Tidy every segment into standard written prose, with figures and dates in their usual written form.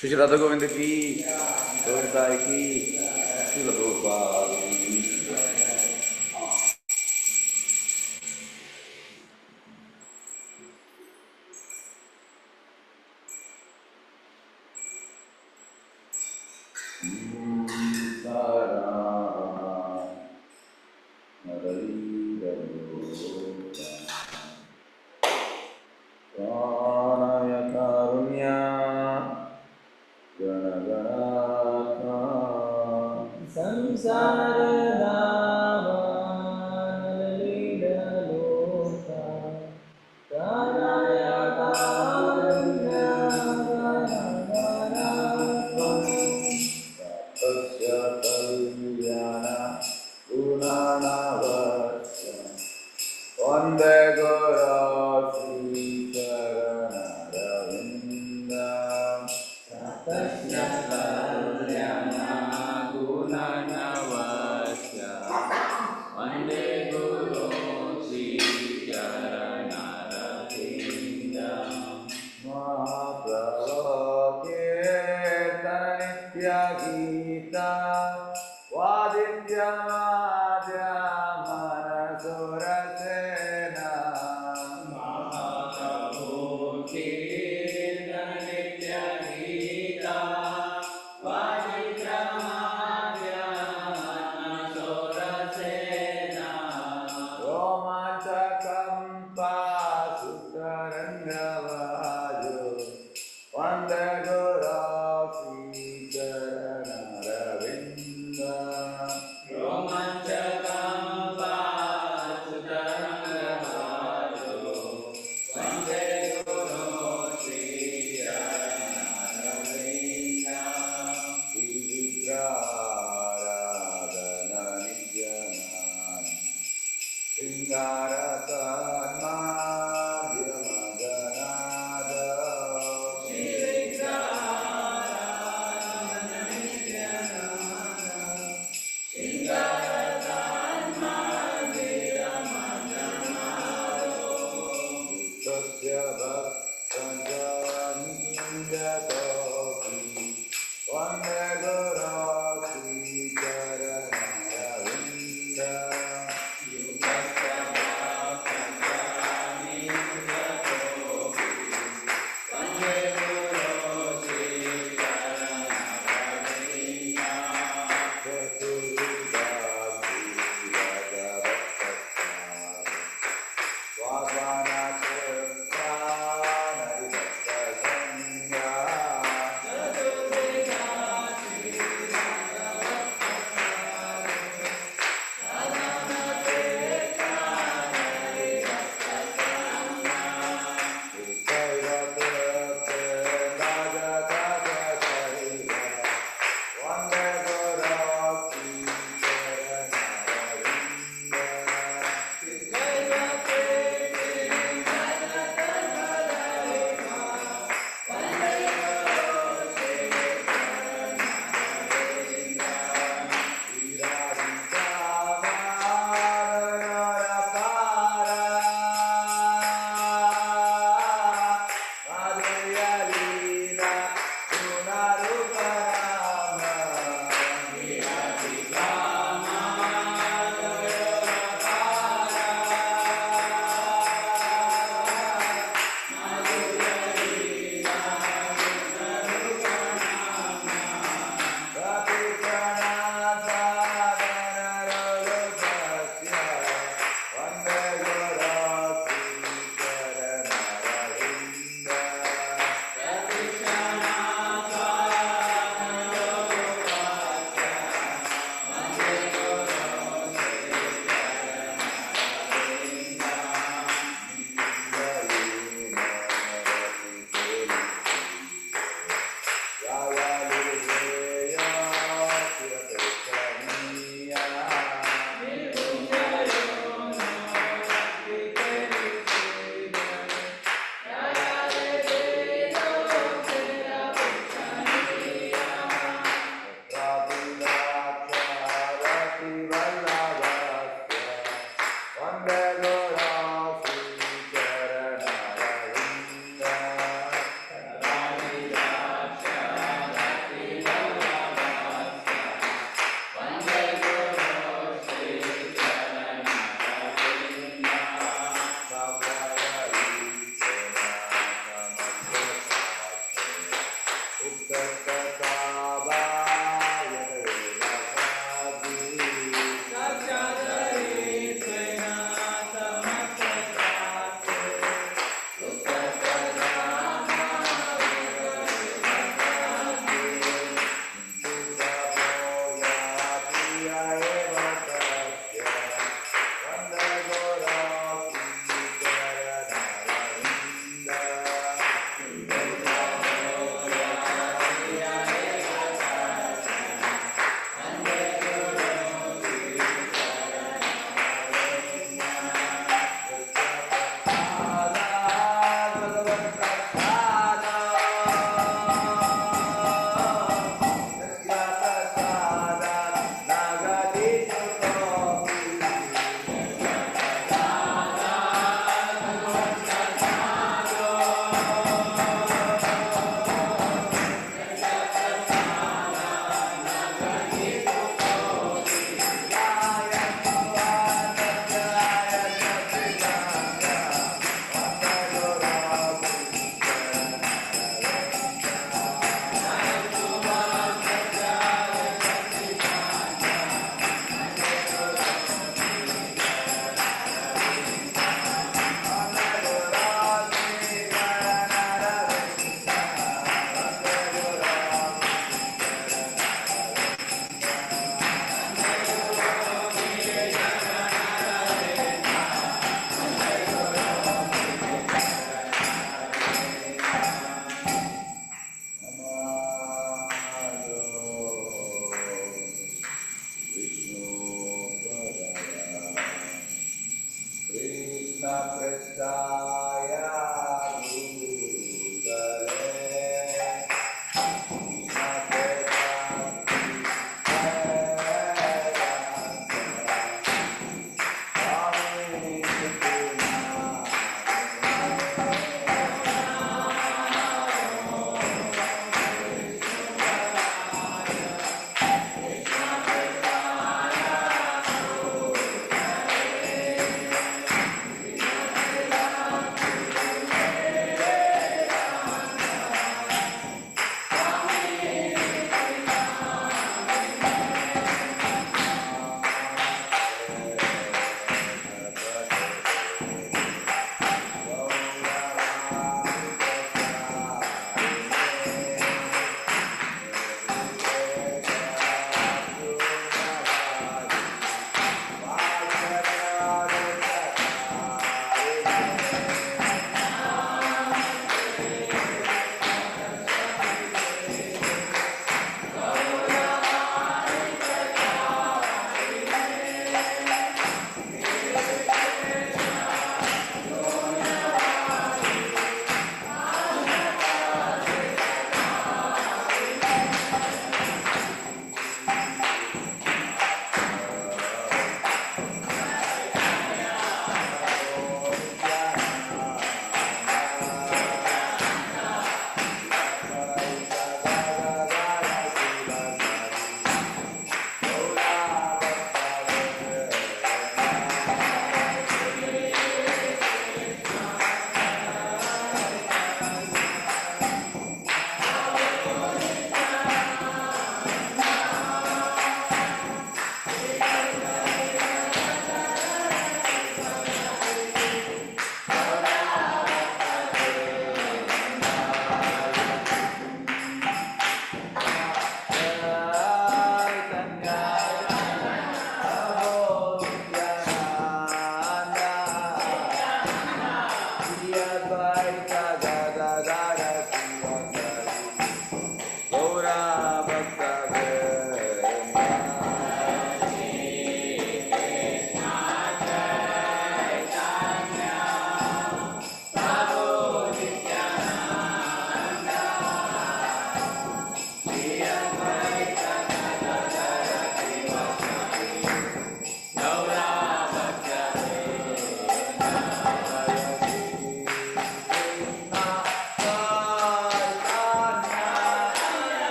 श्री राधा गोविंद की, गोविंदाई की, श्रील प्रभुपाद की।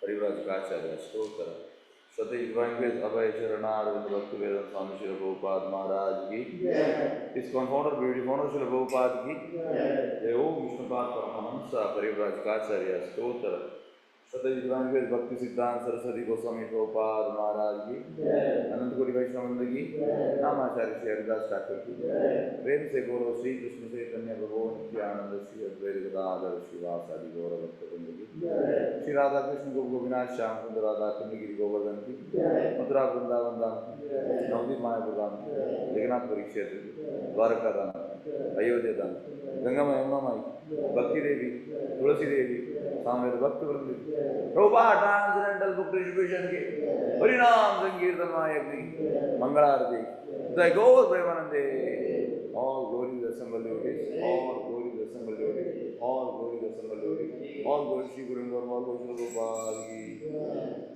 परिव्राजकाचार्य स्तोत्र Satai Divine Grace Abhay Charanarvind Bhakti Vedanta Swami Srila Prabhupada Maharaj ki ISKCON founder beauty founder Srila Prabhupada ki Jai Om Vishnupad Paramahamsa परिव्राजकाचार्य स्तोत्र Satai Divine Grace Bhakti Siddhanta Saraswati Goswami Prabhupada Maharaj ki अनंत कोटि वैष्णव की नामाचार्य श्री हरिदास ठाकुर की प्रेम से गौरव श्री कृष्ण चैतन्य प्रभु नित्यानंद श्री अद्वैत गदाधर श्रीवासादि गौरव भक्तवृंद की श्री राधा कृष्ण को गोविनाथ श्याम सुंदर राधा कुंड गिरी गोवर्धन की मथुरा वृंदावन धाम नवदीप मायापुर धाम जगन्नाथपुरी क्षेत्र द्वारका धाम अयोध्या धाम गंगा माई यमुना माई भक्ति देवी तुलसी देवी सामवेद भक्त वृंद प्रभुपाद ट्रांसेंडेंटल बुक डिस्ट्रीब्यूशन के हरिनाम संकीर्तन महायज्ञ मंगलारती जय गौर प्रेमानंदे all glory to assembled devotees, all glory to assembled devotees, all glory to assembled devotees, all glory to Shri Guru Gaur, all glory to Prabhupada ki.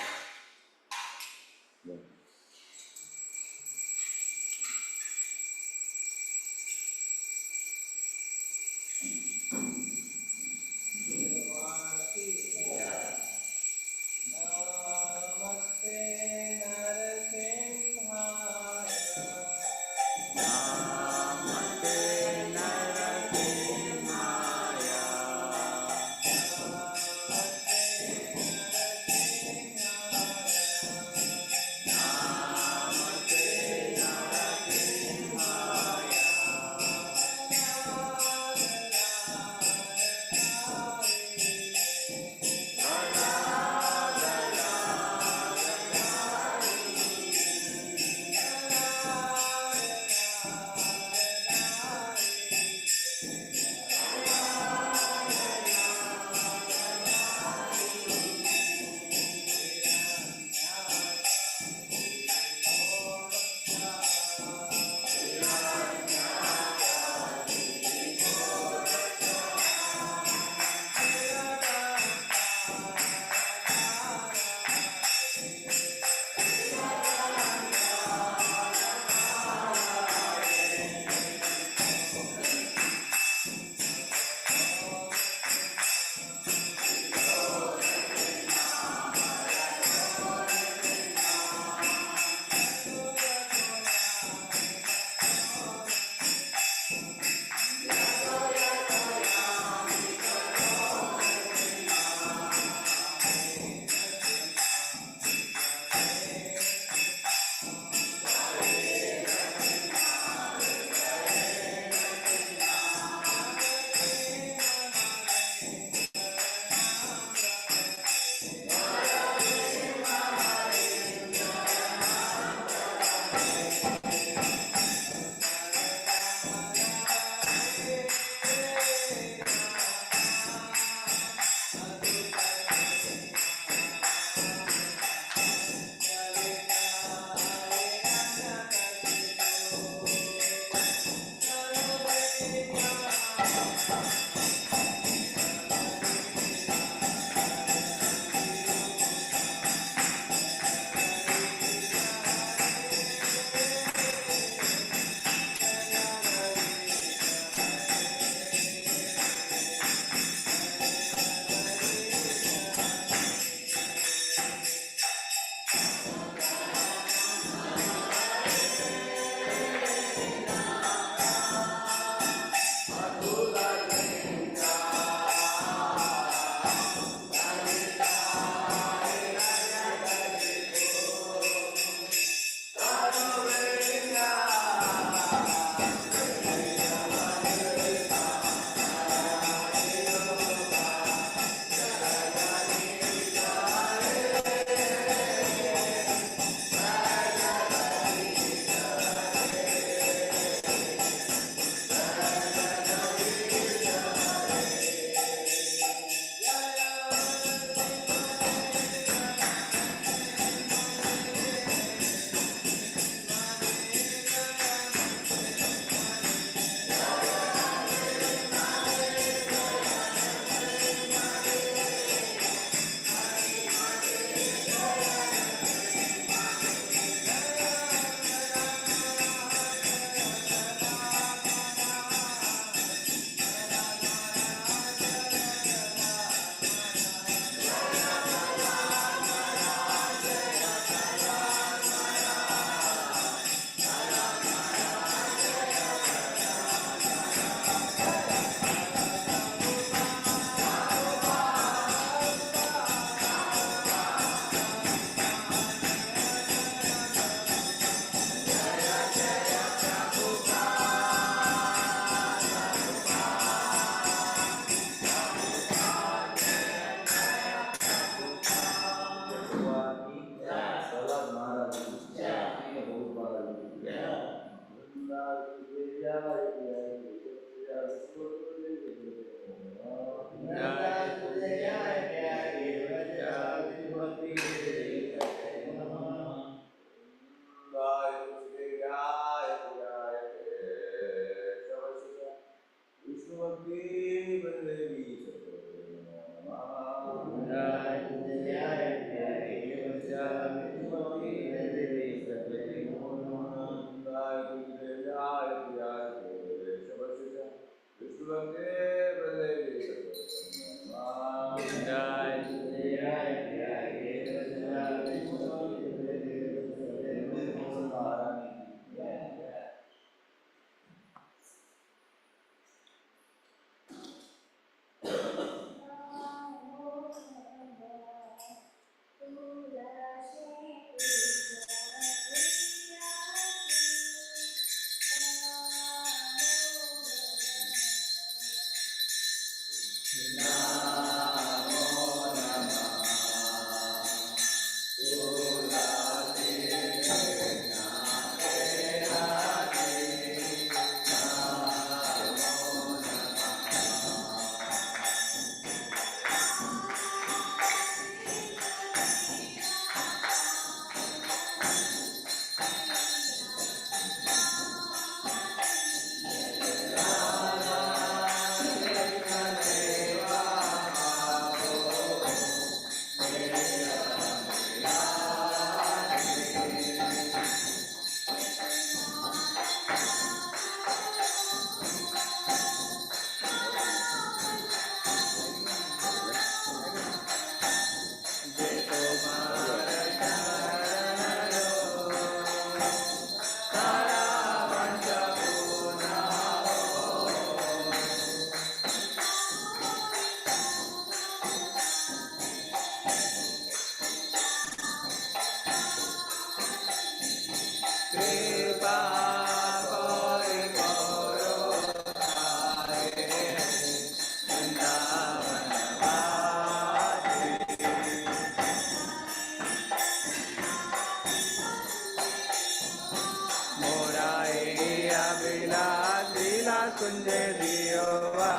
कुंजे दियोवा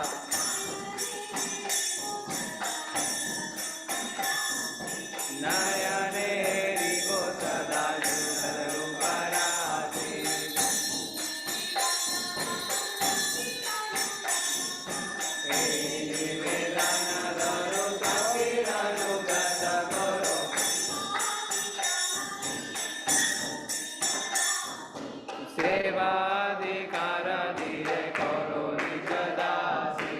नयने रिगो सदा जुगल रूपरासी निवेदन करो फकीर अनुगत करो सेवाधिकार धीरे करो निज दासी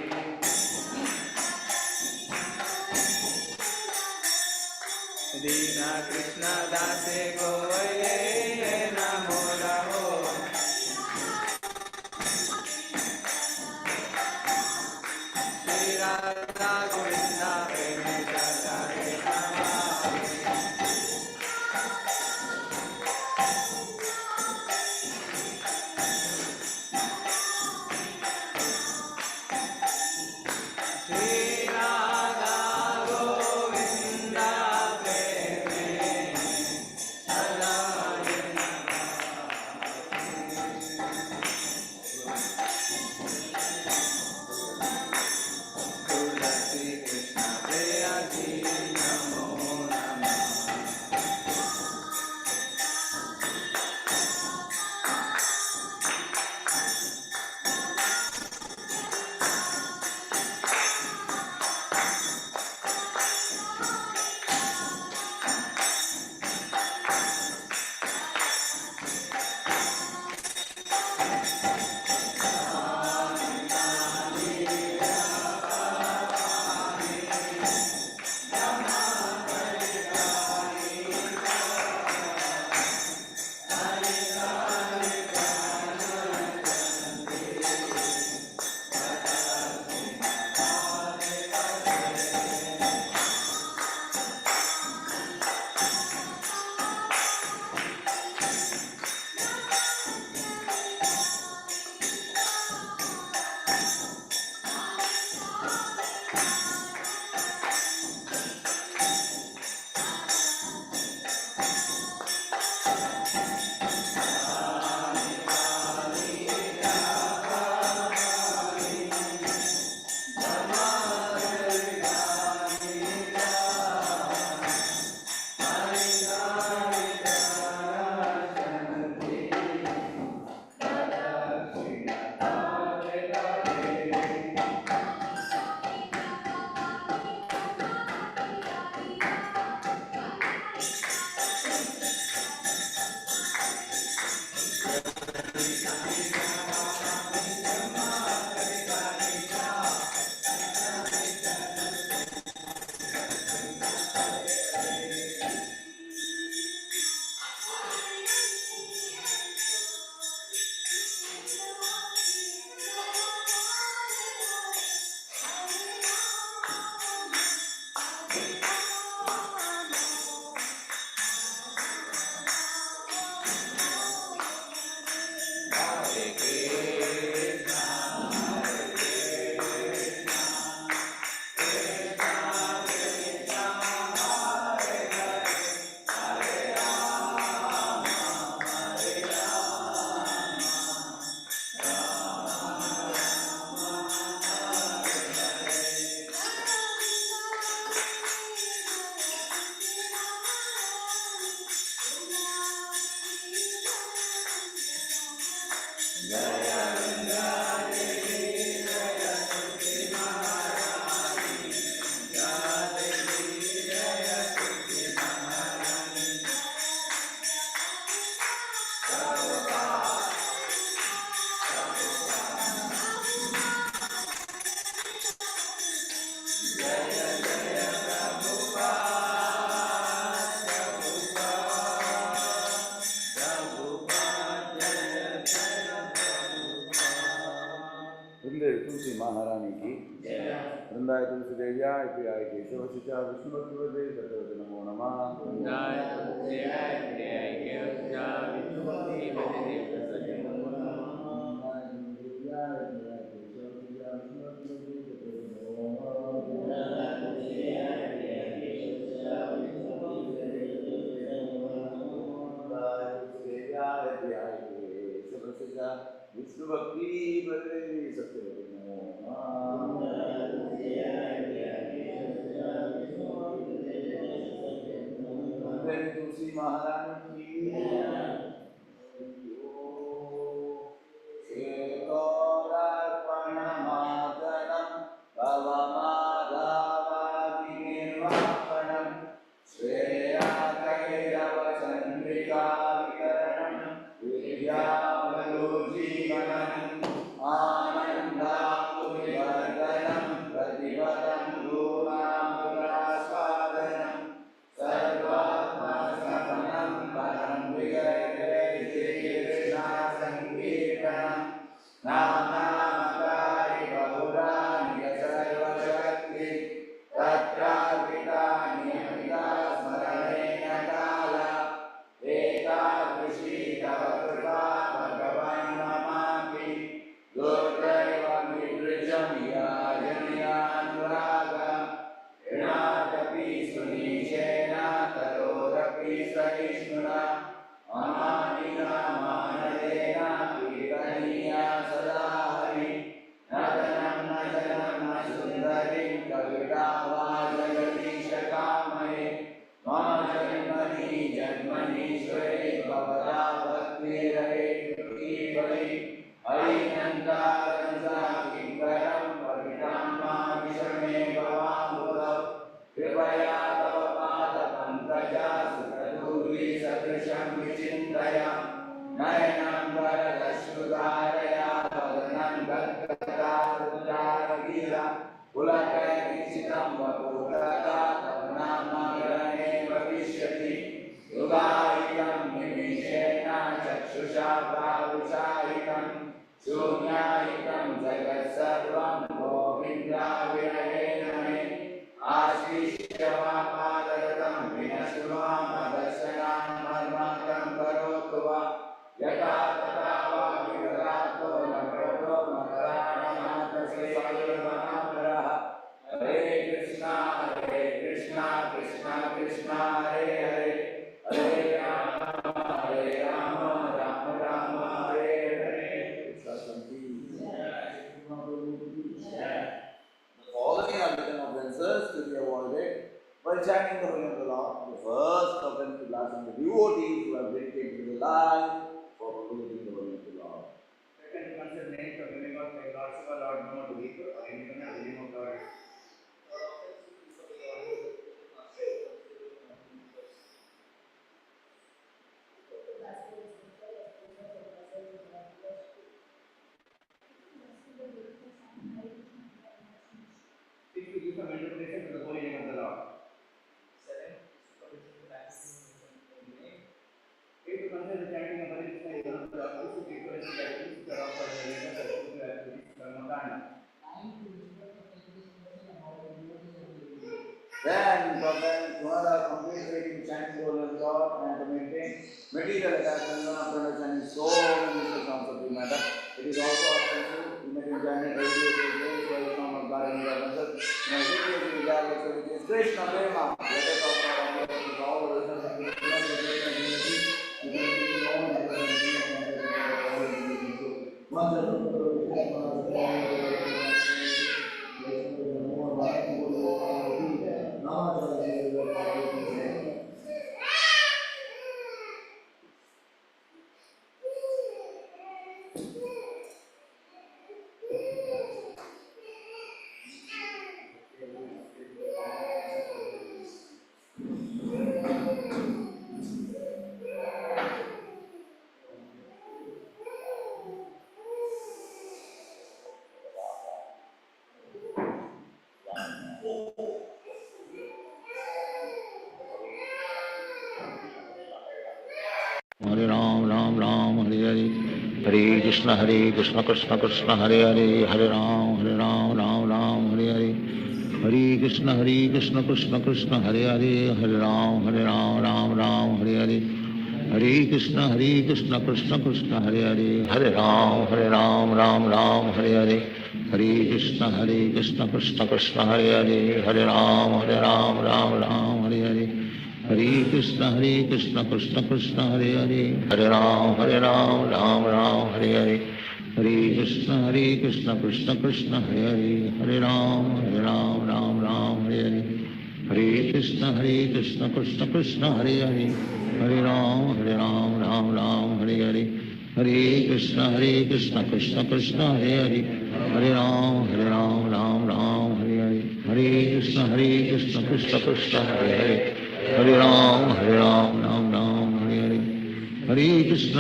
दीन कृष्ण दासे गोये नमो रहो श्री राधा गोविंद प्रेमी सदारे वृंदे तुलसी महारानी की वृंदाय तुलसी देव्याय प्रियाय केशव शिचा विष्णु भक्ति वदे भगवते नमो नमः वृंदाय तुलसी प्रियाय केशव विष्णु भक्ति वदे भगवते नमो विष्णु भक्ति महारानी की श्वेतोदर्पणमादनं भवमादावादिनिर्वापनं श्रेयाकैरवचन्द्रिकाविकरणं विद्यावलोजीवनम् आनन्दाकुलिवर्धनं प्रतिपदं दूरामृतास्वादनं सर्वात्मसमनं परं विगते श्रीकृष्णसङ्कीर्तनं नामामकारि बहुरानि सर्वशक्ति तत्रार्पितानि अमिता स्मरणेन काला एतादृशी तव कृपा भगवन् ममापि दुर्दैवमिदृशं याजनयानुरागं ऋणादपि सुनीचेन तरोरपि सहिष्णुना अमानिना मानदेन कीर्तनीया सदा हरि नदनं न जनं न सुन्दरीं कविता वा जगदीशकामये मम जन्मनि श्वरे भवदा भक्तिरहे कीर्तये हरिनन्दारंसा किङ्करं पठितं मामिषमे भवाम्बुधौ कृपया तव पादपङ्कजा सुखदूरी सदृशं विचिन्तय नयनं वरदश्रुधारया वदनं गद्गदारुद्रारगीरा पुलकैर्निशितं वपुरदा तव नामग्रहे भविष्यति युगायितं निमिषेण चक्षुषा प्रावुषायितं शून्यायितं जगत्सर्वं गोविन्दाविरहेण मे आश्लिष्य मापादगतं विनश्य मामदर्शनान् मर्माकं करोतु वा यथा तथा वा विददातो नमोतो मकराणमातसे महाप्रः हरे Krishna Krishna Krishna Hare Hare Hare Ram Ram Ram Hare Hare. The following are written offenses to be avoided while chanting the holy name of the Lord. The first offense to blaspheme the devotees who have dedicated their life for proclaiming the holy name of the Lord. Second, to consider names of demigods like Lord Shiva, Lord Brahma, to be or anyone of the name of God. Six, to give some interpretation to the holy name of the Lord. Eight, to consider the chanting of Hare Krishna is one of the acoustic equivalency activities which are offered in the religious activity activities Karmakanda. Then, Kumara completes reading chanting the holy name of the Lord and to maintain material attachment on understanding so many sounds of the matter. It is also offensive to make him chant every day for the form of God and the offenses. Now, this is the regardless of it is Krishna Prema. Let us offer our prayers to all the listeners and the community. You can be known as the Hare Ram, Ram Ram, Hare Hare, Hare Krishna, Krishna Krishna, Hare Hare, Hare Ram, Ram Ram, Hare Hare, Hare Krishna, Krishna Krishna, Hare Hare, Hare Ram, Ram Ram, Hare Hare, Hare Krishna, Krishna Krishna, Hare Hare, Hare Ram, Ram Ram, Hare Hare, Hare Krishna, Krishna Krishna, Hare Hare, Hare Ram, Ram Ram, Hare Hare. Hare Krishna, Krishna Krishna, Hare Hare, Hare Ram, Ram Ram, Hare Hare, Hare Krishna, Krishna Krishna, Hare Hare, Hare Ram, Ram Ram, Hare Hare, Hare Krishna Krishna Krishna Hare Hare, Hare Ram Ram Ram Hare Hare, Hare Krishna Krishna Krishna Hare Hare, Hare Ram Ram Ram Hare Hare, Hare Krishna Krishna Krishna Hare Hare, Hare Ram Ram Ram Hare Hare, Hare Krishna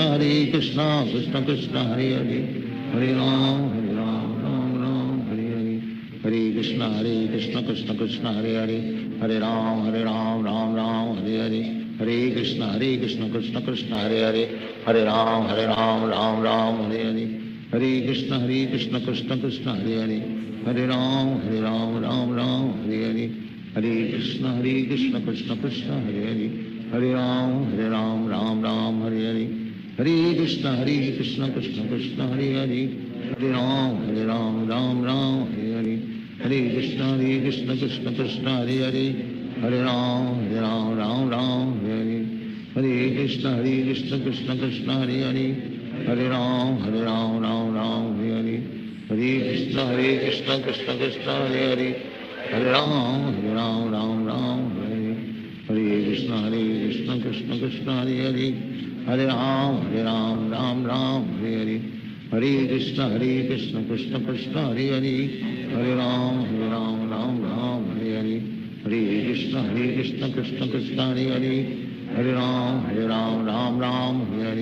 Krishna Krishna Hare Hare, Hare Ram Ram Ram Hare Hare, Hare Krishna Krishna Krishna Hare Hare, Hare Ram Ram Ram Hare Hare, Hare Krishna Krishna Krishna Hare Hare, Hare Ram Ram Ram Hare Hare, Hare Krishna Krishna Krishna Hare Hare, Hare Ram Ram Ram Hare Hare, Hare Krishna Krishna Krishna Hare Hare, Hare Ram Ram Hare Hare, Hare Krishna Krishna Krishna Hare Hare, Hare Ram Ram Hare Hare, Hare Krishna Krishna Krishna Hare Hare, Hare Ram Ram Hare Hare, Hare Krishna Krishna Krishna Hare Hare, Hare Ram Ram Hare Hare, Hare Krishna Krishna Krishna Hare Hare, Hare Ram Ram Hare Hare, Hare Krishna Krishna Krishna Hare Hare, Hare Ram Ram Hare Hare, Hare Krishna Krishna Krishna Hare Hare, Hare Ram Ram Hare Hare, Hare Krishna Krishna Krishna Hare Hare, Hare Ram Ram Hare Hare, Hare Krishna Krishna Krishna Hare Hare, Hare Ram Ram Hare Hare,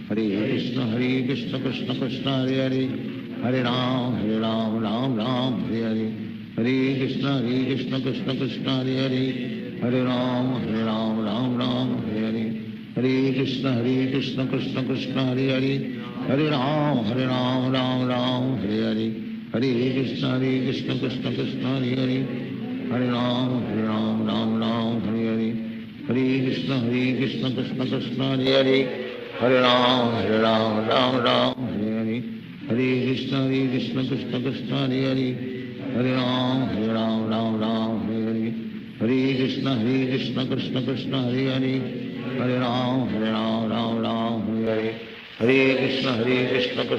Hare Krishna Krishna Krishna Hare Hare, Hare Ram Ram Hare Hare, Hare Krishna Krishna Krishna Hare Hare, Hare Ram Ram Hare Hare, Hare Krishna Krishna Krishna Hare Hare, Hare Ram Ram Hare Hare, Hare Krishna Krishna Krishna Hare Hare, Hare Ram Ram Hare Hare, Hare Krishna Krishna Krishna Hare Hare, Hare Ram Ram Hare Hare, Hare Krishna Krishna Krishna Hare Hare, Hare Ram Ram Hare Hare, Hare Krishna Krishna Krishna Hare Hare, Hare Ram Ram Hare Hare, Hare Krishna Krishna Krishna Hare Hare, Hare Ram Ram Hare Hare, Hare Krishna Krishna Krishna Hare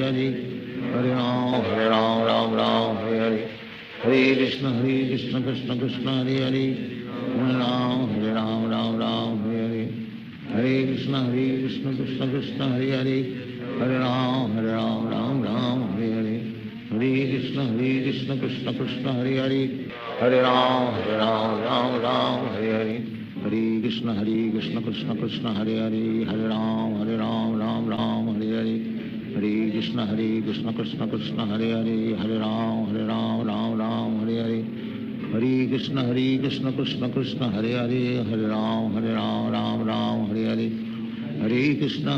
Hare, Hare Ram Ram Hare Hare, Hare Krishna Krishna Krishna Hare Hare, Hare Ram Ram Hare Hare, Hare Krishna Krishna Krishna Hare Hare, Hare Ram Ram Hare Hare, Hare Krishna Krishna Krishna Hare Hare, Hare Ram Ram Hare Hare, Hare Krishna Krishna Krishna Hare Hare, Hare Ram Ram Hare Hare, Hare Krishna Krishna Krishna Hare Hare, Hare Ram Ram Hare Hare, Hare Krishna Krishna Krishna Hare Hare, Hare Ram Ram Hare Hare, Hare Krishna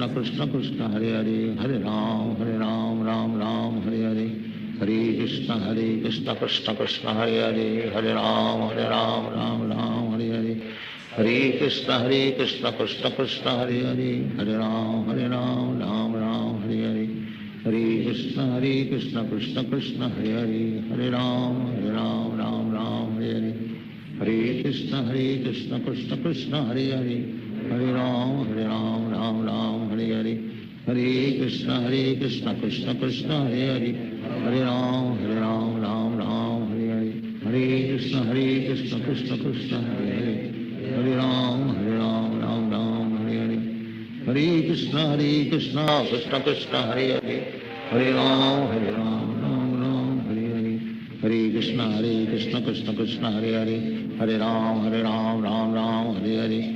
Krishna Krishna Hare Hare, Hare Ram Ram Hare Hare, Hare Krishna Krishna Krishna Hare Hare, Hare Ram Ram Hare Hare, Hare Krishna Krishna Krishna Hare Hare, Hare Ram Ram Hare Hare, Hare Krishna Krishna Krishna Hare Hare, Hare Ram Ram Hare Hare, Hare Krishna Krishna Krishna Hare Hare, Hare Ram Ram Hare Hare, Hare Krishna Krishna Krishna Hare Hare, Hare Ram Ram Hare Hare, Hare Krishna Krishna Krishna Hare Hare, Hare Ram Ram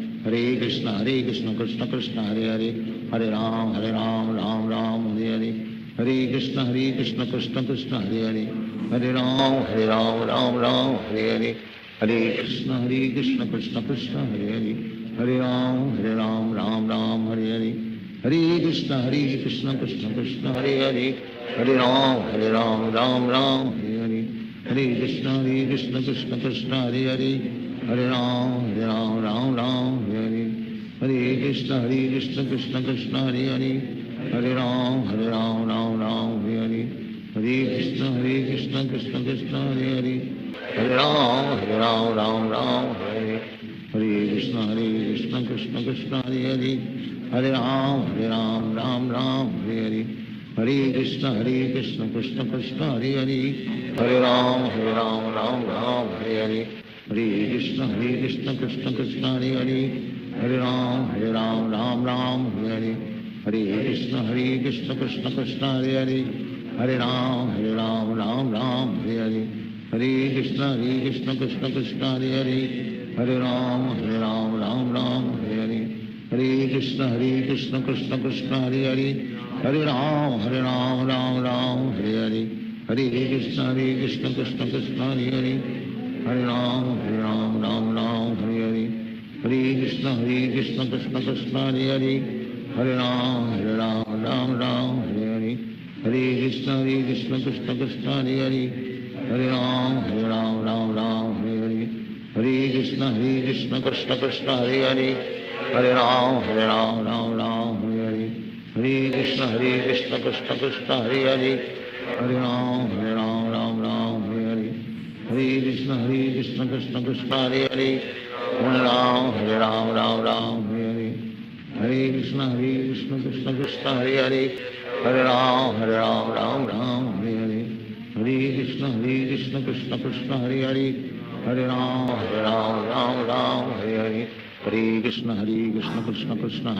Hare Hare, Hare Krishna Krishna Krishna Hare Hare, Hare Ram Ram Hare Hare, Hare Krishna Krishna Krishna Hare Hare, Hare Ram Ram Hare Hare, Hare Krishna Krishna Krishna Hare Hare, Hare Ram Ram Hare Hare, Hare Krishna Krishna Krishna Hare Hare, Hare Ram Ram Hare Hare, Hare Krishna Krishna Krishna Hare Hare, Hare Ram Ram Hare Hare, Hare Krishna Krishna Krishna Hare Hare, Hare Ram Ram Hare Hare, Hare Krishna Krishna Krishna Hare Hare, Hare Ram Ram Hare Hare, Hare Krishna Krishna Krishna Hare Hare, Hare Ram Ram Hare Hare, Hare Krishna Krishna Krishna Hare Hare Hare Ram Ram Ram Hare Hare Hare Krishna Krishna Krishna Hare Hare Hare Ram Ram Hare Hare Hare Krishna Krishna Krishna Hare Hare Hare Ram Ram Hare Hare Hare Krishna Krishna Krishna Hare Hare Hare Ram Ram Hare Hare Hare Krishna Krishna Krishna Hare Hare Hare Ram Ram Hare Hare Hare Krishna Krishna Krishna Hare Hare Hare Ram Ram Hare Hare Hare Krishna Krishna Krishna Hare Hare Hare Ram Ram Hare Hare Hare Krishna Krishna Krishna Hare Hare Hare Ram Ram Hare Hare Hare Krishna Krishna Krishna Hare Hare Hare Ram Ram Hare Hare Hare Krishna Krishna Krishna Hare Hare Hare Ram Ram Hare Hare Hare Krishna Krishna Krishna Hare Hare Hare Ram Ram Hare Hare Hare Krishna Krishna Krishna Hare Hare Hare Ram Ram Hare Hare Hare Krishna Krishna Krishna Hare Hare Hare Ram Ram Hare Hare Hare Krishna Krishna Krishna Hare Hare Hare Ram Ram Hare Hare Hare Krishna Krishna Krishna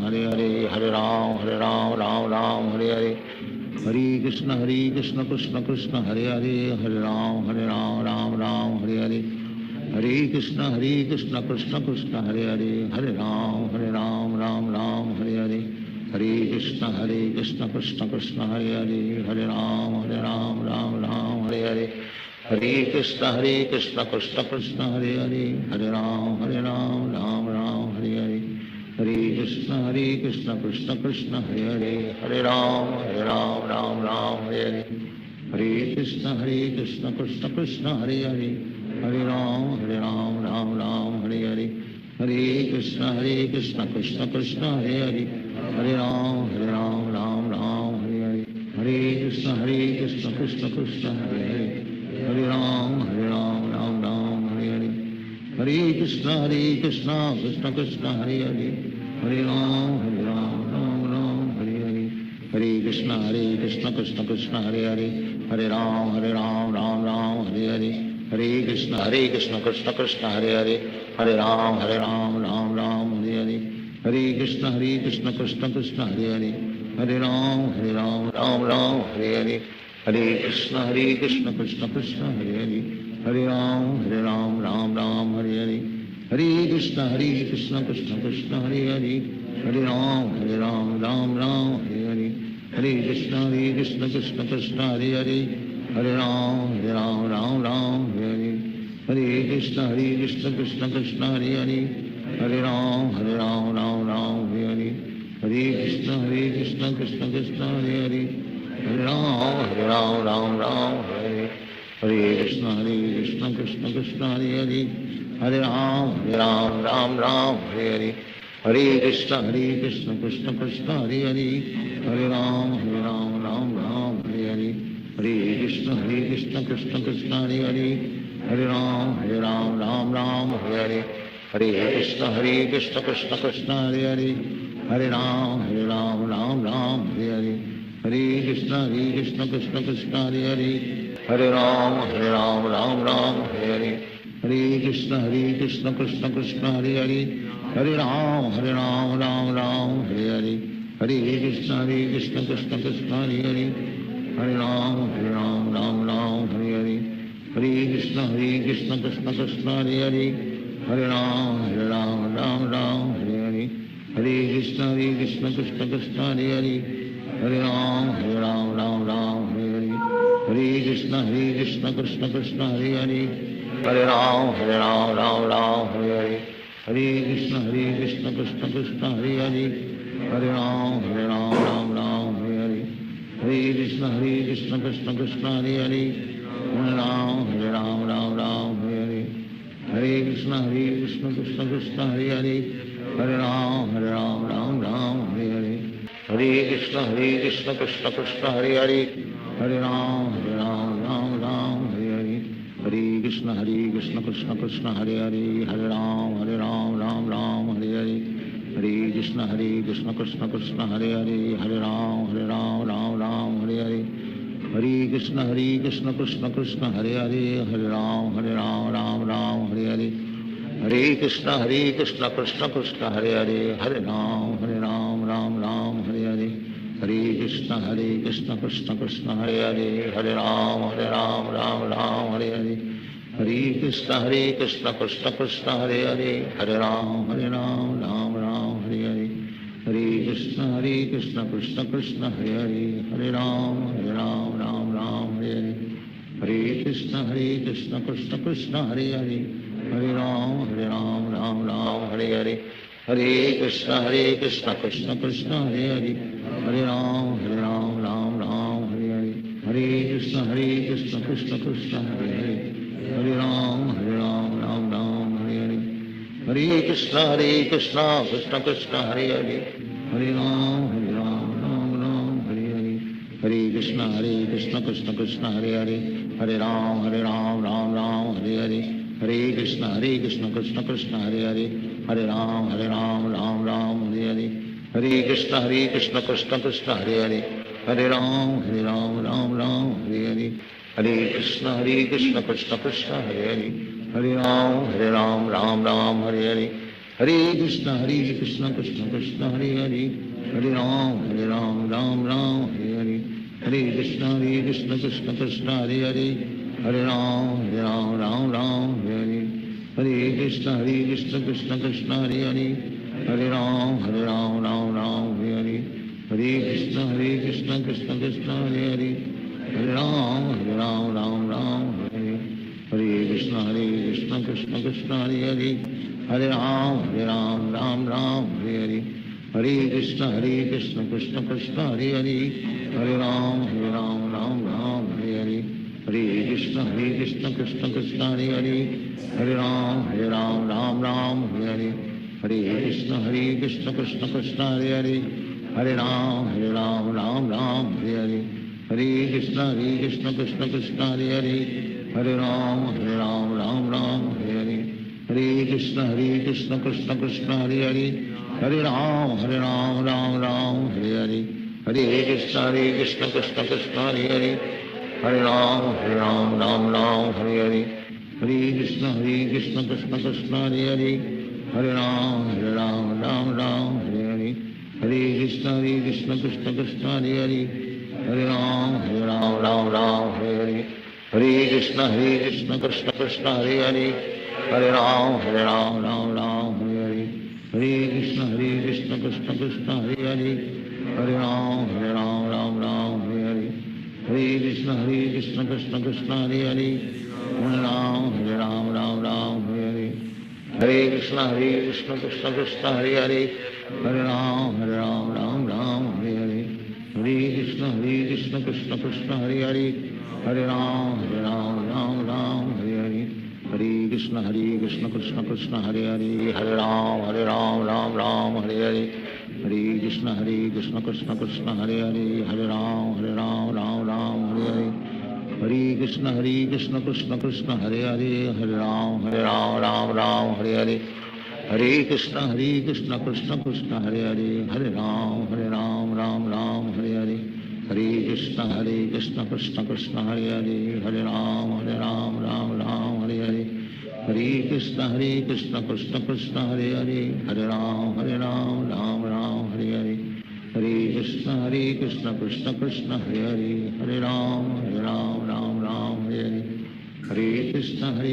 Hare Hare Hare Ram Hare Hare Hare Krishna Krishna Krishna Hare Hare Hare Ram Ram Hare Hare Hare Krishna Krishna Krishna Hare Hare Hare Ram Ram Hare Hare Hare Krishna Krishna Krishna Hare Hare Hare Ram Ram Hare Hare Hare Krishna Krishna Krishna Hare Hare Hare Ram Ram Hare Hare Hare Krishna Krishna Krishna Hare Hare Hare Ram Ram Hare Hare Hare Krishna Krishna Krishna Hare Hare Hare Ram Ram Hare Hare Hare Krishna Krishna Krishna Hare Hare Hare Ram Ram Hare Hare Hare Krishna Krishna Krishna Hare Hare Hare Ram Ram Hare Hare Hare Krishna Krishna Krishna Hare Hare Hare Ram Hare Hare Hare Krishna Krishna Krishna Hare Hare Hare Ram Ram Hare Hare Hare Krishna Krishna Krishna Hare Hare Hare Ram Ram Hare Hare Hare Krishna Krishna Krishna Hare Hare Hare Ram Hare Hare Hare Krishna Krishna Krishna Hare Hare Hare Ram Ram Hare Hare Hare Krishna Krishna Krishna Hare Hare Hare Ram Ram Hare Hare Hare Krishna Krishna Krishna Hare Hare Hare Ram Ram Hare Hare Hare Krishna Krishna Krishna Hare Hare Hare Ram Ram Hare Hare Hare Krishna Krishna Krishna Hare Hare Hare Ram Ram Hare Hare Hare Krishna Krishna Krishna Hare Hare Hare Ram Hare Hare Hare Krishna Krishna Krishna Hare Hare Hare Ram Hare Hare Hare Krishna Krishna Krishna Hare Hare Hare Ram Hare Hare Hare Krishna Krishna Krishna Hare Hare Hare Ram Hare Hare Hare Krishna Krishna Krishna Hare Hare Hare Ram Hare Hare Hare Krishna Krishna Krishna Hare Hare Hare Ram Hare Hare Hare Krishna Krishna Krishna Hare Hare Hare Ram Hare Hare Hare Krishna Krishna Krishna Hare Hare Hare Ram Hare Hare Hare Krishna Krishna Krishna Hare Hare Hare Ram Hare Hare Hare Krishna Krishna Krishna Hare Hare Hare Ram Hare Hare Hare Krishna Krishna Krishna Hare Hare Hare Ram Hare Hare Hare Krishna Krishna Krishna Hare Hare Hare Ram Hare Hare Hare Krishna Krishna Krishna Hare Hare Hare Ram Hare Hare Hare Krishna Krishna Krishna Hare Hare Hare Ram Hare Hare Hare Krishna Krishna Krishna Hare Hare, Hare Ram Ram Ram Hare Hare, Hare Krishna Krishna Krishna Hare Hare, Hare Ram Ram Hare Hare, Hare Krishna Krishna Krishna Hare Hare, Hare Ram Ram Hare Hare, Hare Krishna Krishna Krishna Hare Hare, Hare Ram Ram Hare Hare, Hare Krishna Krishna Krishna Hare Hare, Hare Ram Ram Hare Hare, Hare Krishna Krishna Krishna Hare Hare, Hare Ram Ram Hare Hare, Hare Krishna Krishna Krishna Hare Hare, Hare Ram Ram Hare Hare, Hare Krishna Krishna Krishna Hare Hare, Hare Ram Ram Hare Hare, Hare Krishna Krishna Krishna Hare Hare, Hare Ram Ram Hare Hare, Hare Krishna Krishna Krishna Hare Hare, Hare Ram Ram Hare Hare, Hare Krishna Krishna Krishna Hare Hare, Hare Ram Ram Hare Hare, Hare Krishna Krishna Krishna Hare Hare, Hare Ram Ram Hare Hare, Hare Krishna Krishna Krishna Hare Hare, Hare Ram Ram Hare Hare, Hare Krishna Krishna Krishna Hare Hare, Hare Ram Ram Hare Hare, Hare Krishna Krishna Krishna Hare Hare, Hare Ram Ram Hare Hare, Hare Krishna Krishna Krishna Hare Hare, Hare Ram Ram Hare Hare, Hare Krishna Krishna Krishna Hare Hare, Hare Ram Ram Hare Hare, Hare Krishna Krishna Krishna Hare Hare, Hare Ram Ram Hare Hare, Hare Krishna Krishna Krishna Hare Hare, Hare Ram Ram Hare Hare, Hare Krishna Krishna Krishna Hare Hare, Hare Ram Ram Hare Hare, Hare Krishna Krishna Krishna Hare Hare, Hare Ram Ram Hare Hare, Hare Krishna Krishna Krishna Hare Hare, Hare Ram Ram Hare Hare, Hare Krishna Krishna Krishna Hare Hare, Hare Ram Ram Hare Hare, Hare Krishna Krishna Krishna Hare Hare, Hare Ram Ram Hare Hare, Hare Krishna Krishna Krishna Hare Hare, Hare Ram Ram Hare Hare, Hare Krishna Krishna Krishna Hare Hare, Hare Ram Ram Hare Hare, Hare Krishna Krishna Krishna Hare Hare, Hare Ram Ram Hare Hare, Hare Krishna Krishna Krishna Hare Hare, Hare Ram Hare Hare, Hare Krishna Krishna Krishna Hare Hare, Hare Ram Ram Hare Hare, Hare Krishna Krishna Krishna Hare Hare, Hare Ram Ram Hare Hare, Hare Krishna Krishna Krishna Hare Hare, Hare Ram Hare Hare, Hare Krishna Krishna Krishna Hare Hare, Hare Ram Hare Hare, Hare Krishna Krishna Krishna Hare Hare, Hare Ram Hare Hare, Hare Krishna Krishna Krishna Hare Hare, Hare Ram Hare Hare, Hare Krishna Krishna Krishna Hare Hare, Hare Ram Ram Hare Hare, Hare Krishna Krishna Krishna Hare Hare, Hare Ram Hare Hare, Hare Krishna Krishna Krishna Hare Hare, Hare Ram Ram Hare Hare, Hare Krishna Krishna Krishna Hare Hare, Hare Ram Ram Hare Hare, Hare Krishna Krishna Krishna Hare Hare, Hare Ram Ram Hare Hare, Hare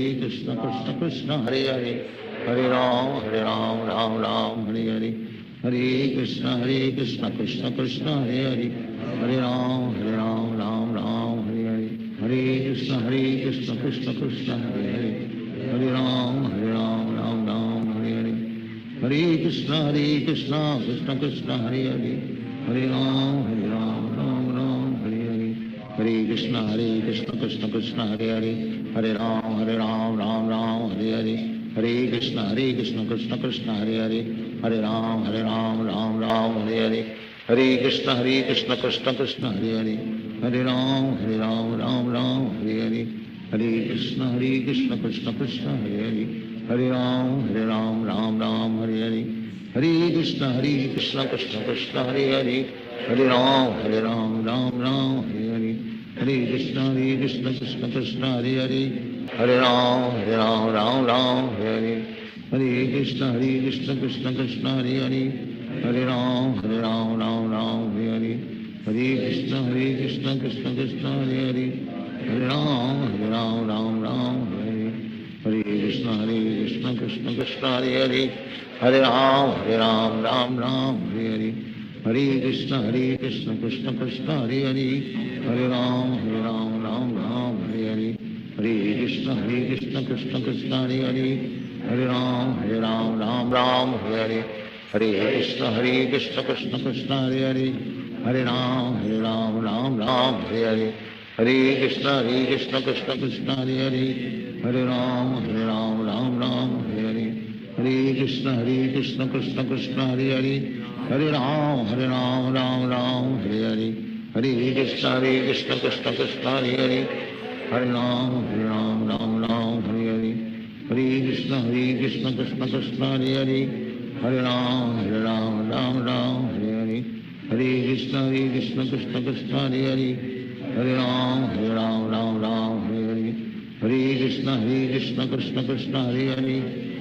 Krishna Krishna Krishna Hare Hare, Hare Ram Ram Hare Hare, Hare Krishna Krishna Krishna Hare Hare, Hare Ram Ram Hare Hare, Hare Krishna Krishna Krishna Hare Hare, Hare Ram Ram Hare Hare, Hare Krishna Krishna Krishna Hare Hare, Hare Ram Ram Hare Hare, Hare Krishna Krishna Krishna Hare Hare, Hare Ram Ram Hare Hare, Hare Krishna Krishna Krishna Hare Hare, Hare Ram Ram Hare Hare, Hare Krishna Krishna Krishna Hare Hare, Hare Ram Ram Hare Hare, Hare Krishna Krishna Krishna Hare Hare, Hare Ram Ram Hare Hare, Hare Krishna Krishna Krishna Hare Hare, Hare Ram Ram Ram Hare Hare, Hare Krishna Krishna Krishna Hare Hare, Hare Ram Ram Ram Hare Hare, Hare Krishna Krishna Krishna Hare Hare, Hare Ram Ram Hare Hare, Hare Krishna Krishna Krishna Hare Hare, Hare Ram Ram Hare Hare, Hare Krishna Krishna Krishna Hare Hare, Hare Ram Ram Hare Hare, Hare Krishna Krishna Krishna Hare Hare, Hare Ram Ram Hare Hare, Hare Krishna Krishna Krishna Hare Hare, Hare Ram Ram Hare Hare, Hare Krishna Krishna Krishna Hare Hare, Hare Ram Ram Hare Hare, Hare Krishna Krishna Krishna Hare Hare, Hare Ram Ram Hare Hare, Hare Krishna Krishna Krishna Hare Hare, Hare Ram Ram Hare Hare, Hare Krishna Krishna Krishna Hare Hare, Hare Ram Ram Hare Hare, Hare Krishna Krishna Krishna Hare Hare, Hare Ram Ram Hare Hare, Hare Krishna Krishna Krishna Hare Hare, Hare Ram Ram Hare Hare, Hare Krishna Krishna Krishna Hare Hare, Hare Ram Hare Hare, Hare Krishna Krishna Krishna Hare Hare, Hare Ram Hare Hare, Hare Krishna Krishna Krishna Hare Hare,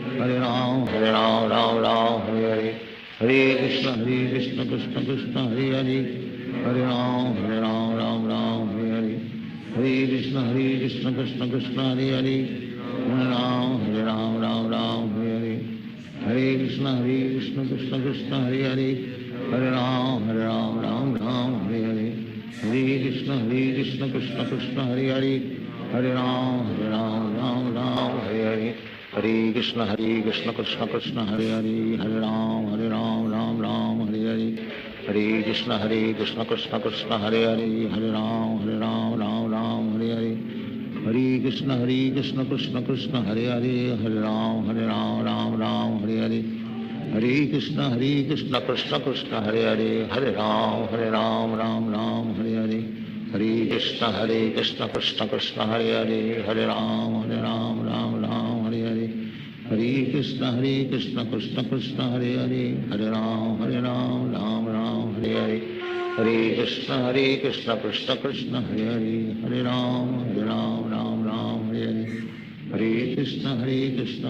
Hare Ram Hare Hare, Hare Krishna Krishna Krishna Hare Hare, Hare Ram Hare Hare, Hare Krishna Krishna Krishna Hare Hare, Hare Ram Hare Hare, Hare Krishna Krishna Krishna Hare Hare, Hare Ram Hare Hare, Hare Krishna Krishna Krishna Hare Hare, Hare Ram Hare Hare, Hare Krishna Krishna Krishna Hare Hare, Hare Ram Hare Hare, Hare Krishna Krishna Krishna Hare Hare, Hare Ram Hare Hare, Hare Krishna Krishna Krishna Hare Hare, Hare Ram Hare Hare, Hare Krishna Krishna Krishna Hare Hare, Hare Ram Hare Hare, Hare Krishna Krishna Krishna Hare Hare, Hare Ram Hare Hare, Hare Krishna Krishna Krishna Hare Hare, Hare Ram Hare Hare, Hare Krishna Krishna Krishna Hare Hare, Hare Ram Hare Hare, Hare Krishna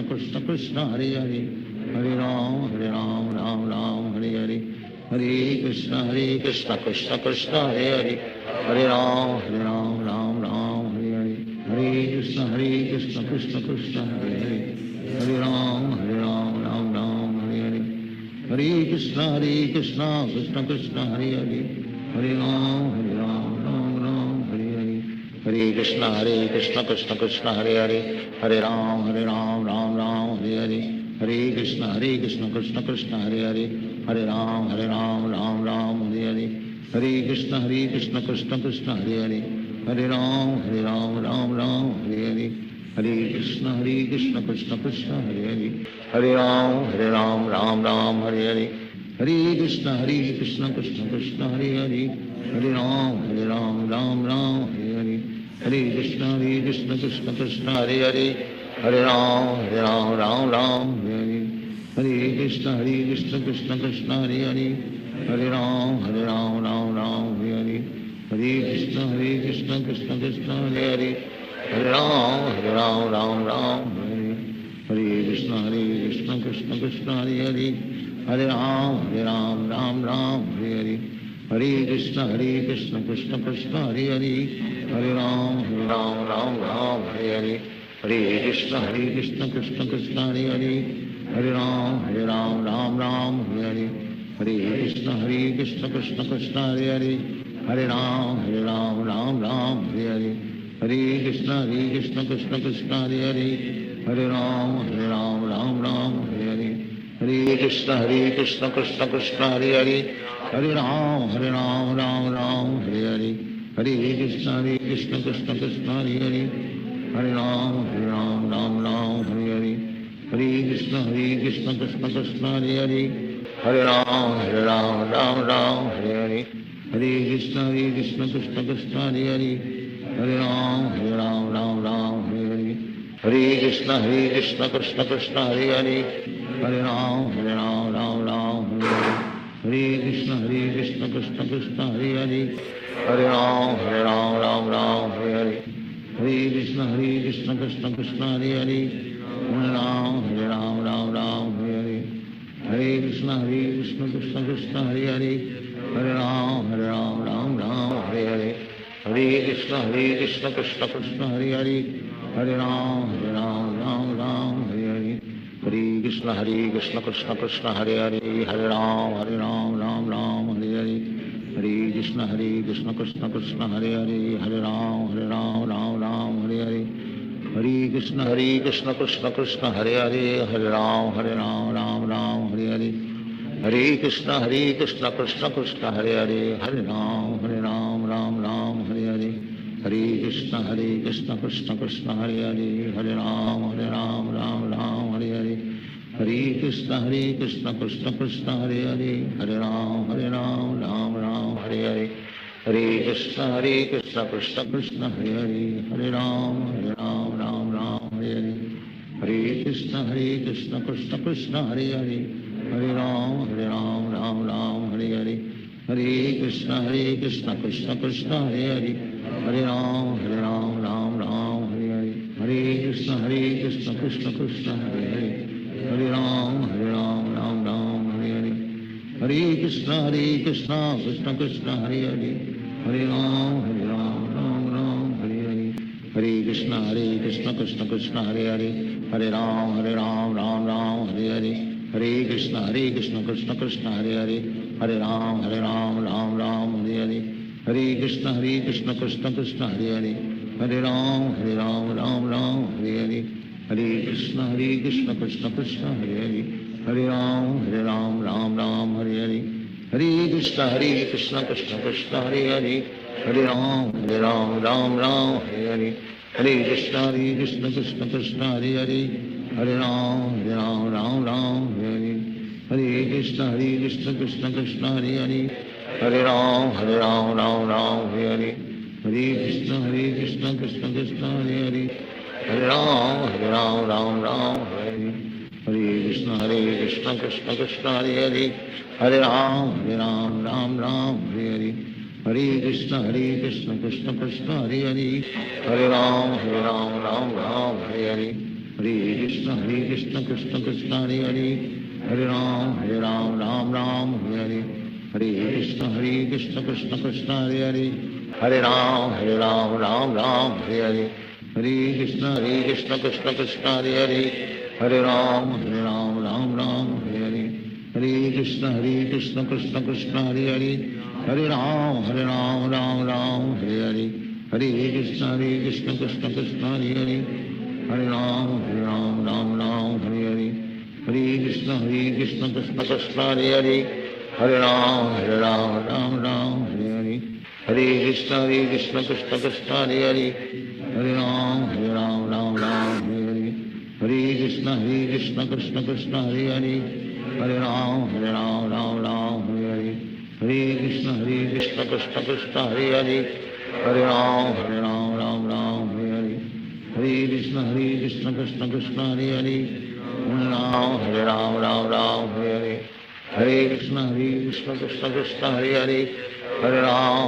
Krishna Krishna Hare Hare, Hare Ram Hare Hare, Hare Krishna Krishna Krishna Hare Hare, Hare Ram Hare Hare, Hare Krishna Krishna Krishna Hare Hare, Hare Ram Hare Hare, Hare Krishna Krishna Krishna Hare Hare, Hare Ram Hare Hare, Hare Krishna Krishna Krishna Hare Hare, Hare Ram Hare Hare, Hare Krishna Krishna Krishna Hare Hare, Hare Ram Hare Hare, Hare Krishna Krishna Krishna Hare Hare, Hare Ram Hare Hare, Hare Krishna Krishna Krishna Hare Hare, Hare Ram Hare Hare, Hare Krishna Krishna Krishna Hare Hare, Hare Ram Hare Hare, Hare Krishna Krishna Krishna Hare Hare, Hare Ram Hare Hare, Hare Krishna Krishna Krishna Hare Hare, Hare Ram Hare Hare, Hare Krishna Krishna Krishna Hare Hare, Hare Ram Hare Hare, Hare Krishna Krishna Krishna Hare Hare, Hare Ram Hare Hare, Hare Krishna Krishna Krishna Hare Hare, Hare Ram Hare Hare, Hare Krishna Krishna Krishna Hare Hare, Hare Ram Hare Hare, Hare Krishna Krishna Krishna Hare Hare, Hare Ram Hare Hare, Hare Krishna Krishna Krishna Hare Hare, Hare Ram Hare Hare, Hare Krishna Krishna Krishna Hare Hare, Hare Ram Hare Hare, Hare Krishna Krishna Krishna Hare Hare, Hare Ram Hare Hare, Hare Krishna Krishna Krishna Hare Hare, Hare Ram Hare Krishna Krishna Krishna Hare Hare Hare Ram Ram Ram Hare Hare Hare Krishna Krishna Krishna Hare Hare Hare Ram Ram Ram Hare Hare Hare Krishna Krishna Krishna Hare Hare Hare Ram Ram Hare Hare Hare Krishna Krishna Krishna Hare Hare Hare Ram Ram Hare Hare Hare Krishna Krishna Krishna Hare Hare Hare Ram Ram Hare Hare Hare Krishna Krishna Krishna Hare Hare Hare Ram Ram Hare Hare Hare Krishna Krishna Krishna Hare Hare Hare Ram Ram Hare Hare Hare Krishna Krishna Krishna Hare Hare Hare Ram Ram Hare Hare Hare Krishna Krishna Krishna Hare Hare Hare Ram Ram Hare Hare Hare Krishna Krishna Krishna Hare Hare Hare Ram Ram Hare Hare Hare Krishna Krishna Krishna Hare Hare Hare Ram Ram Hare Hare Hare Krishna Krishna Krishna Hare Hare Hare Ram Ram Hare Hare Hare Krishna Krishna Krishna Hare Hare Hare Ram Ram Hare Hare Hare Krishna Krishna Krishna Hare Hare Hare Ram Ram Hare Hare Hare Krishna Krishna Krishna Hare Hare Hare Ram Ram Hare Hare Hare Krishna Krishna Krishna Hare Hare Hare Ram Ram Hare Hare Hare Krishna Krishna Krishna Hare Hare Hare Ram Ram Hare Hare Hare Krishna Krishna Krishna Hare Hare Hare Ram Ram Hare Hare Hare Krishna Krishna Krishna Hare Hare Hare Ram Ram Hare Hare Hare Krishna Krishna Krishna Hare Hare Hare Ram Ram Hare Hare Hare Krishna Krishna Krishna Hare Hare Hare Ram Ram Hare Hare Hare Krishna Krishna Krishna Hare Hare Hare Ram Ram Hare Hare Hare Krishna Krishna Krishna Hare Hare Hare Ram Ram Hare Hare Hare Krishna Krishna Krishna Hare Hare Hare Ram Ram Hare Hare Hare Krishna Krishna Krishna Hare Hare Hare Ram Ram Hare Hare Hare Krishna Krishna Krishna Hare Hare Hare Ram Ram Hare Hare Hare Krishna Krishna Krishna Hare Hare Hare Ram Ram Hare Hare Hare Krishna Krishna Krishna Hare Hare Hare Ram Ram Hare Hare Hare Krishna Krishna Krishna Hare Hare Hare Ram Ram Hare Hare Hare Krishna Krishna Krishna Hare Hare Hare Ram Ram Hare Hare Hare Krishna Krishna Krishna Hare Hare Hare Ram Ram Hare Hare Hare Krishna Krishna Krishna Hare Hare Hare Ram Ram Hare Hare Hare Krishna Krishna Krishna Hare Hare Hare Ram Ram Hare Hare Hare Krishna Krishna Krishna Hare Hare Hare Ram Ram Hare Hare Hare Krishna Krishna Krishna Hare Hare Hare Ram Ram Hare Hare Hare Krishna Krishna Krishna Hare Hare Hare Ram Ram Hare Hare Hare Krishna Krishna Krishna Hare Hare Hare Ram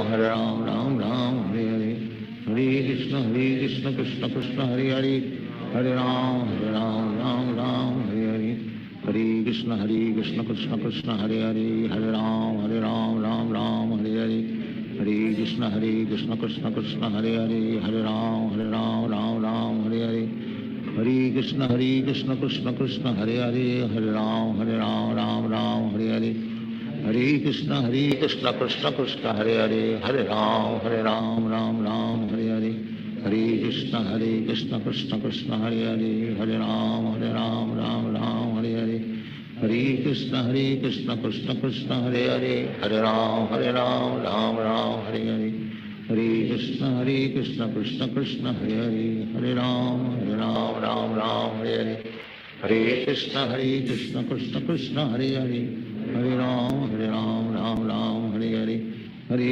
Ram Hare Hare Hare Krishna Krishna Krishna Hare Hare Hare Ram Ram Hare Hare Hare Krishna Krishna Krishna Hare Hare Hare Ram Ram Hare Hare Hare Krishna Krishna Krishna Hare Hare Hare Ram Ram Hare Hare Hare Krishna Krishna Krishna Hare Hare Hare Ram Ram Hare Hare Hare Krishna Krishna Krishna Hare Hare Hare Ram Ram Hare Hare Hare Krishna Krishna Krishna Hare Hare Hare Ram Ram Hare Hare Hare Krishna Krishna Krishna Hare Hare Hare Ram Ram Hare Hare Hare Krishna Krishna Krishna Hare Hare Hare Ram Ram Hare Hare Hare Krishna Krishna Krishna Hare Hare Hare Ram Ram Hare Hare Hare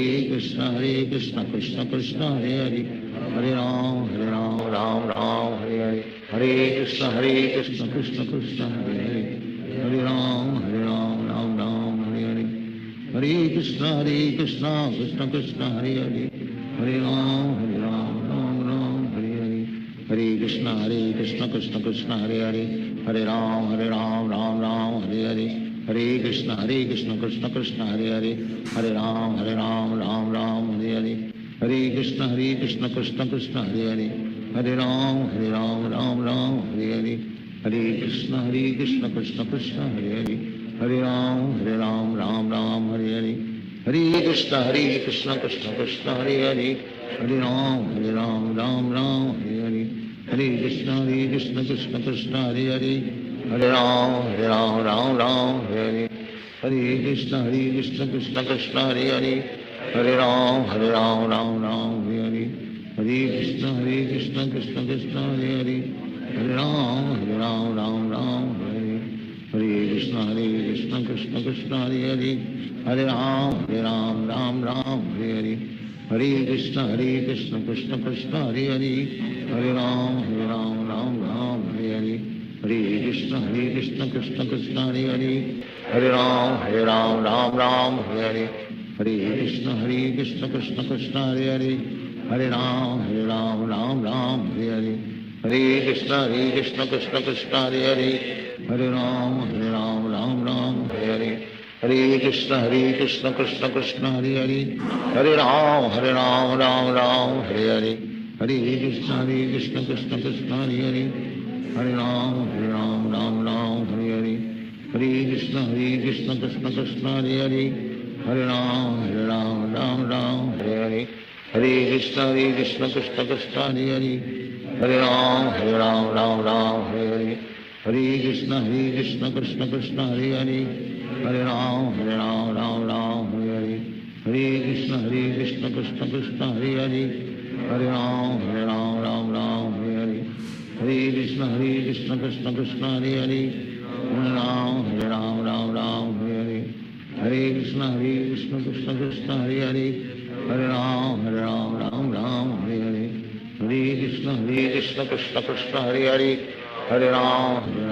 Krishna Krishna Krishna Hare Hare Hare Ram Ram Hare Hare Hare Krishna Krishna Krishna Hare Hare Hare Ram Ram Ram Hare Hare Hare Krishna Krishna Krishna Hare Hare Hare Ram Ram Ram Hare Hare Hare Krishna Krishna Krishna Hare Hare Hare Ram Ram Ram Hare Hare Hare Krishna Krishna Krishna Hare Hare Hare Ram Ram Ram Hare Hare Hare Krishna Krishna Krishna Hare Hare Hare Ram Ram Ram Hare Hare Hare Krishna Krishna Krishna Hare Hare Hare Ram Ram Ram Hare Hare Hare Krishna Krishna Krishna Hare Hare Hare Ram Ram Ram Hare Hare Hare Krishna Krishna Krishna Hare Hare Hare Ram Ram Ram Hare Hare Hare Krishna Krishna Krishna Hare Hare Hare Ram Ram Ram Hare Hare Hare Krishna Krishna Krishna Hare Hare Hare Ram Ram Ram Hare Hare Hare Krishna Krishna Krishna Hare Hare Hare Ram Ram Ram Hare Hare Hare Krishna Krishna Krishna Hare Hare Hare Ram Ram Ram Hare Hare Hare Krishna Krishna Krishna Hare Hare Hare Ram Ram Ram Hare Hare Hare Krishna Krishna Krishna Hare Hare Hare Ram Ram Ram Hare Hare Hare Krishna Krishna Krishna Hare Hare Hare Ram Ram Ram Hare Hare Hare Krishna Krishna Krishna Hare Hare Hare Ram Ram Ram Hare Hare Hare Krishna Krishna Krishna Hare Hare Hare Ram Ram Ram Hare Hare Hare Krishna Krishna Krishna Hare Hare Hare Ram Ram Ram Hare Hare Hare Krishna Krishna Krishna Hare Hare Hare Ram Ram Ram Hare Hare Hare Krishna Krishna Krishna Hare Hare Hare Ram Ram Ram Hare Hare Hare Krishna Krishna Krishna Hare Hare Hare Ram Ram Ram Hare Hare Hare Krishna Krishna Krishna Hare Hare Hare Ram Ram Ram Hare Hare Hare Krishna Krishna Krishna Hare Hare Hare Ram Ram Ram Hare Hare Hare Krishna Krishna Krishna Hare Hare Hare Ram Ram Ram Hare Hare Hare Krishna Krishna Krishna Hare Hare Hare Ram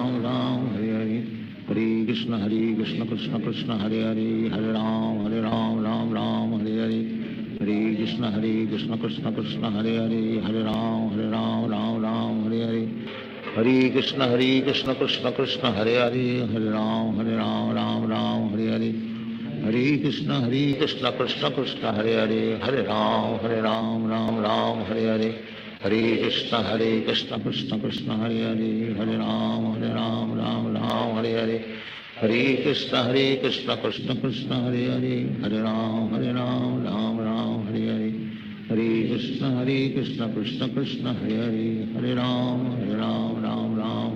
Ram Ram Hare Hare Hare Krishna Krishna Krishna Hare Hare Hare Ram Ram Ram Hare Hare Hare Krishna Krishna Krishna Hare Hare Hare Ram Ram Ram Hare Hare Hare Krishna Krishna Krishna Hare Hare Hare Ram Ram Ram Hare Hare Hare Krishna Krishna Krishna Hare Hare Hare Ram Ram Ram Hare Hare Hare Krishna Krishna Krishna Hare Hare Hare Ram Ram Ram Hare Hare Hare Krishna Krishna Krishna Hare Hare Hare Ram Ram Ram Hare Hare Hare Krishna Krishna Krishna Hare Hare Hare Ram Ram Ram Hare Hare Hare Krishna Krishna Krishna Hare Hare Hare Ram Ram Ram Hare Hare Hare Krishna Krishna Krishna Hare Hare Hare Ram Ram Ram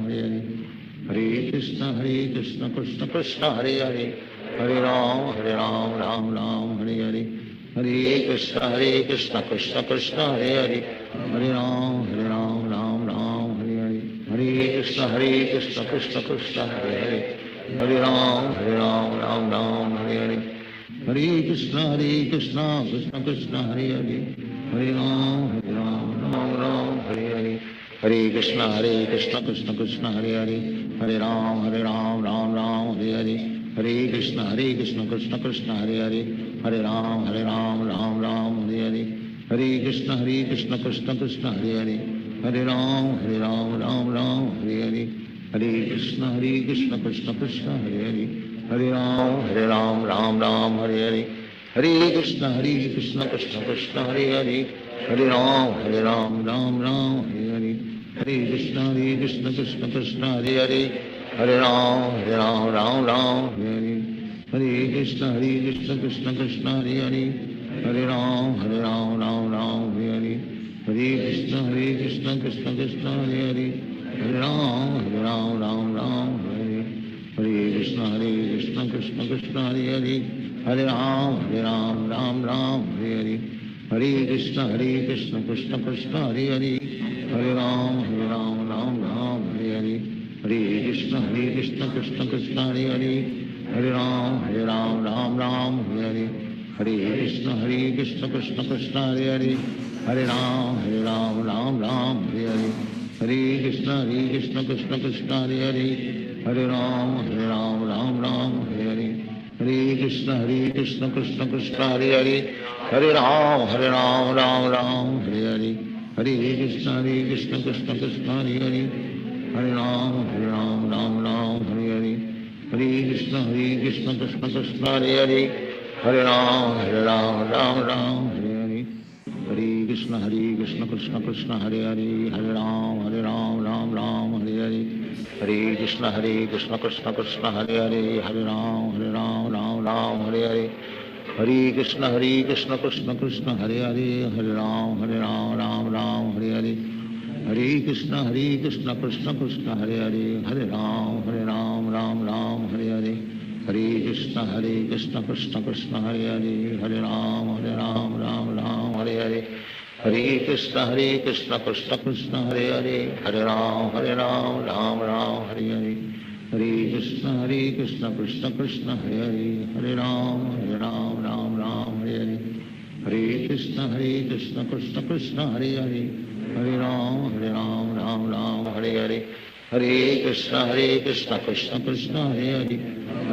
Hare Hare Hare Krishna Krishna Krishna Hare Hare Hare Ram Ram Hare Hare Hare Krishna Krishna Krishna Hare Hare Hare Ram Ram Ram Hare Hare Hare Krishna Krishna Krishna Hare Hare Hare Ram Ram Ram Hare Hare Hare Krishna Krishna Krishna Hare Hare Hare Ram Ram Ram Hare Hare Hare Krishna Krishna Krishna Hare Hare Hare Ram Ram Hare Hare Hare Krishna Krishna Krishna Hare Hare Hare Ram Ram Ram Hare Hare Hare Krishna Krishna Krishna Hare Hare Hare Ram Ram Ram Hare Hare Hare Krishna Krishna Krishna Hare Hare Hare Ram Ram Ram Hare Hare Hare Krishna Krishna Krishna Hare Hare Hare Ram Ram Ram Hare Hare Hare Krishna Krishna Krishna Hare Hare Hare Ram Ram Ram Hare Hare Hare Krishna Krishna Krishna Hare Hare Hare Ram Ram Ram Hare Hare Hare Krishna Krishna Krishna Hare Hare Hare Ram Ram Ram Hare Hare Hare Krishna Krishna Krishna Hare Hare Hare Ram Ram Ram Hare Hare Hare Krishna Krishna Krishna Hare Hare Hare Ram Ram Ram Hare Hare Hare Krishna Krishna Krishna Hare Hare Hare Ram Ram Ram Hare Hare Hare Krishna Krishna Krishna Hare Hare Hare Ram Ram Ram Hare Hare Hare Krishna Krishna Krishna Hare Hare Hare Ram Ram Ram Hare Hare Hare Krishna Krishna Krishna Hare Hare Hare Ram Ram Hare Hare Hare Krishna Krishna Krishna Hare Hare Hare Ram Ram Hare Hare Hare Krishna Krishna Krishna Hare Hare Hare Ram Ram Hare Hare Hare Krishna Krishna Krishna Hare Hare Hare Ram Ram Hare Hare Hare Krishna Krishna Krishna Hare Hare Hare Ram Ram Hare Hare Hare Krishna Krishna Krishna Hare Hare Hare Ram Ram Hare Hare Hare Krishna Krishna Krishna Hare Hare Hare Ram Ram Hare Hare Hare Krishna Krishna Krishna Hare Hare Hare Ram Ram Hare Hare Hare Krishna Krishna Krishna Hare Hare Hare Ram Ram Hare Hare Hare Krishna Krishna Krishna Hare Hare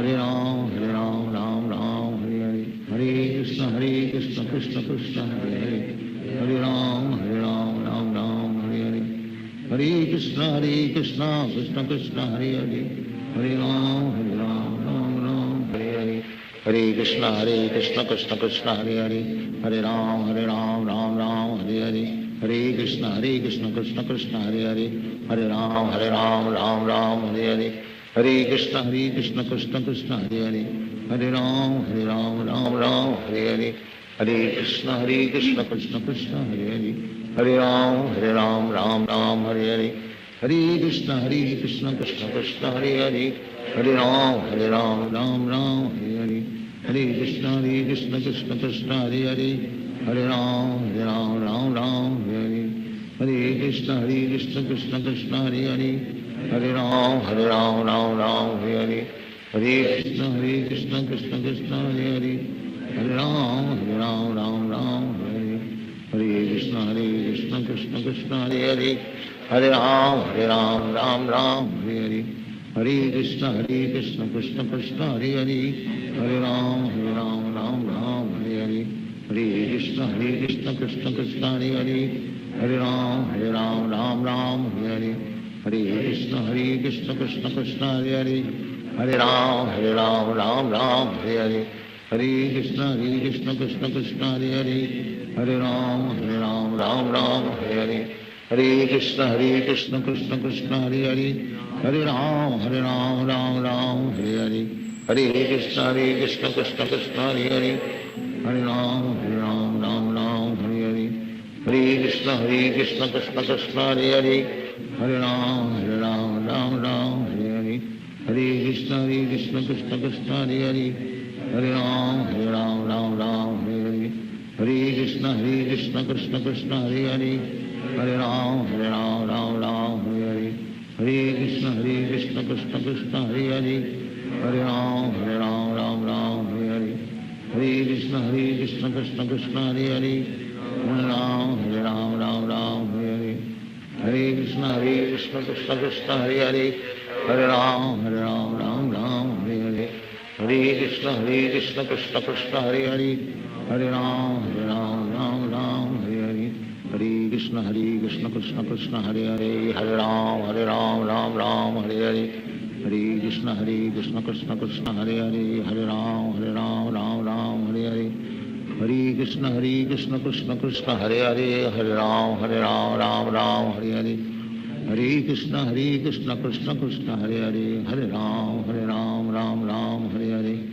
Hare Ram Ram Hare Hare Hare Krishna Krishna Krishna Hare Hare Hare Ram Hare Hare Hare Krishna Krishna Krishna Hare Hare Hare Ram Ram Hare Hare Hare Krishna Krishna Krishna Hare Hare Hare Ram Ram Hare Hare Hare Krishna Krishna Krishna Hare Hare Hare Ram Hare Hare Hare Krishna Krishna Krishna Hare Hare Hare Ram Ram Hare Hare Hare Krishna Krishna Krishna Hare Hare Hare Ram Ram Hare Hare Hare Krishna Krishna Krishna Hare Hare Hare Ram Ram Hare Hare Hare Krishna Krishna Krishna Hare Hare Hare Ram Ram Hare Hare Hare Krishna Krishna Krishna Hare Hare Hare Ram Hare Hare Hare Krishna Krishna Krishna Hare Hare Hare Ram Ram Hare Hare Hare Krishna Krishna Krishna Hare Hare Hare Ram Ram Hare Hare Hare Krishna Krishna Krishna Hare Hare Hare Ram Ram Hare Hare Hare Krishna Krishna Krishna Hare Hare Hare Ram Ram Hare Hare Hare Krishna Krishna Krishna Hare Hare Hare Ram Ram Hare Hare Hare Krishna Krishna Krishna Hare Hare Hare Ram Ram Hare Hare Hare Krishna Krishna Krishna Hare Hare Hare Ram Hare Hare Hare Krishna Krishna Krishna Hare Hare Hare Ram Hare Hare Hare Krishna Krishna Krishna Hare Hare Hare Ram Hare Hare Hare Krishna Krishna Krishna Hare Hare Hare Ram Hare Hare Hare Krishna Krishna Krishna Hare Hare Hare Ram Hare Hare Hare Krishna Krishna Krishna Hare Hare Hare Ram Hare Hare Hare Krishna Krishna Krishna Hare Hare Hare Ram Hare Hare Hare Krishna Krishna Krishna Hare Hare Hare Ram Hare Hare Hare Krishna Krishna Krishna Hare Hare Hare Ram Hare Hare Hare Krishna Krishna Krishna Hare Hare Hare Ram Hare Hare Hare Krishna Krishna Krishna Hare Hare Hare Ram Hare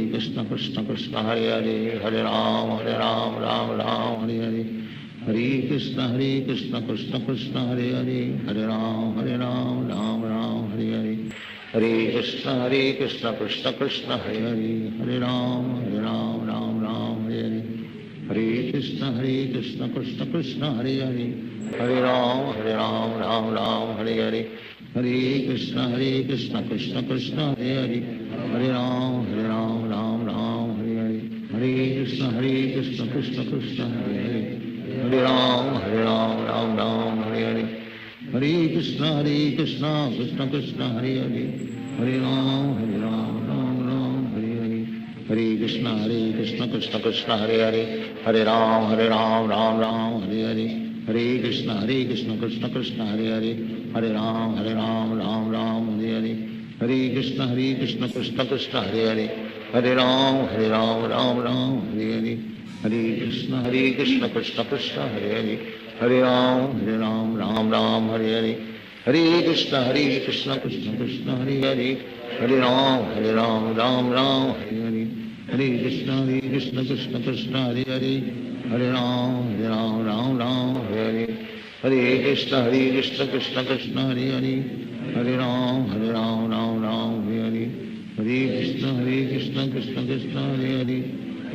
Hare Hare Krishna Krishna Krishna Hare Hare Hare Ram Hare Hare Hare Krishna Krishna Krishna Hare Hare Hare Ram Hare Hare Hare Krishna Krishna Krishna Hare Hare Hare Ram Hare Hare Hare Krishna Krishna Krishna Hare Hare Hare Ram Hare Hare Hare Krishna Krishna Krishna Hare Hare Hare Ram Hare Hare Hare Krishna Krishna Krishna Hare Hare Hare Ram Hare Hare Hare Krishna Krishna Krishna Hare Hare Hare Ram Hare Hare Hare Krishna Krishna Krishna Hare Hare, Hare Ram Ram Ram Hare Hare, Hare Krishna Krishna Krishna Hare Hare, Hare Ram Ram Ram Hare Hare, Hare Krishna Krishna Krishna Hare Hare, Hare Ram Ram Ram Hare Hare, Hare Krishna Krishna Krishna Hare Hare, Hare Ram Ram Ram Hare Hare, Hare Krishna Krishna Krishna Hare Hare, Hare Ram Ram Ram Hare Hare, Hare Krishna Krishna Krishna Hare Hare, Hare Ram Ram Ram Hare Hare, Hare Krishna Krishna Krishna Hare Hare, Hare Ram Ram Ram Hare Hare, Hare Krishna Krishna Krishna Hare Hare, Hare Ram Ram Ram Hare Hare, Hare Krishna Krishna Krishna Hare Hare,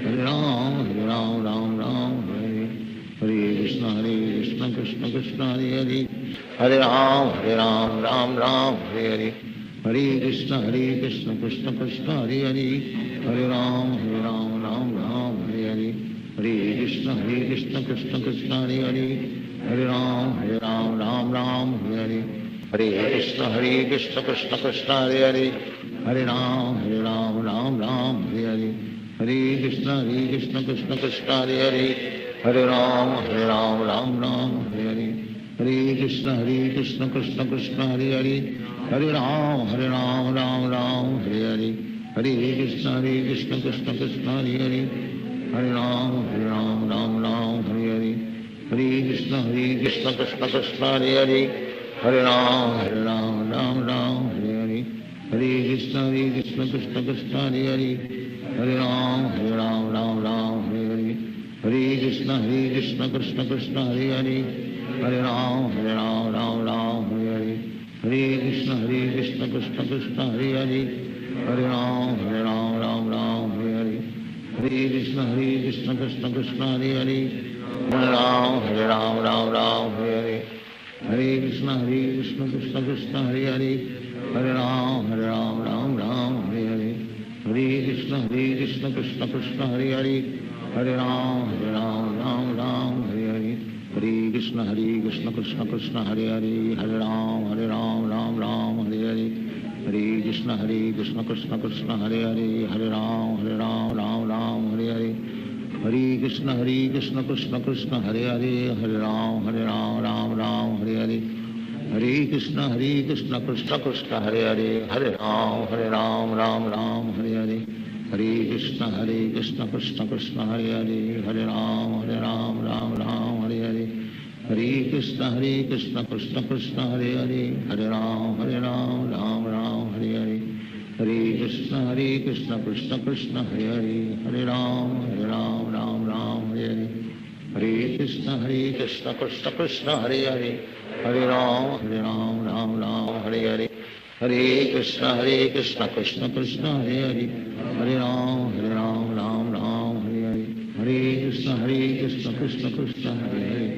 Hare Ram Ram Ram Hare Hare, Hare Krishna Krishna Krishna Hare Hare, Hare Ram Ram Ram Hare Hare, Hare Krishna Krishna Krishna Hare Hare, Hare Ram Ram Ram Hare Hare, Hare Krishna Krishna Krishna Hare Hare, Hare Ram Ram Hare Hare, Hare Krishna Krishna Krishna Hare Hare, Hare Ram Ram Hare Hare, Hare Krishna Krishna Krishna Hare Hare, Hare Ram Ram Hare Hare, Hare Krishna Krishna Krishna Hare Hare, Hare Ram Ram Hare Hare, Hare Krishna Krishna Krishna Hare Hare, Hare Ram Ram Hare Hare, Hare Krishna Krishna Krishna Hare Hare, Hare Ram Ram Hare Hare, Hare Krishna Krishna Krishna Hare Hare, Hare Ram Ram Hare Hare, Hare Krishna Krishna Krishna Hare Hare, Hare Ram Ram Hare Hare, Hare Krishna Krishna Krishna Hare Hare, Hare Ram Ram Hare Hare, Hare Krishna Krishna Krishna Hare Hare, Hare Ram Ram Hare Hare, Hare Krishna Krishna Krishna Hare Hare, Hare Ram Ram Hare Hare, Hare Krishna Krishna Krishna Hare Hare, Hare Ram Ram Hare Hare, Hare Krishna Krishna Krishna Hare Hare, Hare Ram Ram Hare Hare, Hare Krishna Krishna Krishna Hare Hare, Hare Ram Ram Hare Hare, Hare Krishna Krishna Krishna Hare Hare, Hare Ram Ram Hare Hare, Hare Krishna Krishna Krishna Hare Hare, Hare Ram Ram Hare Hare, Hare Krishna Krishna Krishna Hare Hare, Hare Ram Ram Hare Hare, Hare Krishna Krishna Krishna Hare Hare, Hare Ram Ram Hare Hare, Hare Krishna Krishna Krishna Hare Hare, Hare Ram Ram Hare Hare, Hare Krishna Krishna Krishna Hare Hare, Hare Ram Ram Hare Hare, Hare Krishna Krishna Krishna Hare Hare, Hare Ram Ram Hare Hare, Hare Krishna Krishna Krishna Hare Hare, Hare Ram Ram Hare Hare, Hare Krishna Krishna Krishna Hare Hare,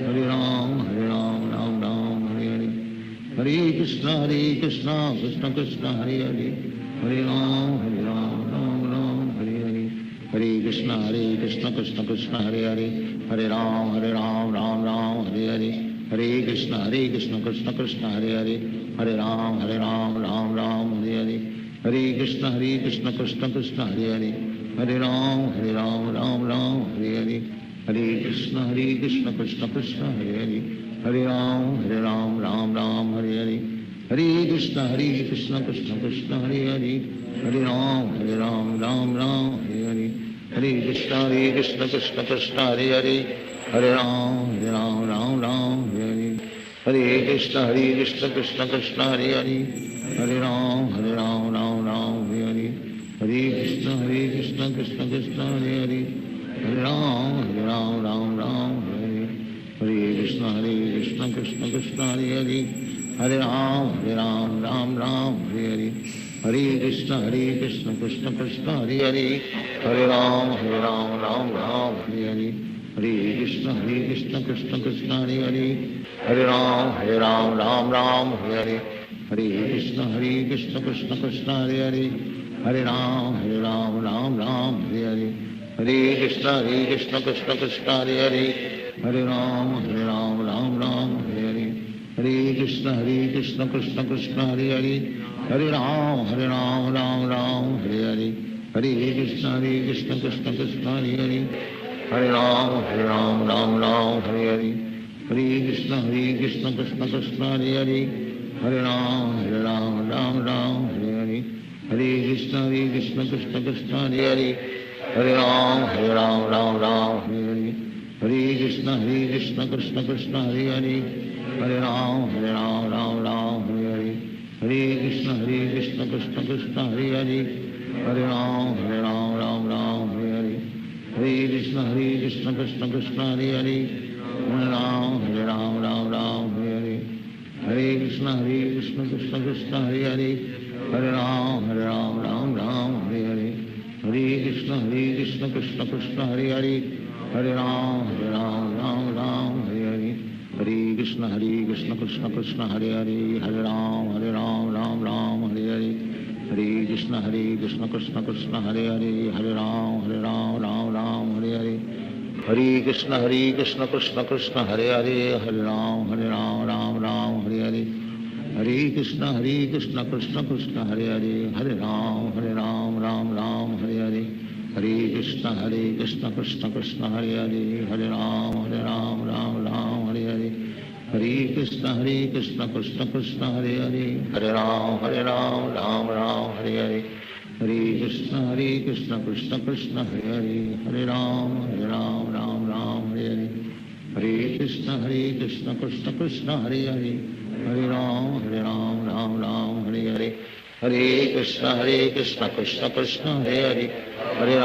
Hare Ram Ram Hare Hare, Hare Krishna Krishna Krishna Hare Hare, Hare Ram Ram Hare Hare, Hare Krishna Krishna Krishna Hare Hare, Hare Ram Ram Hare Hare, Hare Krishna Krishna Krishna Hare Hare, Hare Ram Hare Hare, Hare Krishna Krishna Krishna Hare Hare, Hare Ram Hare Hare, Hare Krishna Krishna Krishna Hare Hare, Hare Ram Hare Hare, Hare Krishna Krishna Krishna Hare Hare, Hare Ram Ram Hare Hare, Hare Krishna Krishna Krishna Hare Hare, Hare Ram Ram Hare Hare, Hare Krishna Krishna Krishna Hare Hare, Hare Ram Ram Hare Hare, Hare Krishna Krishna Krishna Hare Hare, Hare Ram Ram Hare Hare, Hare Krishna Krishna Krishna Hare Hare, Hare Ram Ram Hare Hare, Hare Krishna Krishna Krishna Hare Hare, Hare Ram Ram Hare Hare, Hare Krishna Krishna Krishna Hare Hare, Hare Ram Ram Hare Hare, Hare Krishna Krishna Krishna Hare Hare, Hare Ram Ram Hare Hare, Hare Krishna Krishna Krishna Hare Hare Hare Ram Ram Ram Hare Hare Hare Krishna Krishna Krishna Hare Hare Hare Ram Ram Ram Hare Hare Hare Krishna Krishna Krishna Hare Hare Hare Ram Ram Ram Hare Hare Hare Krishna Krishna Krishna Hare Hare Hare Ram Ram Ram Hare Hare Hare Krishna Krishna Krishna Hare Hare Hare Ram Ram Hare Hare Hare Krishna Krishna Krishna Hare Hare Hare Ram Ram Hare Hare Hare Krishna Krishna Krishna Hare Hare Hare Ram Ram Hare Hare Hare Krishna Krishna Krishna Hare Hare Hare Ram Ram Hare Hare Hare Krishna Krishna Krishna Hare Hare Hare Ram Ram Hare Hare Hare Krishna Krishna Krishna Hare Hare Hare Ram Ram Hare Hare Hare Krishna Krishna Krishna Hare Hare Hare Ram Ram Hare Hare Hare Krishna Krishna Krishna Hare Hare Hare Ram Ram Hare Hare Hare Krishna Krishna Krishna Hare Hare Hare Ram Ram Hare Hare Hare Krishna Krishna Krishna Hare Hare Hare Ram Ram Hare Hare Hare Krishna Krishna Krishna Hare Hare Hare Ram Ram Hare Hare Hare Krishna Krishna Krishna Hare Hare Hare Ram Ram Hare Hare Hare Krishna Krishna Krishna Hare Hare Hare Ram Ram Hare Hare Hare Krishna Krishna Krishna Hare Hare Hare Ram Ram Hare Hare Hare Krishna Krishna Krishna Hare Hare Hare Ram Ram Hare Hare Hare Krishna Krishna Krishna Hare Hare Hare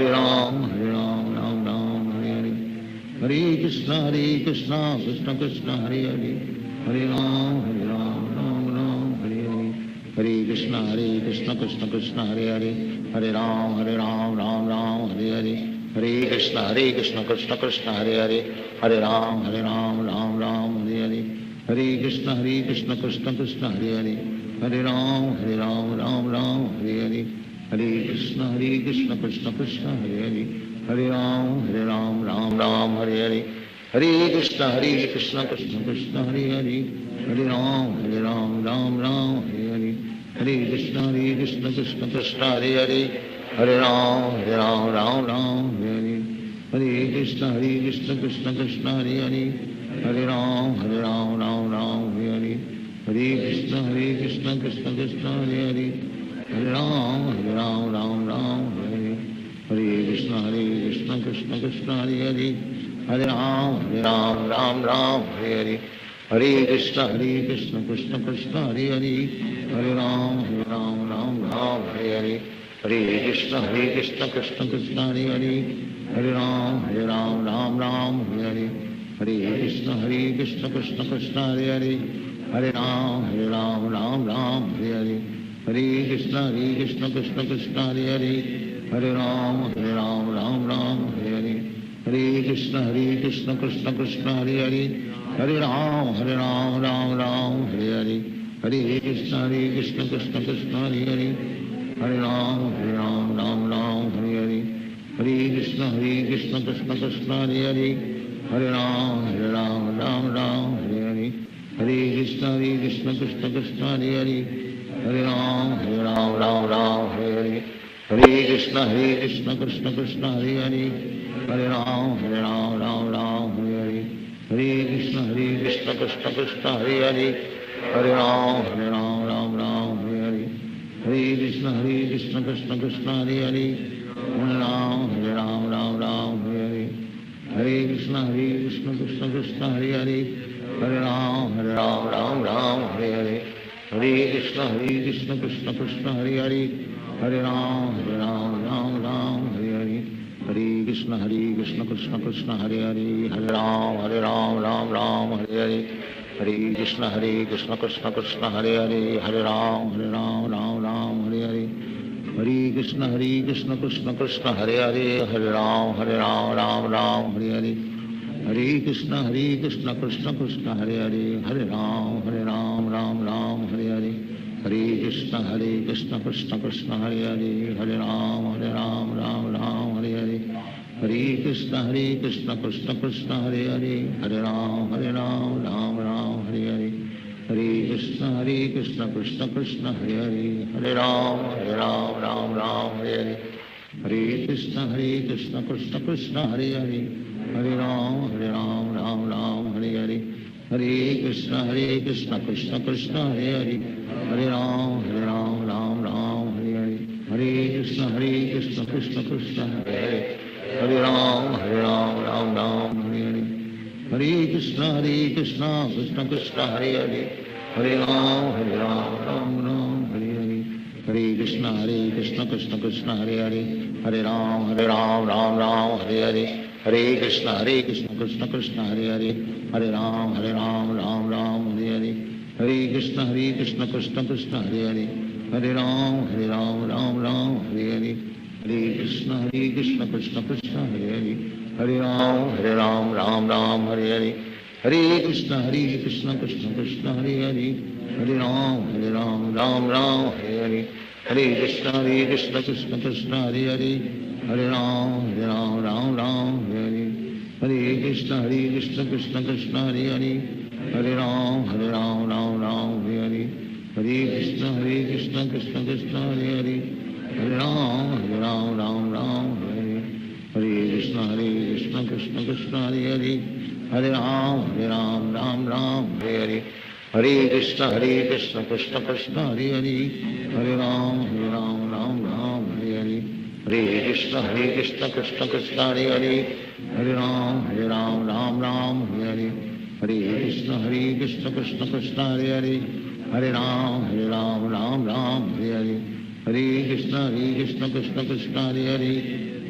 Ram Hare Hare Hare Krishna Krishna Krishna Hare Hare Hare Ram Hare Hare Hare Krishna Krishna Krishna Hare Hare Hare Ram Ram Hare Hare Hare Krishna Krishna Krishna Hare Hare Hare Ram Ram Hare Hare Hare Krishna Krishna Krishna Hare Hare Hare Ram Ram Hare Hare Hare Krishna Krishna Krishna Hare Hare Hare Ram Ram Hare Hare Hare Krishna Krishna Krishna Hare Hare Hare Ram Ram Hare Hare Hare Krishna Krishna Krishna Hare Hare Hare Ram Ram Hare Hare Hare Krishna Krishna Krishna Hare Hare Hare Ram Ram Hare Hare Hare Krishna Krishna Krishna Hare Hare Hare Ram Ram Hare Hare Hare Krishna Krishna Krishna Hare Hare Hare Ram Hare Hare Hare Krishna Krishna Krishna Hare Hare Hare Ram Ram Hare Hare Hare Krishna Krishna Krishna Hare Hare Hare Ram Ram Hare Hare Hare Krishna Krishna Krishna Hare Hare Hare Ram Ram Hare Hare Hare Krishna Krishna Krishna Hare Hare Hare Ram Hare Hare Hare Krishna Krishna Krishna Hare Hare Hare Ram Hare Hare Hare Krishna Krishna Krishna Hare Hare Hare Ram Hare Hare Hare Krishna Krishna Krishna Hare Hare Hare Ram Hare Hare Hare Krishna Krishna Krishna Hare Hare Hare Ram Hare Hare Hare Krishna Krishna Krishna Hare Hare Hare Ram Hare Hare Hare Krishna Krishna Krishna Hare Hare Hare Ram Hare Hare Hare Krishna Krishna Krishna Hare Hare Hare Ram Hare Hare Hare Krishna Krishna Krishna Hare Hare Hare Ram Hare Hare Hare Krishna Krishna Krishna Hare Hare Hare Ram Hare Hare Hare Krishna Krishna Krishna Hare Hare Hare Ram Hare Hare Hare Krishna Krishna Krishna Hare Hare Hare Ram Hare Hare Hare Krishna Krishna Krishna Hare Hare Hare Ram Hare Hare Hare Krishna Krishna Krishna Hare Hare Hare Ram Hare Hare Hare Hare Krishna Krishna Krishna Hare Hare Hare Ram Ram Ram Hare Hare Hare Krishna Krishna Krishna Hare Hare Hare Ram Ram Ram Hare Hare Hare Krishna Krishna Krishna Hare Hare Hare Ram Ram Ram Hare Hare Hare Krishna Krishna Krishna Hare Hare Hare Ram Ram Ram Hare Hare Hare Krishna Krishna Krishna Hare Hare Hare Ram Ram Ram Hare Hare Hare Krishna Krishna Krishna Hare Hare Hare Ram Ram Hare Hare Hare Krishna Krishna Krishna Hare Hare Hare Ram Ram Ram Hare Hare Hare Krishna Krishna Krishna Hare Hare Hare Ram Ram Ram Hare Hare Hare Krishna Krishna Krishna Hare Hare Hare Ram Ram Hare Hare Hare Krishna Krishna Krishna Hare Hare Hare Ram Ram Hare Hare Hare Krishna Krishna Krishna Hare Hare Hare Ram Ram Hare Hare Hare Krishna Krishna Krishna Hare Hare Hare Ram Ram Hare Hare Hare Krishna Krishna Krishna Hare Hare Hare Ram Ram Hare Hare Hare Krishna Krishna Krishna Hare Hare Hare Ram Ram Hare Hare Hare Krishna Krishna Krishna Hare Hare Hare Ram Ram Hare Hare Hare Krishna Krishna Krishna Hare Hare Hare Ram Ram Hare Hare Hare Krishna Krishna Krishna Hare Hare Hare Ram Ram Hare Hare Hare Krishna Krishna Krishna Hare Hare Hare Ram Ram Hare Hare Hare Krishna Krishna Krishna Hare Hare Hare Ram Ram Hare Hare Hare Krishna Krishna Krishna Hare Hare Hare Ram Ram Hare Hare Hare Krishna Krishna Krishna Hare Hare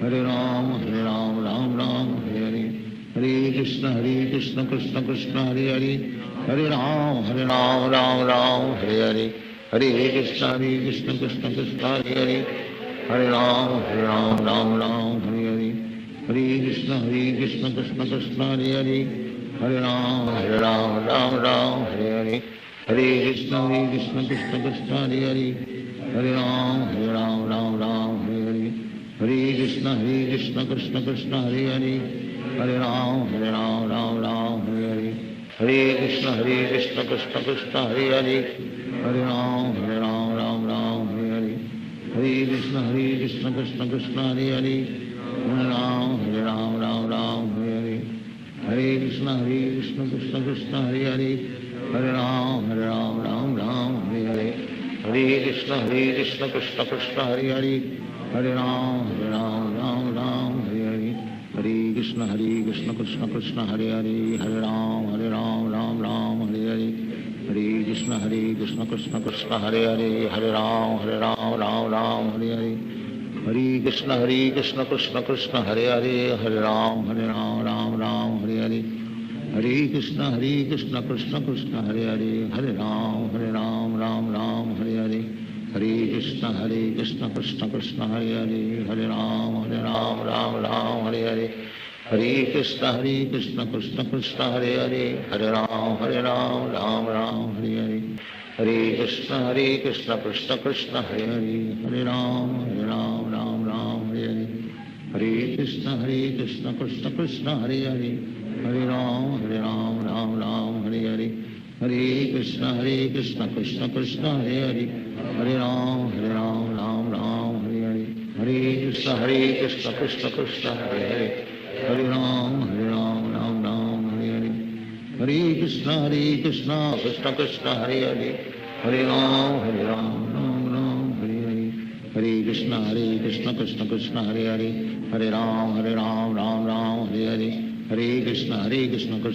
Hare Ram Ram Hare Hare Hare Krishna Krishna Krishna Hare Hare Hare Ram Ram Hare Hare Hare Krishna Krishna Krishna Hare Hare Hare Ram Ram Hare Hare Hare Krishna Krishna Krishna Hare Hare Hare Ram Ram Hare Hare Hare Krishna Krishna Krishna Hare Hare Hare Ram Ram Hare Hare Hare Krishna Krishna Krishna Hare Hare Hare Ram Hare Hare Hare Krishna Krishna Krishna Hare Hare Hare Ram Ram Hare Hare Hare Krishna Krishna Krishna Hare Hare Hare Ram Ram Hare Hare Hare Krishna Krishna Krishna Hare Hare Hare Ram Ram Hare Hare Hare Krishna Krishna Krishna Hare Hare Hare Ram Ram Hare Hare Hare Krishna Krishna Krishna Hare Hare Hare Ram Ram Hare Hare Hare Krishna Krishna Krishna Hare Hare Hare Ram Ram Hare Hare Hare Krishna Krishna Krishna Hare Hare Hare Ram Ram Hare Hare Hare Krishna Krishna Krishna Hare Hare Hare Ram Ram Hare Hare Hare Krishna Krishna Krishna Hare Hare Hare Ram Ram Hare Hare Hare Krishna Krishna Krishna Hare Hare Hare Ram Ram Hare Hare Hare Krishna Krishna Krishna Hare Hare Hare Ram Ram Hare Hare Hare Krishna Krishna Krishna Hare Hare Hare Ram Ram Hare Hare Hare Krishna Krishna Krishna Hare Hare Hare Ram Ram Hare Hare Hare Krishna Krishna Krishna Hare Hare Hare Ram Ram Hare Hare Hare Krishna Krishna Krishna Hare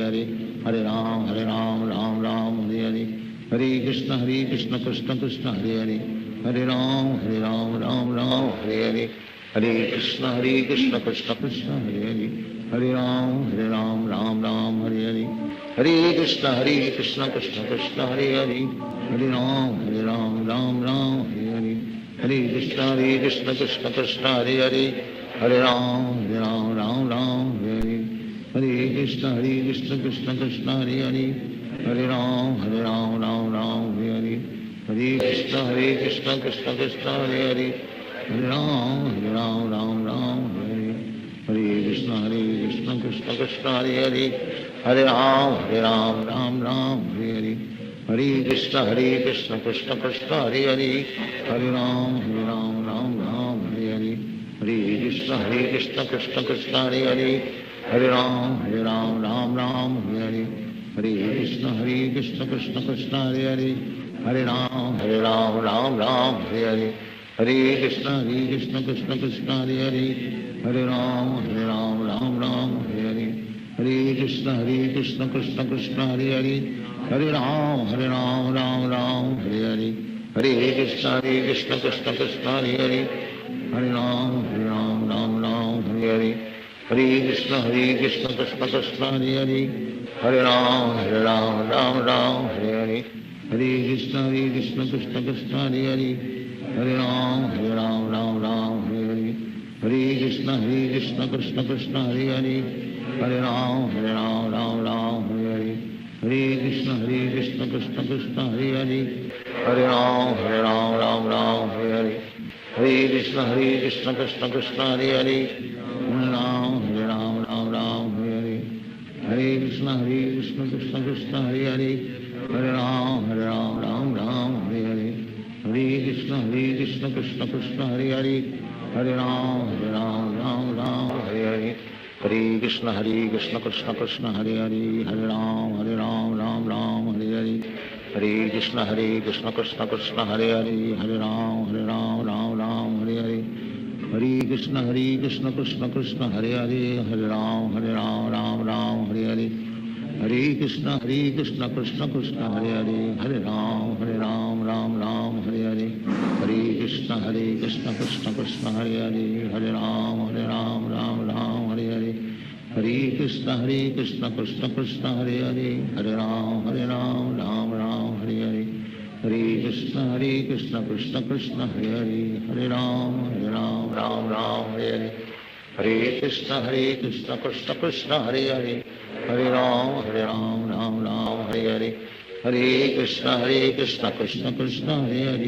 Hare Hare Ram Ram Hare Hare Hare Krishna Krishna Krishna Hare Hare Hare Ram Ram Hare Hare Hare Krishna Krishna Krishna Hare Hare Hare Ram Ram Hare Hare Hare Krishna Krishna Krishna Hare Hare Hare Ram Ram Hare Hare Hare Krishna Krishna Krishna Hare Hare Hare Ram Ram Hare Hare Hare Krishna Krishna Krishna Hare Hare Hare Ram Ram Hare Hare Hare Krishna Krishna Krishna Hare Hare Hare Ram Ram Hare Hare Krishna Krishna Hare Hare Hare Ram Ram Ram Hare Hare Hare Krishna Krishna Krishna Hare Hare Hare Ram Ram Ram Hare Hare Hare Krishna Krishna Krishna Hare Hare Hare Ram Ram Ram Hare Hare Hare Krishna Krishna Krishna Hare Hare Hare Ram Ram Ram Hare Hare Hare Krishna Krishna Krishna Hare Hare Hare Ram Ram Ram Hare Hare Hare Krishna Krishna Krishna Hare Hare Hare Ram Ram Ram Hare Hare Hare Krishna Krishna Krishna Hare Hare Hare Ram Ram Ram Hare Hare Hare Krishna Krishna Krishna Hare Hare Hare Ram Ram Ram Hare Hare Hare Krishna Krishna Krishna Hare Hare Hare Ram Ram Ram Hare Hare Hare Krishna Krishna Krishna Hare Hare Hare Ram Ram Ram Hare Hare Hare Krishna Krishna Krishna Hare Hare Hare Ram Ram Hare Hare Hare Krishna Krishna Krishna Hare Hare Hare Ram Ram Hare Hare Hare Krishna Krishna Krishna Hare Hare Hare Ram Ram Hare Hare Hare Krishna Krishna Krishna Hare Hare Hare Ram Ram Hare Hare Hare Krishna Krishna Krishna Hare Hare Hare Ram Ram Hare Hare Hare Krishna Krishna Krishna Hare Hare Hare Ram Ram Hare Hare Hare Krishna Krishna Krishna Hare Hare Hare Ram Ram Hare Hare Hare Krishna Krishna Krishna Hare Hare Hare Ram Ram Hare Hare Hare Krishna Krishna Krishna Hare Hare Hare Ram Ram Hare Hare Hare Krishna Krishna Krishna Hare Hare Hare Ram Ram Hare Hare Hare Krishna Krishna Krishna Hare Hare Hare Ram Ram Hare Hare Hare Krishna Krishna Krishna Hare Hare Hare Ram Ram Hare Hare Hare Krishna Krishna Krishna Hare Hare Hare Ram Ram Hare Hare Hare Krishna Krishna Krishna Hare Hare Hare Ram Ram Hare Hare Hare Krishna Krishna Krishna Hare Hare Hare Ram Ram Hare Hare Hare Krishna Krishna Krishna Hare Hare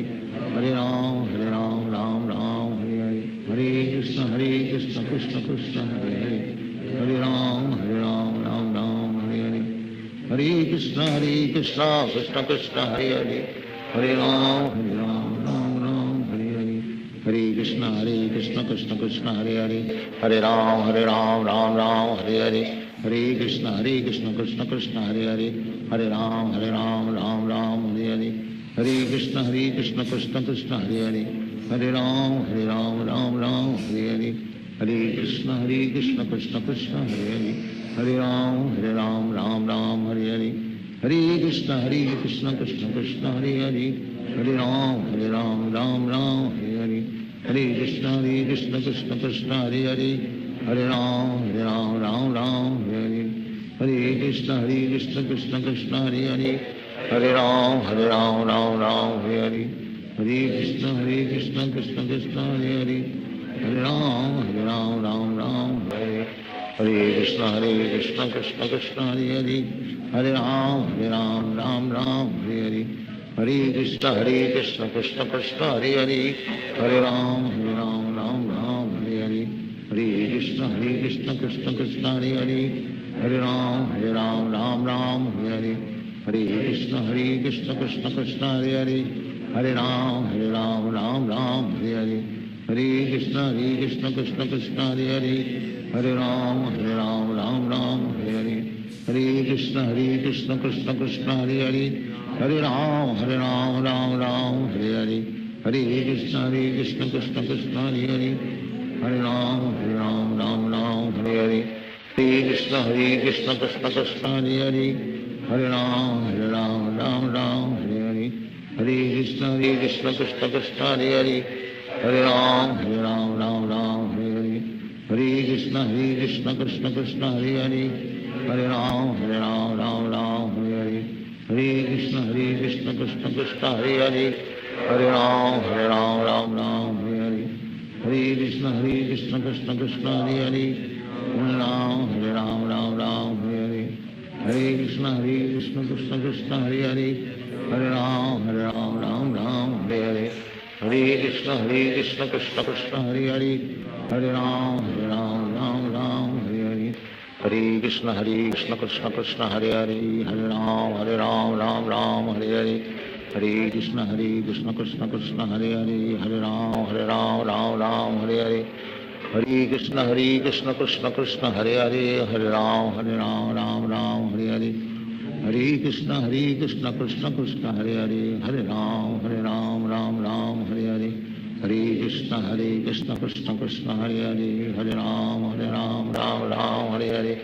Hare Ram Ram Hare Hare Hare Krishna Krishna Krishna Hare Hare Hare Ram Ram Hare Hare Hare Krishna Krishna Krishna Hare Hare Hare Ram Ram Hare Hare Hare Krishna Krishna Krishna Hare Hare Hare Ram Ram Hare Hare Hare Krishna Krishna Krishna Hare Hare Hare Ram Ram Hare Hare Hare Krishna Krishna Krishna Hare Hare Hare Ram Ram Hare Hare Hare Krishna Krishna Krishna Hare Hare Hare Ram Ram Hare Hare Hare Krishna Krishna Krishna Hare Hare Hare Ram Ram Hare Hare Krishna Krishna Krishna Hare Hare Hare Ram Ram Hare Hare Hare Krishna Krishna Krishna Hare Hare Hare Ram Ram Hare Hare Hare Krishna Krishna Krishna Hare Hare Hare Ram Ram Hare Hare Hare Krishna Krishna Krishna Hare Hare Hare Ram Ram Hare Hare Hare Krishna Krishna Krishna Hare Hare Hare Ram Ram Hare Hare Hare Krishna Krishna Krishna Hare Hare Hare Ram Ram Hare Hare Hare Krishna Krishna Krishna Hare Hare Hare Ram Ram Hare Hare Hare Krishna Krishna Krishna Hare Hare Hare Ram Ram Hare Hare Hare Krishna Krishna Krishna Hare Hare Hare Ram Ram Hare Hare Hare Krishna Krishna Krishna Hare Hare Hare Ram Ram Hare Hare Hare Krishna Krishna Krishna Hare Hare Hare Ram Ram Hare Hare Hare Krishna Krishna Krishna Hare Hare Hare Ram Hare Hare Hare Krishna Krishna Krishna Hare Hare Hare Ram Hare Hare Hare Krishna Krishna Krishna Hare Hare Hare Ram Ram Hare Hare Hare Krishna Krishna Krishna Hare Hare, Hare Ram Ram Ram Hare Hare, Hare Krishna Krishna Krishna Hare Hare, Hare Ram Ram Hare Hare, Hare Krishna Krishna Krishna Hare Hare, Hare Ram Ram Hare Hare, Hare Krishna Krishna Krishna Hare Hare, Hare Ram Ram Hare Hare, Hare Krishna Krishna Krishna Hare Hare, Hare Ram Ram Hare Hare,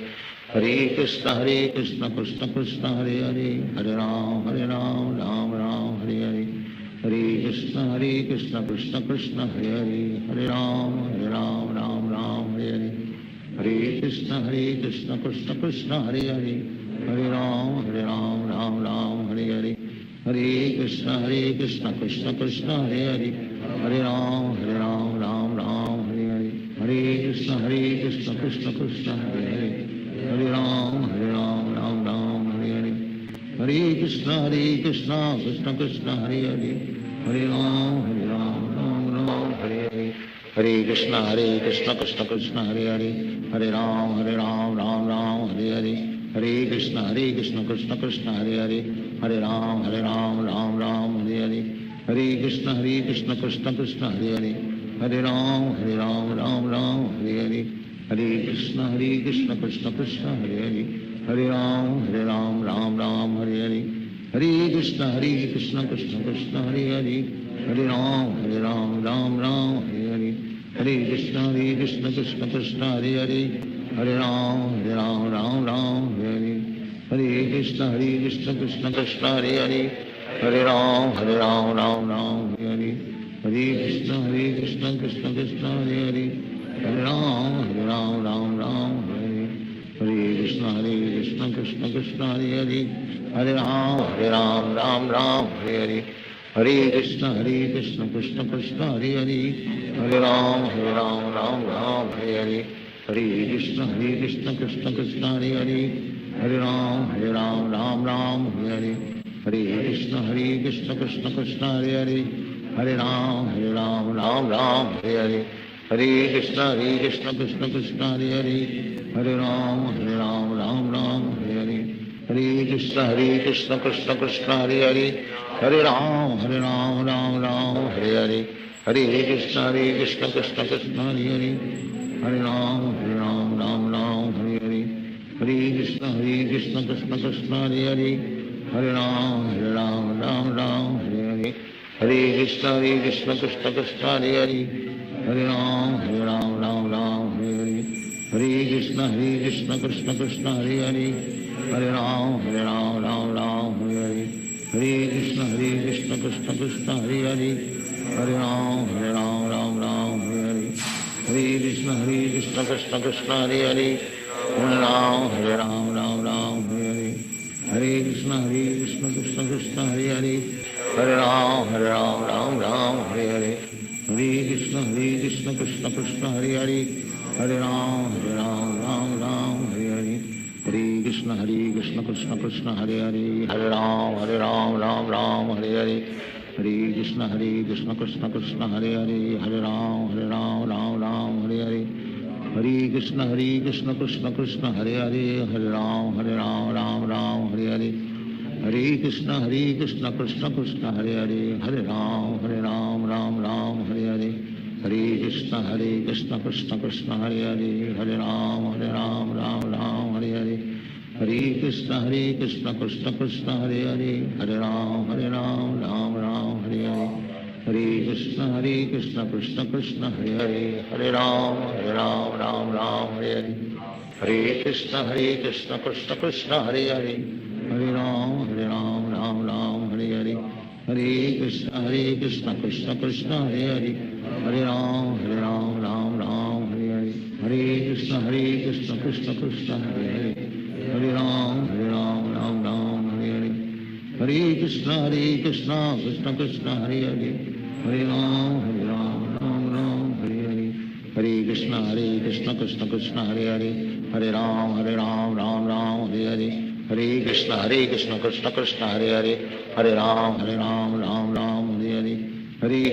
Hare Krishna Krishna Krishna Hare Hare, Hare Ram Ram Hare Hare, Hare Krishna Krishna Krishna Hare Hare, Hare Ram Ram Hare Hare, Hare Krishna Krishna Krishna Hare Hare, Hare Ram Ram Hare Hare, Hare Krishna Krishna Krishna Hare Hare, Hare Ram Ram Hare Hare, Hare Krishna Krishna Krishna Hare Hare, Hare Ram Ram Hare Hare, Hare Krishna Krishna Krishna Hare Hare, Hare Ram Hare Hare, Hare Krishna Krishna Krishna Hare Hare, Hare Ram Ram Hare Hare, Hare Krishna Krishna Krishna Hare Hare, Hare Ram Ram Hare Hare, Hare Krishna Krishna Krishna Hare Hare, Hare Ram Ram Hare Hare, Hare Krishna Krishna Krishna Hare Hare, Hare Ram Ram Hare Hare, Hare Krishna Krishna Krishna Hare Hare, Hare Ram Ram Hare Hare, Hare Krishna Krishna Krishna Hare Hare, Hare Ram Ram Hare Hare, Hare Krishna Krishna Krishna Hare Hare, Hare Ram Ram Hare Hare, Hare Krishna Krishna Krishna Hare Hare, Hare Ram Ram Hare Hare, Hare Krishna Krishna Krishna Hare Hare, Hare Ram Ram Hare Hare, Hare Krishna Krishna Krishna Hare Hare, Hare Ram Ram Hare Hare, Hare Krishna Krishna Krishna Hare Hare, Hare Ram Ram Hare Hare, Hare Krishna Krishna Krishna Hare Hare, Hare Ram Ram Hare Hare, Hare Krishna Krishna Krishna Hare Hare, Hare Ram Ram Hare Hare, Hare Krishna Krishna Krishna Hare Hare, Hare Ram Ram Hare Hare, Hare Krishna Krishna Krishna Hare Hare, Hare Ram Ram Hare Hare, Hare Krishna Krishna Krishna Hare Hare, Hare Ram Ram Hare Hare, Hare Krishna Krishna Krishna Hare Hare, Hare Ram Ram Hare Hare, Hare Krishna Krishna Krishna Hare Hare, Hare Ram Ram Hare Hare, Hare Krishna Krishna Krishna Hare Hare, Hare Ram Ram Hare Hare, Hare Krishna Krishna Krishna Hare Hare, Hare Ram Ram Hare Hare, Hare Krishna Krishna Krishna Hare Hare, Hare Ram Ram Hare Hare, Hare Krishna Krishna Krishna Hare Hare, Hare Ram Ram Hare Hare, Hare Krishna Krishna Krishna Hare Hare, Hare Ram Ram Hare Hare, Hare Krishna Krishna Krishna Hare Hare, Hare Ram Hare Hare, Hare Krishna Krishna Krishna Hare Hare, Hare Ram Ram Hare Hare, Hare Krishna Krishna Krishna Hare Hare, Hare Ram Ram Hare Hare, Hare Krishna Krishna Krishna Hare Hare, Hare Ram Ram Hare Hare, Hare Krishna Krishna Krishna Hare Hare, Hare Ram Ram Hare Hare, Hare Krishna Krishna Krishna Hare Hare, Hare Ram Ram Hare Hare, Hare Krishna Krishna Krishna Hare Hare, Hare Ram Ram Hare Hare, Hare Krishna Krishna Krishna Hare Hare, Hare Ram Ram Hare Hare, Hare Krishna Krishna Krishna Hare Hare, Hare Ram Ram Hare Hare, Hare Krishna Krishna Krishna Hare Hare, Hare Ram Hare Hare, Hare Krishna Krishna Krishna Hare Hare, Hare Ram Ram Hare Hare, Hare Krishna Krishna Krishna Hare Hare, Hare Ram Ram Hare Hare, Hare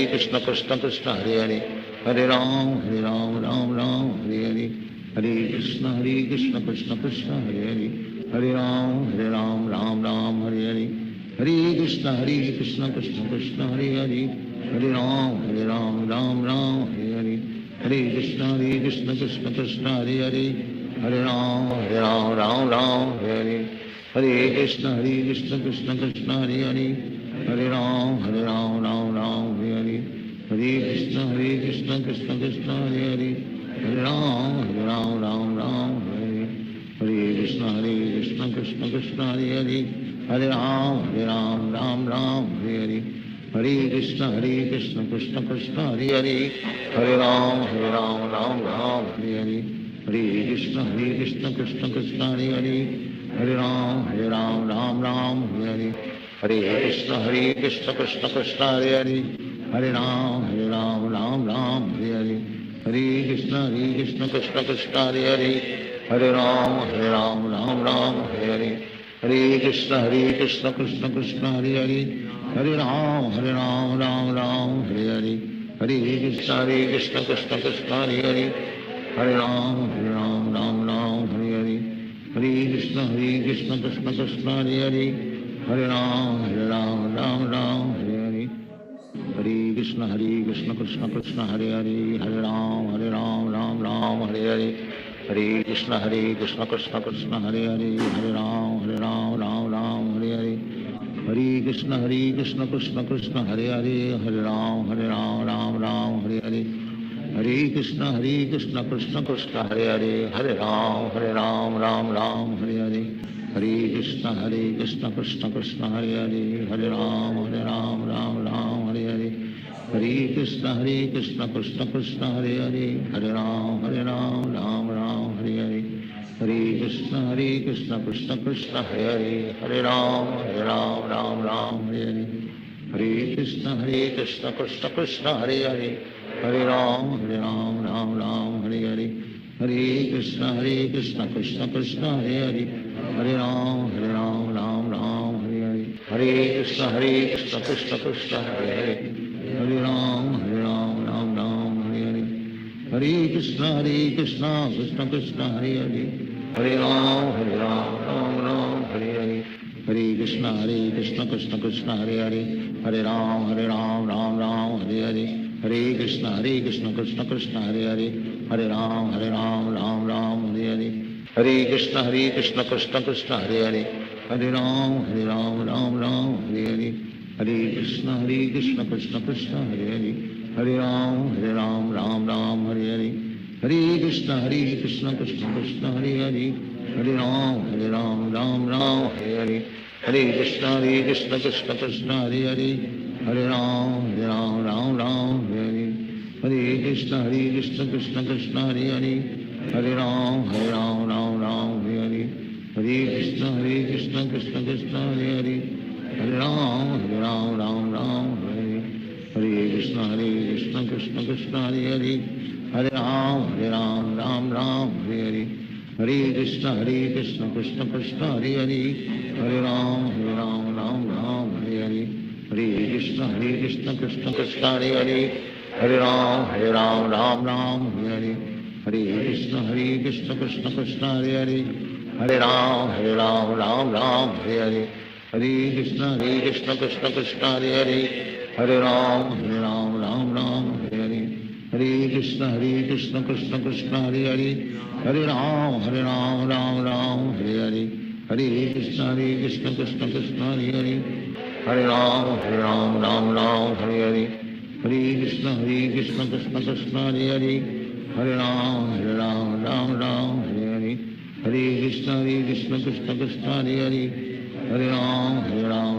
Krishna Krishna Krishna Hare Hare, Hare Ram Ram Hare Hare, Hare Krishna Krishna Krishna Hare Hare, Hare Ram Ram Ram Hare Hare, Hare Krishna Krishna Krishna Hare Hare, Hare Ram Ram Ram Hare Hare, Hare Krishna Krishna Krishna Hare Hare, Hare Ram Ram Ram Hare Hare, Hare Krishna Krishna Krishna Hare Hare, Hare Ram Ram Ram Hare Hare, Hare Krishna Krishna Krishna Hare Hare, Hare Ram Ram Ram Hare Hare, Hare Krishna Krishna Krishna Hare Hare, Hare Ram Ram Ram Hare Hare, Hare Krishna Krishna Krishna Hare Hare, Hare Ram Ram Ram Hare Hare, Hare Krishna Krishna Krishna Hare Hare, Hare Ram Ram Ram Hare Hare, Hare Krishna Krishna Krishna Hare Hare, Hare Ram Ram Ram Hare Hare, Hare Krishna Krishna Krishna Hare Hare, Hare Ram Ram Ram Hare Hare, Hare Krishna Krishna Krishna Hare Hare, Hare Ram Ram Ram Hare Hare, Hare Krishna Krishna Krishna Hare Hare, Hare Ram Ram Ram Hare Hare, Hare Krishna Krishna Krishna Hare Hare, Hare Ram Ram Ram Hare Hare, Hare Krishna Krishna Krishna Hare Hare, Hare Ram Ram Ram Hare Hare, Hare Krishna Krishna Krishna Hare Hare, Hare Ram Ram Ram Hare Hare, Hare Krishna Krishna Krishna Hare Hare, Hare Ram Ram Ram Hare Hare, Hare Krishna Krishna Krishna Hare Hare, Hare Ram Ram Ram Hare Hare, Hare Krishna Krishna Krishna Hare Hare, Hare Ram Ram Ram Hare Hare, Hare Krishna Krishna Krishna Hare Hare, Hare Ram Ram Ram Hare Hare, Hare Krishna Krishna Krishna Hare Hare, Hare Ram Ram Ram Hare Hare, Hare Krishna Krishna Krishna Hare Hare, Hare Ram Ram Ram Hare Hare, Hare Krishna Krishna Krishna Hare Hare, Hare Ram Ram Ram Hare Hare, Hare Krishna Krishna Krishna Hare Hare, Hare Ram Ram Ram Hare Hare, Hare Krishna Krishna Krishna Hare Hare, Hare Ram Ram Ram Hare Hare, Hare Krishna Krishna Krishna Hare Hare, Hare Ram Ram Ram Hare Hare, Hare Krishna Krishna Krishna Hare Hare, Hare Ram Ram Ram Hare Hare, Hare Krishna Krishna Krishna Hare Hare, Hare Ram Ram Ram Hare Hare, Hare Krishna Krishna Krishna Hare Hare, Hare Ram Ram Ram Hare Hare, Hare Krishna Krishna Krishna Hare Hare, Hare Ram Ram Ram Hare Hare, Hare Krishna Krishna Krishna Hare Hare, Hare Ram Ram Ram Hare Hare, Hare Krishna Krishna Krishna Hare Hare, Hare Ram Ram Ram Hare Hare, Hare Krishna Krishna Krishna Hare Hare, Hare Ram Ram Ram Hare Hare, Hare Krishna Krishna Krishna Hare Hare, Hare Ram Ram Ram Hare Hare, Hare Krishna Krishna Krishna Hare Hare, Hare Ram Ram Ram Hare Hare, Hare Krishna Krishna Krishna Hare Hare, Hare Ram Ram Ram Hare Hare, Hare Krishna Krishna Krishna Hare Hare, Hare Ram Ram Ram Hare Hare, Hare Krishna Krishna Krishna Hare Hare, Hare Ram Ram Ram Hare Hare, Hare Krishna Krishna Krishna Hare Hare, Hare Ram Ram Ram Hare Hare, Hare Krishna Krishna Krishna Hare Hare, Hare Ram Ram Ram Hare Hare, Hare Krishna Krishna Krishna Hare Hare, Hare Ram Ram Ram Hare Hare, Hare Krishna Krishna Krishna Hare Hare, Hare Ram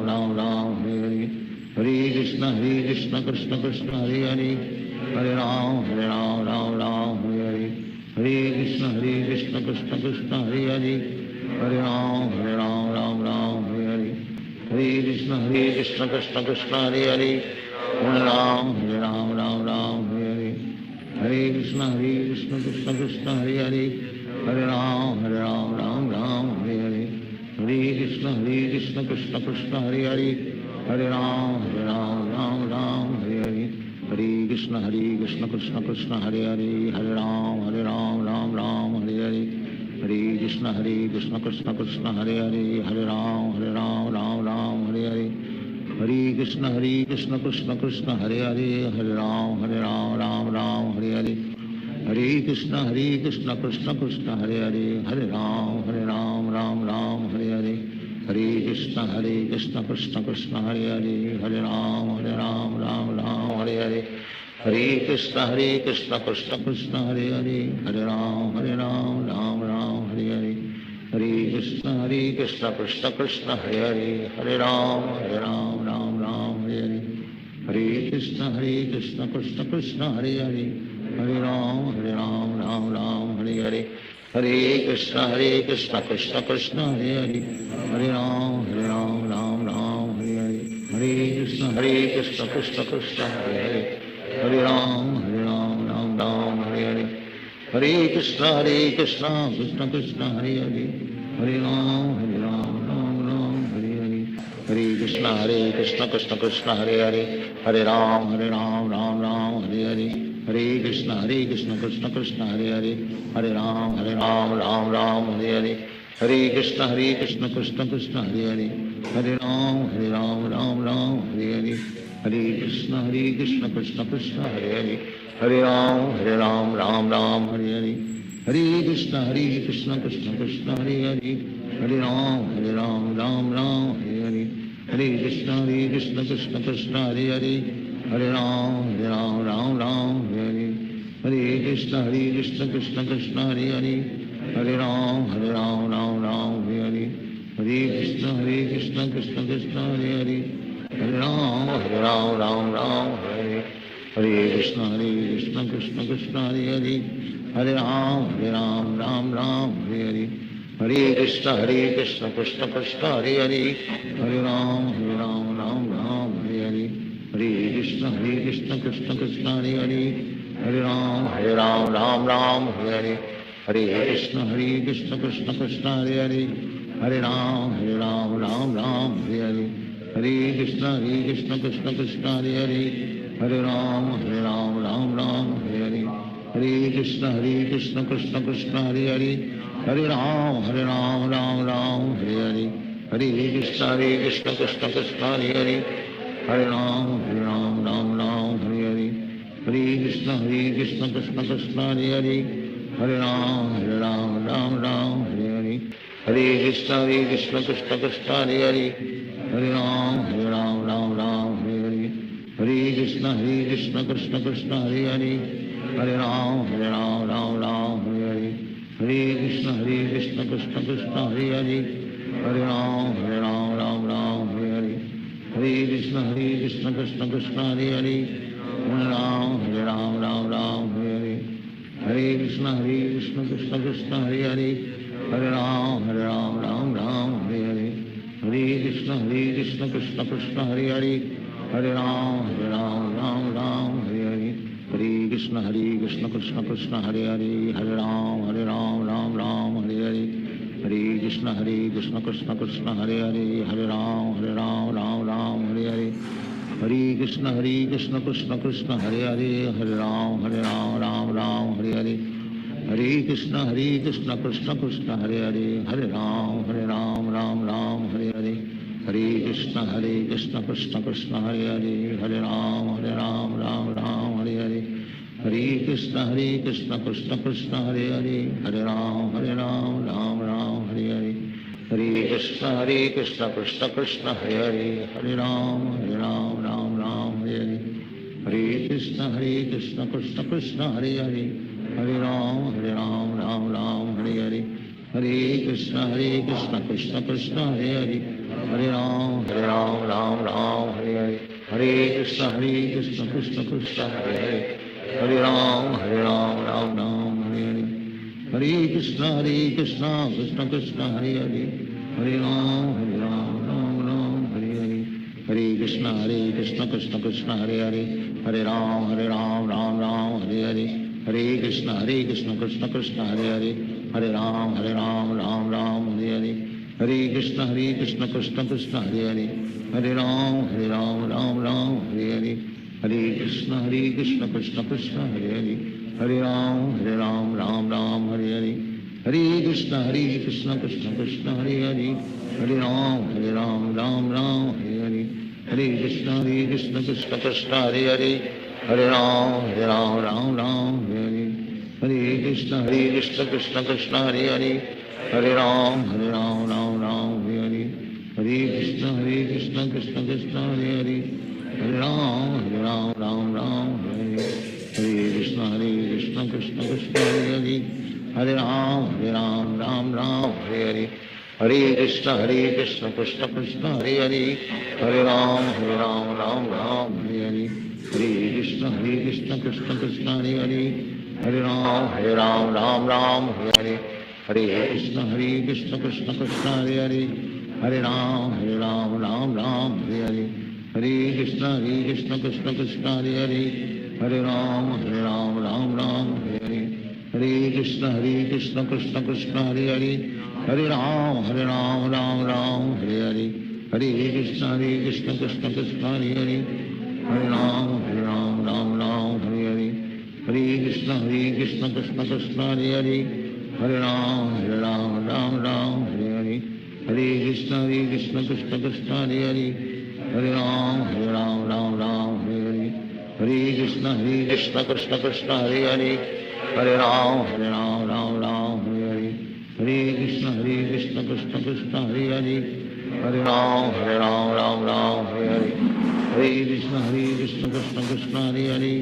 Ram Ram Hare Hare, Hare Krishna Krishna Krishna Hare Hare, Hare Ram Ram Ram Hare Hare, Hare Krishna Krishna Krishna Hare Hare, Hare Ram Ram Ram Hare Hare, Hare Krishna Krishna Krishna Hare Hare, Hare Ram Ram Ram Hare Hare, Hare Krishna Krishna Krishna Hare Hare, Hare Ram Ram Ram Hare Hare, Hare Krishna Krishna Krishna Hare Hare, Hare Ram Ram Ram Hare Hare, Hare Krishna Krishna Krishna Hare Hare, Hare Ram Ram Ram Hare Krishna Krishna Krishna Hare Hare Hare Ram Ram Ram Hare Hare Hare Krishna Krishna Krishna Hare Hare Hare Ram Ram Ram Hare Hare Hare Krishna Krishna Krishna Hare Hare Hare Ram Ram Ram Hare Hare Hare Krishna Krishna Krishna Hare Hare Hare Ram Ram Ram Hare Hare Hare Krishna Krishna Krishna Hare Hare Hare Ram Ram Ram Hare Hare Hare Krishna Krishna Krishna Hare Hare Hare Ram Ram Ram Hare Hare Hare Krishna Krishna Krishna Hare Hare Hare Ram Ram Hare Hare Hare Krishna Krishna Krishna Hare Hare Hare Ram Ram Ram Hare Hare Hare Krishna Krishna Krishna Hare Hare Hare Ram Ram Ram Hare Hare Hare Krishna Krishna Krishna Hare Hare Hare Ram Ram Ram Hare Hare Hare Krishna Krishna Krishna Hare Hare Hare Ram Ram Ram Hare Hare Hare Krishna Krishna Krishna Hare Hare Hare Ram Ram Ram Hare Hare Hare Krishna Krishna Krishna Hare Hare Hare Ram Ram Ram Hare Hare Hare Krishna Krishna Krishna Hare Hare Hare Ram Ram Ram Hare Hare Hare Krishna Krishna Krishna Hare Hare Hare Ram Ram Ram Hare Hare Hare Krishna Krishna Krishna Hare Hare Hare Ram Ram Ram Hare Hare Hare Krishna Krishna Krishna Hare Hare Hare Ram Ram Ram Hare Hare Hare Krishna Krishna Krishna Hare Hare Hare Ram Ram Ram Hare Hare Krishna Krishna Krishna Hare Hare Hare Ram Ram Ram Hare Hare Hare Krishna Krishna Krishna Hare Hare Hare Ram Ram Ram Hare Hare Hare Krishna Krishna Krishna Hare Hare Hare Ram Ram Ram Hare Hare Hare Krishna Krishna Krishna Hare Hare Hare Ram Ram Ram Hare Hare Hare Krishna Krishna Krishna Hare Hare Hare Ram Ram Ram Hare Hare Hare Krishna Krishna Krishna Hare Hare Hare Ram Ram Ram Hare Hare Hare Krishna Krishna Krishna Hare Hare Hare Ram Ram Ram Hare Hare Hare Krishna Krishna Krishna Hare Hare Hare Ram Ram Ram Hare Hare Hare Krishna Krishna Krishna Hare Hare Hare Ram Ram Ram Hare Hare Hare Krishna Krishna Krishna Hare Hare Hare Ram Ram Ram Hare Hare Hare Krishna Krishna Krishna Hare Hare Hare Ram Ram Ram Hare Hare Hare Krishna Krishna Krishna Hare Hare Hare Ram Ram Ram Hare Hare Hare Krishna Krishna Krishna Hare Hare Hare Ram Ram Ram Hare Hare Hare Krishna Krishna Krishna Hare Hare Hare Ram Ram Ram Hare Hare Hare Krishna Krishna Krishna Hare Hare Hare Ram Ram Ram Hare Hare Hare Krishna Krishna Krishna Hare Hare Hare Ram Ram Ram Hare Hare Hare Krishna Krishna Krishna Hare Hare Hare Ram Ram Ram Hare Hare Hare Krishna Krishna Krishna Hare Hare Hare Ram Ram Ram Hare Hare Hare Krishna Krishna Krishna Hare Hare Hare Ram Ram Ram Hare Hare Hare Krishna Krishna Krishna Hare Hare Hare Ram Ram Ram Hare Hare Hare Krishna Krishna Krishna Hare Hare Hare Ram Ram Ram Hare Hare Hare Krishna Krishna Krishna Hare Hare Hare Ram Ram Ram Hare Hare Hare Krishna Krishna Krishna Hare Hare Hare Ram Ram Ram Hare Hare Hare Krishna Krishna Krishna Hare Hare Hare Ram Ram Ram Hare Hare Hare Krishna Krishna Krishna Hare Hare Hare Ram Ram Ram Hare Hare Hare Krishna Krishna Krishna Hare Hare Hare Ram Ram Ram Hare Hare Hare Krishna Krishna Krishna Hare Hare Hare Ram Ram Ram Hare Hare Hare Krishna Krishna Krishna Hare Hare Hare Ram Ram Ram Hare Hare Hare Krishna Krishna Krishna Hare Hare Hare Ram Ram Ram Hare Hare Hare Krishna Krishna Krishna Hare Hare Hare Ram Ram Ram Hare Hare Hare Krishna Krishna Krishna Hare Hare Hare Ram Ram Ram Hare Hare Hare Krishna Krishna Krishna Hare Hare Hare Ram Ram Ram Hare Hare Hare Krishna Krishna Krishna Hare Hare Hare Ram Ram Ram Hare Hare Hare Krishna Krishna Krishna Hare Hare Hare Ram Ram Ram Hare Hare Hare Krishna Krishna Krishna Hare Hare Hare Ram Ram Ram Hare Hare Hare Krishna Krishna Krishna Hare Hare Hare Ram Ram Hare Hare Hare Krishna Krishna Krishna Hare Hare Hare Ram Ram Ram Hare Hare Hare Krishna Krishna Krishna Hare Hare Hare Ram Ram Ram Hare Hare Hare Krishna Krishna Krishna Hare Hare Hare Ram Ram Ram Hare Hare Hare Krishna Krishna Krishna Hare Hare Hare Ram Ram Ram Hare Hare Hare Krishna Krishna Krishna Hare Hare Hare Ram Ram Ram Hare Hare Hare Krishna Krishna Krishna Hare Hare Hare Ram Ram Ram Hare Hare Hare Krishna Krishna Krishna Hare Hare Hare Ram Ram Ram Hare Hare Hare Krishna Krishna Krishna Hare Hare Hare Ram Ram Ram Hare Hare Hare Krishna Krishna Krishna Hare Hare Hare Ram Ram Hare Hare Hare Krishna Krishna Krishna Hare Hare Hare Ram Ram Ram Hare Hare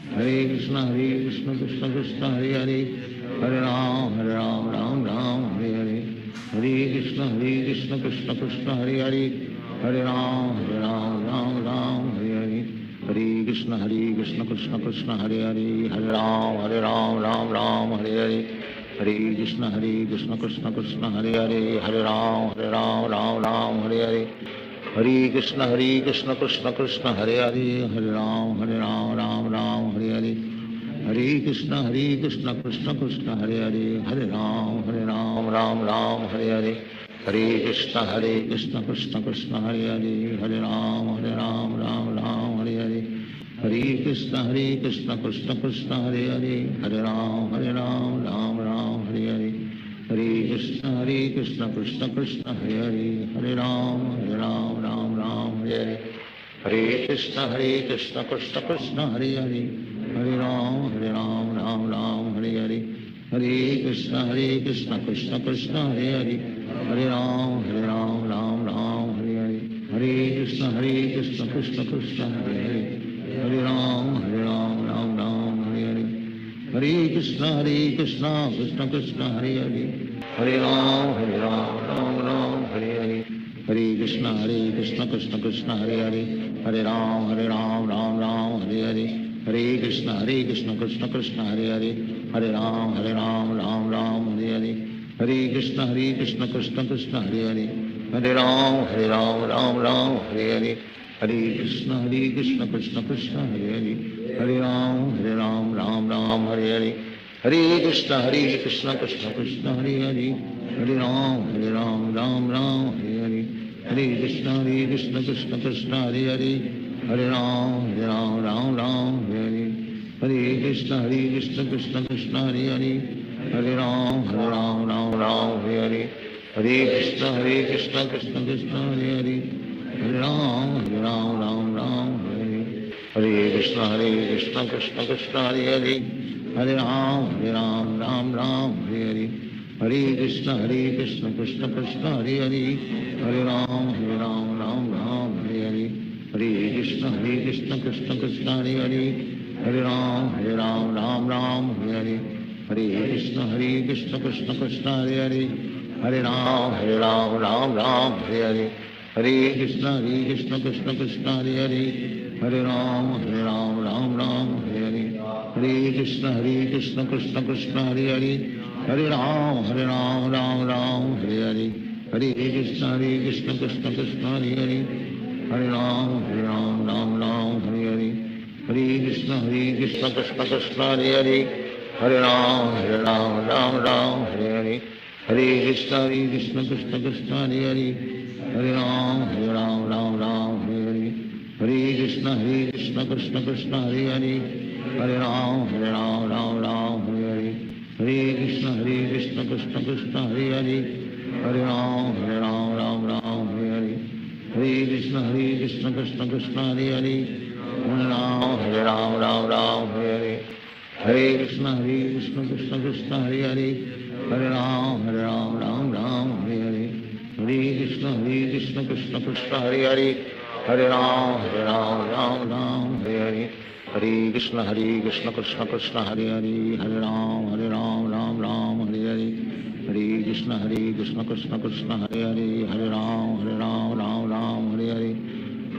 Hare Krishna Krishna Krishna Hare Hare Hare Ram Ram Ram Hare Hare Hare Krishna Krishna Krishna Hare Hare Hare Ram Ram Hare Hare Hare Krishna Krishna Krishna Hare Hare Hare Ram Ram Hare Hare Hare Krishna Krishna Krishna Hare Hare Hare Ram Ram Hare Hare Hare Krishna Krishna Krishna Hare Hare Hare Ram Ram Hare Hare Hare Krishna Krishna Krishna Hare Hare Hare Ram Ram Hare Hare Hare Krishna Krishna Krishna Hare Hare Hare Ram Ram Hare Hare Hare Krishna Krishna Krishna Hare Hare Hare Ram Ram Hare Hare Hare Krishna Krishna Krishna Hare Hare Hare Ram Ram Hare Hare Hare Krishna Krishna Krishna Hare Hare Hare Ram Ram Hare Hare Hare Krishna Krishna Krishna Hare Hare Hare Ram Ram Hare Hare Hare Krishna Krishna Krishna Hare Hare Hare Ram Ram Hare Hare Hare Krishna Krishna Krishna Hare Hare Hare Ram Ram Hare Hare Hare Krishna Krishna Krishna Hare Hare Hare Ram Ram Hare Hare Hare Krishna Krishna Krishna Hare Hare Hare Ram Ram Hare Hare Hare Krishna Krishna Krishna Hare Hare Hare Ram Ram Hare Hare Hare Krishna Krishna Krishna Hare Hare Hare Ram Ram Hare Hare Hare Krishna Krishna Krishna Hare Hare Hare Ram Ram Hare Hare Hare Krishna Krishna Krishna Hare Hare Hare Ram Ram Hare Hare Hare Krishna Krishna Krishna Hare Hare Hare Ram Ram Hare Hare Hare Krishna Krishna Krishna Hare Hare Hare Ram Ram Hare Hare Hare Krishna Krishna Krishna Hare Hare Hare Ram Ram Hare Hare Hare Krishna Krishna Krishna Hare Hare Hare Ram Ram Hare Hare Hare Krishna Krishna Krishna Hare Hare Hare Ram Ram Hare Hare Hare Krishna Krishna Krishna Hare Hare Hare Ram Ram Hare Hare Hare Krishna Krishna Krishna Hare Hare Hare Ram Ram Hare Hare Hare Krishna Krishna Krishna Hare Hare Hare Ram Ram Hare Hare Hare Krishna Krishna Krishna Hare Hare Hare Ram Ram Hare Hare Hare Krishna Krishna Krishna Hare Hare Hare Ram Ram Hare Hare Hare Krishna Krishna Krishna Hare Hare Hare Ram Ram Krishna Hare Hare Hare Ram Ram Ram Hare Hare Hare Krishna Krishna Krishna Hare Hare Hare Ram Ram Hare Hare Hare Krishna Krishna Krishna Hare Hare Hare Ram Ram Hare Hare Hare Krishna Krishna Krishna Hare Hare Hare Ram Ram Hare Hare Hare Krishna Krishna Krishna Hare Hare Hare Ram Ram Hare Hare Hare Krishna Krishna Krishna Hare Hare Hare Ram Ram Hare Hare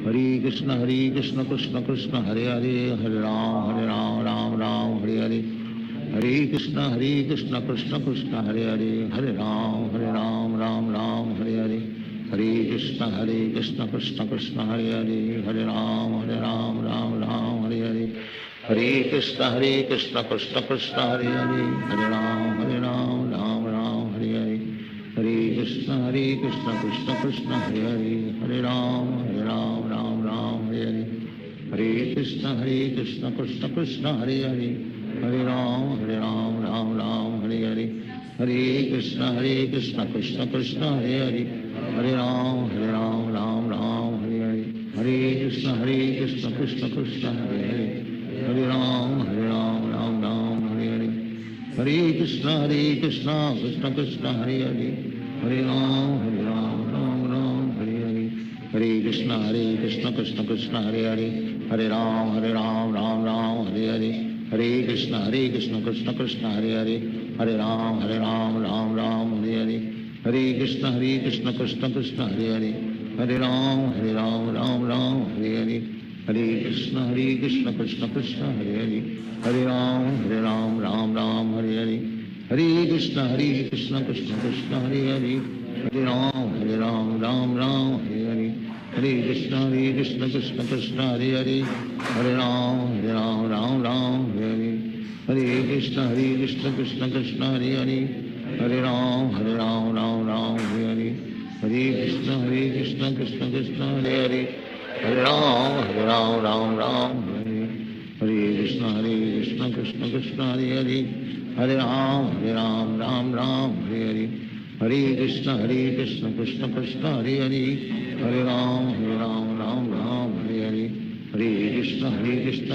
Hare Krishna Krishna Krishna Hare Hare Hare Ram Ram Hare Hare Hare Krishna Krishna Krishna Hare Hare Hare Ram Ram Hare Hare Hare Krishna Krishna Krishna Hare Hare Hare Ram Ram Hare Hare Hare Krishna Krishna Krishna Hare Hare Hare Ram Ram Hare Hare Hare Krishna Krishna Krishna Hare Hare Hare Ram Ram Hare Hare Hare Krishna Krishna Krishna Hare Hare Hare Ram Ram Hare Hare Hare Krishna Krishna Krishna Hare Hare Hare Ram Ram Hare Hare Hare Krishna Krishna Krishna Hare Hare Hare Ram Ram Hare Hare Hare Krishna Krishna Krishna Hare Hare Hare Ram Ram Hare Hare Hare Krishna Krishna Krishna Hare Hare Hare Ram Ram Hare Hare Hare Krishna Krishna Krishna Hare Hare Hare Ram Ram Hare Hare Hare Krishna Krishna Krishna Hare Hare Hare Ram Ram Hare Hare Hare Krishna Krishna Krishna Hare Hare Hare Ram Ram Hare Hare Hare Krishna Krishna Krishna Hare Hare Hare Ram Ram Hare Hare Hare Krishna Krishna Krishna Hare Hare Hare Ram Ram Hare Hare Hare Krishna Krishna Krishna Hare Hare Hare Ram Ram Hare Hare Hare Krishna Krishna Krishna Hare Hare Hare Ram Ram Hare Hare Krishna Krishna Krishna Hare Hare Hare Ram Ram Hare Hare Hare Krishna Krishna Krishna Hare Hare Hare Ram Ram Hare Hare Hare Krishna Krishna Krishna Hare Hare Hare Ram Ram Hare Hare Hare Krishna Krishna Krishna Hare Hare Hare Ram Ram Hare Hare Hare Krishna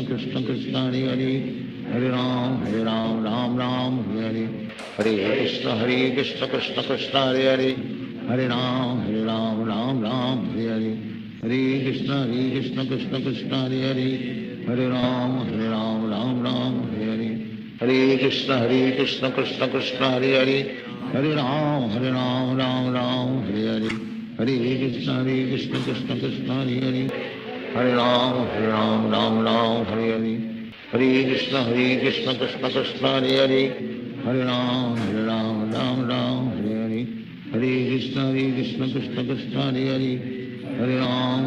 Krishna Krishna Hare Hare Hare Ram Ram Hare Hare Hare Krishna Krishna Krishna Hare Hare Hare Ram Ram Hare Hare Hare Krishna Krishna Krishna Hare Hare Hare Ram Ram Hare Hare Hare Krishna Krishna Krishna Hare Hare Hare Ram Ram Hare Hare Hare Krishna Krishna Krishna Hare Hare Hare Ram Ram Hare Hare Hare Krishna Krishna Krishna Hare Hare Hare Ram Ram Hare Hare Hare Krishna Krishna Krishna Hare Hare Hare Ram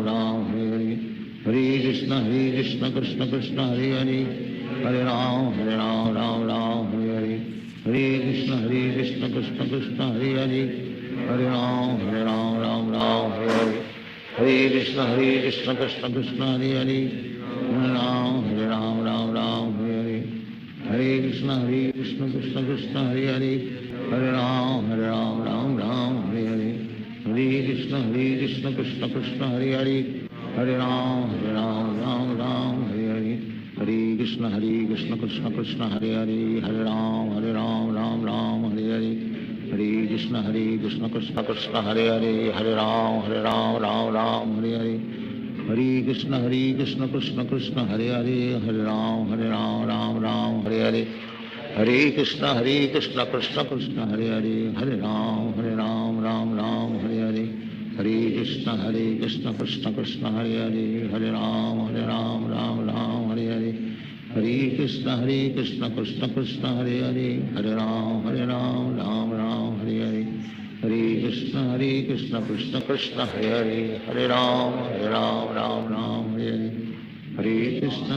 Ram Hare Hare Hare Krishna Krishna Krishna Hare Hare Hare Ram Ram Hare Hare Hare Krishna Krishna Krishna Hare Hare Hare Ram Ram Hare Hare Hare Krishna Krishna Krishna Hare Hare Hare Ram Ram Hare Hare Hare Krishna Krishna Krishna Hare Hare Hare Ram Ram Hare Hare Hare Krishna Krishna Krishna Hare Hare Hare Ram Ram Hare Hare Hare Krishna Krishna Krishna Hare Hare Hare Ram Ram Hare Hare Hare Krishna Krishna Krishna Hare Hare Hare Ram Ram Hare Hare Hare Krishna Krishna Krishna Hare Hare Hare Ram Ram Hare Hare Hare Krishna Krishna Krishna Hare Hare Hare Ram Ram Hare Hare Hare Krishna Krishna Krishna Hare Hare Hare Ram Ram Hare Hare Hare Krishna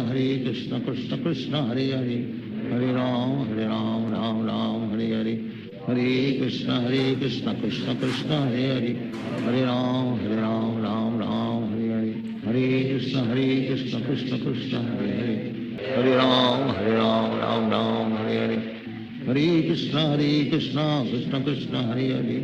Krishna Krishna Hare Hare Hare Ram Ram Hare Hare Hare Krishna Krishna Krishna Hare Hare Hare Ram Ram Hare Hare Hare Krishna Krishna Krishna Hare Hare Hare Ram Ram Hare Hare Hare Krishna Krishna Krishna Krishna Hare Hare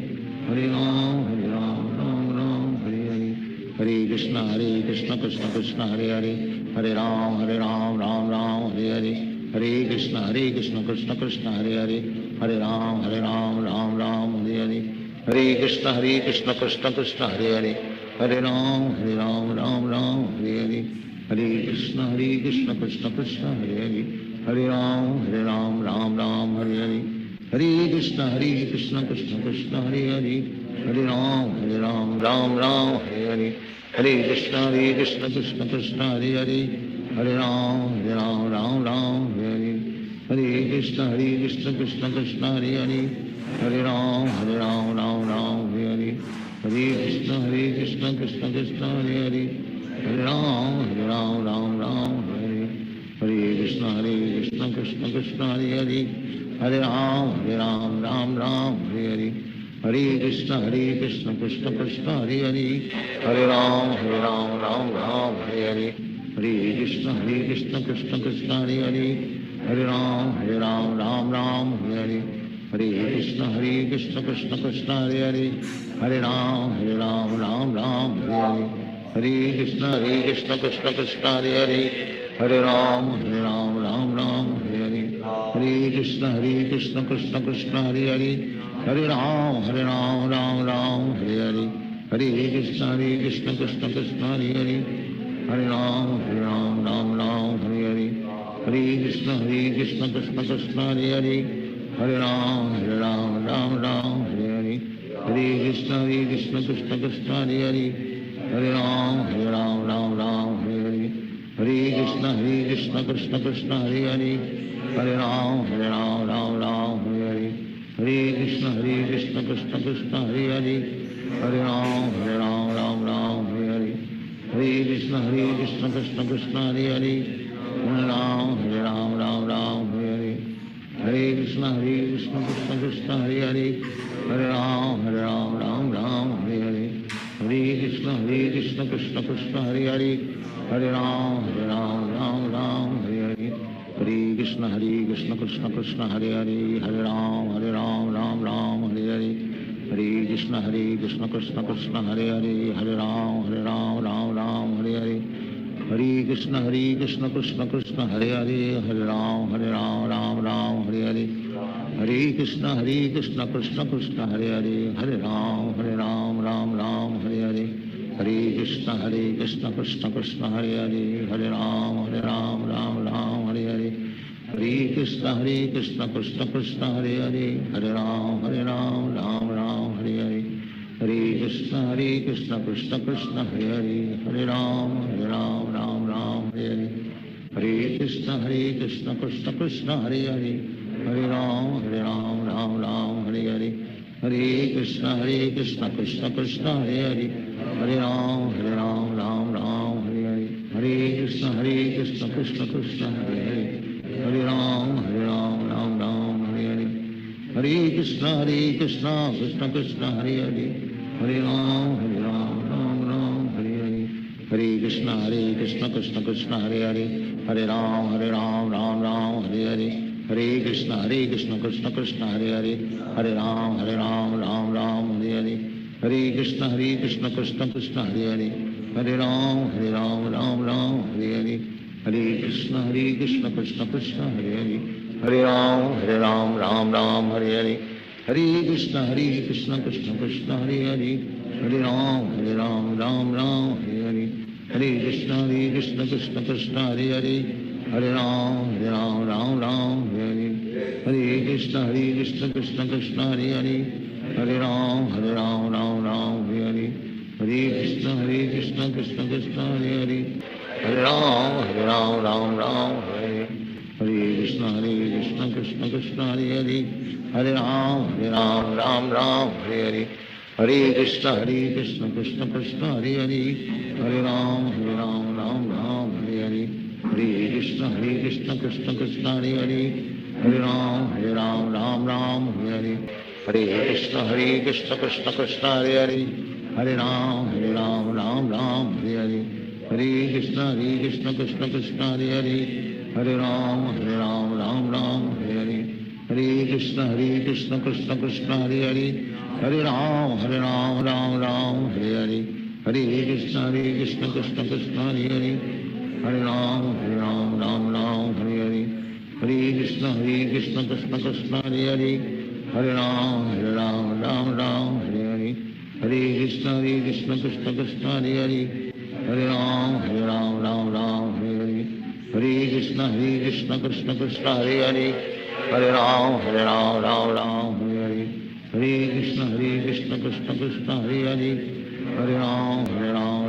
Hare Ram Ram Ram Hare Hare Hare Krishna Krishna Krishna Hare Hare Hare Ram Ram Ram Hare Hare Hare Krishna Krishna Krishna Hare Hare Hare Ram Ram Ram Hare Hare Hare Krishna Krishna Krishna Hare Hare Hare Ram Ram Ram Hare Hare Hare Krishna Krishna Krishna Hare Hare Hare Ram Ram Ram Hare Hare Hare Krishna Krishna Krishna Hare Hare Hare Ram Ram Ram Hare Hare Hare Krishna Krishna Krishna Hare Hare Hare Ram Ram Ram Hare Hare Hare Krishna Krishna Krishna Hare Hare Hare Ram Ram Ram Hare Hare Hare Krishna Krishna Krishna Hare Hare Hare Ram Ram Ram Hare Hare Hare Krishna Krishna Krishna Hare Hare Hare Ram Ram Ram Hare Hare Hare Krishna Krishna Krishna Hare Hare Hare Ram Ram Ram Hare Hare Hare Krishna Krishna Krishna Hare Hare Hare Ram Ram Ram Hare Hare Hare Krishna Krishna Krishna Hare Hare Hare Ram Ram Ram Hare Hare Hare Krishna Krishna Krishna Hare Hare Hare Ram Ram Ram Hare Hare Hare Krishna Krishna Krishna Hare Hare Hare Ram Ram Hare Hare Hare Krishna Krishna Krishna Hare Hare Hare Ram Ram Hare Hare Hare Krishna Krishna Krishna Hare Hare Hare Ram Ram Hare Hare Hare Krishna Krishna Krishna Hare Hare Hare Ram Ram Hare Hare Hare Krishna Krishna Krishna Hare Hare Hare Ram Ram Hare Hare Hare Krishna Krishna Krishna Hare Hare Hare Ram Ram Hare Hare Hare Krishna Krishna Krishna Hare Hare Hare Ram Ram Hare Hare Hare Krishna Krishna Krishna Hare Hare Hare Ram Ram Hare Hare Hare Krishna Krishna Krishna Hare Hare Hare Ram Ram Hare Hare Hare Krishna Krishna Krishna Hare Hare Hare Ram Ram Hare Hare Hare Krishna Krishna Krishna Hare Hare Hare Ram Ram Hare Hare Hare Krishna Krishna Krishna Hare Hare Hare Ram Ram Hare Hare Hare Krishna Krishna Krishna Hare Hare Hare Ram Ram Hare Hare Hare Krishna Krishna Krishna Hare Hare Hare Ram Ram Hare Hare Hare Krishna Krishna Krishna Hare Hare Hare Ram Ram Hare Hare Hare Krishna Krishna Krishna Hare Hare Hare Ram Ram Hare Hare Hare Krishna Krishna Krishna Hare Hare Hare Ram Hare Hare Hare Krishna Krishna Krishna Hare Hare Hare Ram Ram Hare Hare Hare Krishna Krishna Krishna Hare Hare Hare Ram Ram Hare Hare Hare Krishna Krishna Krishna Hare Hare Hare Ram Hare Hare Hare Krishna Krishna Krishna Hare Hare Hare Ram Ram Hare Hare Hare Krishna Krishna Krishna Hare Hare Hare Ram Ram Hare Hare Hare Krishna Krishna Krishna Hare Hare Hare Ram Ram Hare Hare Hare Krishna Krishna Krishna Hare Hare Hare Ram Ram Hare Hare Hare Krishna Krishna Krishna Hare Hare Hare Ram Ram Hare Hare Hare Krishna Krishna Krishna Hare Hare Hare Ram Ram Hare Hare Hare Krishna Krishna Krishna Hare Hare Hare Ram Ram Hare Hare Hare Krishna Krishna Krishna Hare Hare Hare Ram Ram Hare Hare Krishna Krishna Krishna Hare Hare Hare Ram Ram Hare Hare Hare Krishna Krishna Krishna Hare Hare Hare Ram Ram Hare Hare Hare Krishna Krishna Krishna Hare Hare Hare Ram Ram Hare Hare Hare Krishna Krishna Krishna Hare Hare Hare Ram Ram Hare Hare Hare Krishna Krishna Krishna Hare Hare Hare Ram Ram Hare Hare Hare Krishna Krishna Krishna Krishna Hare Hare Hare Ram Ram Ram Hare Hare Hare Krishna Krishna Krishna Hare Hare Hare Ram Ram Hare Hare Hare Krishna Krishna Krishna Hare Hare Hare Ram Ram Hare Hare Hare Krishna Krishna Krishna Hare Hare Hare Ram Ram Hare Hare Hare Krishna Krishna Krishna Hare Hare Hare Ram Ram Hare Hare Hare Krishna Krishna Krishna Hare Hare Hare Ram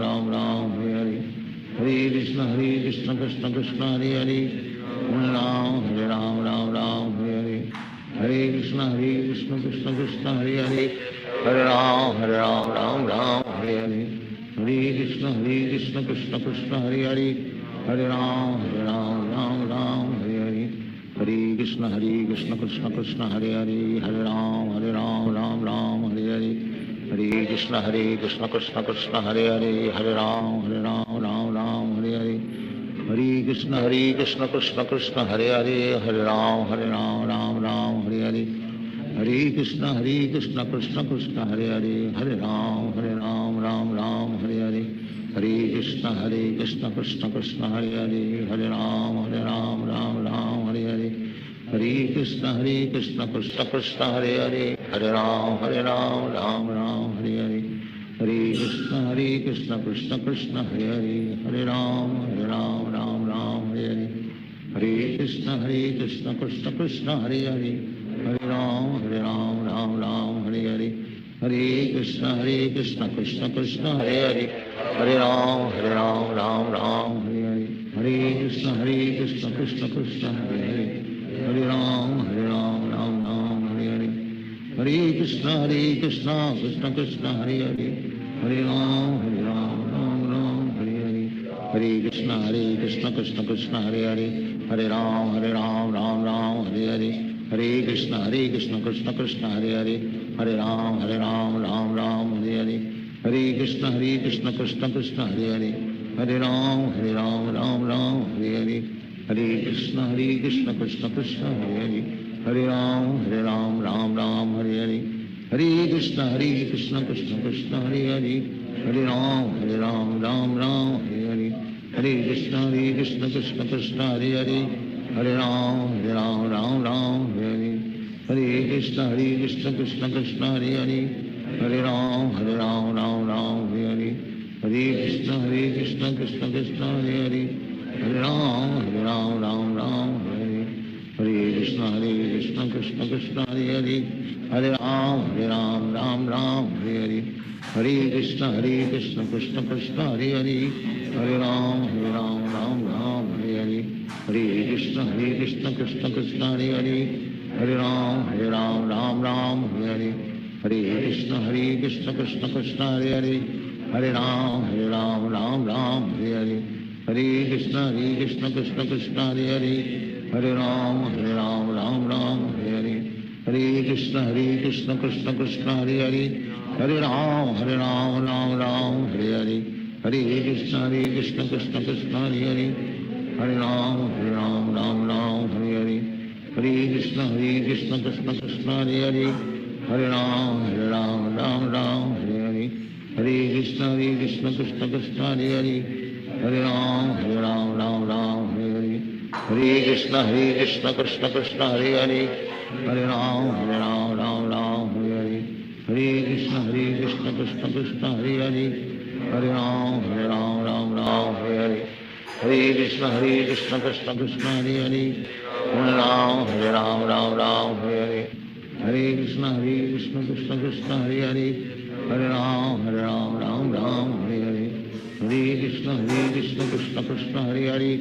Ram Hare Hare Hare Krishna Krishna Krishna Hare Hare Hare Ram Hare Hare Hare Krishna Krishna Krishna Hare Hare Hare Ram Ram Hare Hare Hare Krishna Krishna Krishna Hare Hare Hare Ram Ram Hare Hare Hare Krishna Krishna Krishna Hare Hare Hare Ram Ram Hare Hare Hare Krishna Krishna Krishna Hare Hare Hare Ram Ram Hare Hare Hare Krishna Krishna Krishna Hare Hare Hare Ram Ram Hare Hare Hare Krishna Krishna Krishna Hare Hare Hare Ram Ram Hare Hare Hare Krishna Krishna Krishna Hare Hare Hare Ram Ram Hare Hare Hare Krishna Krishna Krishna Hare Hare Hare Ram Ram Hare Hare Hare Krishna Krishna Krishna Hare Hare Hare Ram Ram Hare Hare Hare Krishna Krishna Krishna Hare Hare Hare Ram Ram Hare Hare Hare Krishna Krishna Krishna Hare Hare Hare Ram Ram Hare Hare Hare Krishna Krishna Krishna Hare Hare Hare Ram Ram Hare Hare Hare Krishna Krishna Krishna Hare Hare Hare Ram Hare Hare Hare Krishna Krishna Krishna Hare Hare Hare Ram Ram Hare Hare Hare Krishna Krishna Krishna Hare Hare Hare Ram Ram Hare Hare Hare Krishna Krishna Krishna Hare Hare Hare Ram Ram Hare Hare Hare Krishna Krishna Krishna Hare Hare Hare Ram Ram Hare Hare Hare Krishna Krishna Krishna Hare Hare Hare Ram Ram Hare Hare Hare Krishna Krishna Krishna Hare Hare Hare Ram Hare Hare Hare Krishna Krishna Krishna Hare Hare Hare Ram Hare Hare Hare Krishna Krishna Krishna Hare Hare Hare Ram Hare Hare Hare Krishna Krishna Krishna Hare Hare Hare Ram Hare Hare Hare Krishna Krishna Krishna Hare Hare Hare Ram Hare Hare Hare Krishna Krishna Krishna Hare Hare Hare Ram Hare Hare Hare Krishna Krishna Krishna Hare Hare Hare Ram Hare Hare Hare Krishna Krishna Krishna Hare Hare Hare Ram Hare Hare Hare Krishna Krishna Krishna Hare Hare Hare Ram Hare Hare Hare Krishna Krishna Krishna Hare Hare Hare Ram Hare Hare Hare Krishna Krishna Krishna Hare Hare Hare Ram Hare Hare Hare Krishna Krishna Krishna Hare Hare Hare Ram Hare Hare Hare Krishna Krishna Krishna Hare Hare Hare Ram Hare Hare Hare Krishna Krishna Krishna Hare Hare Hare Ram Hare Hare Hare Krishna Krishna Krishna Hare Hare Hare Ram Hare Hare Hare Krishna Krishna Krishna Hare Hare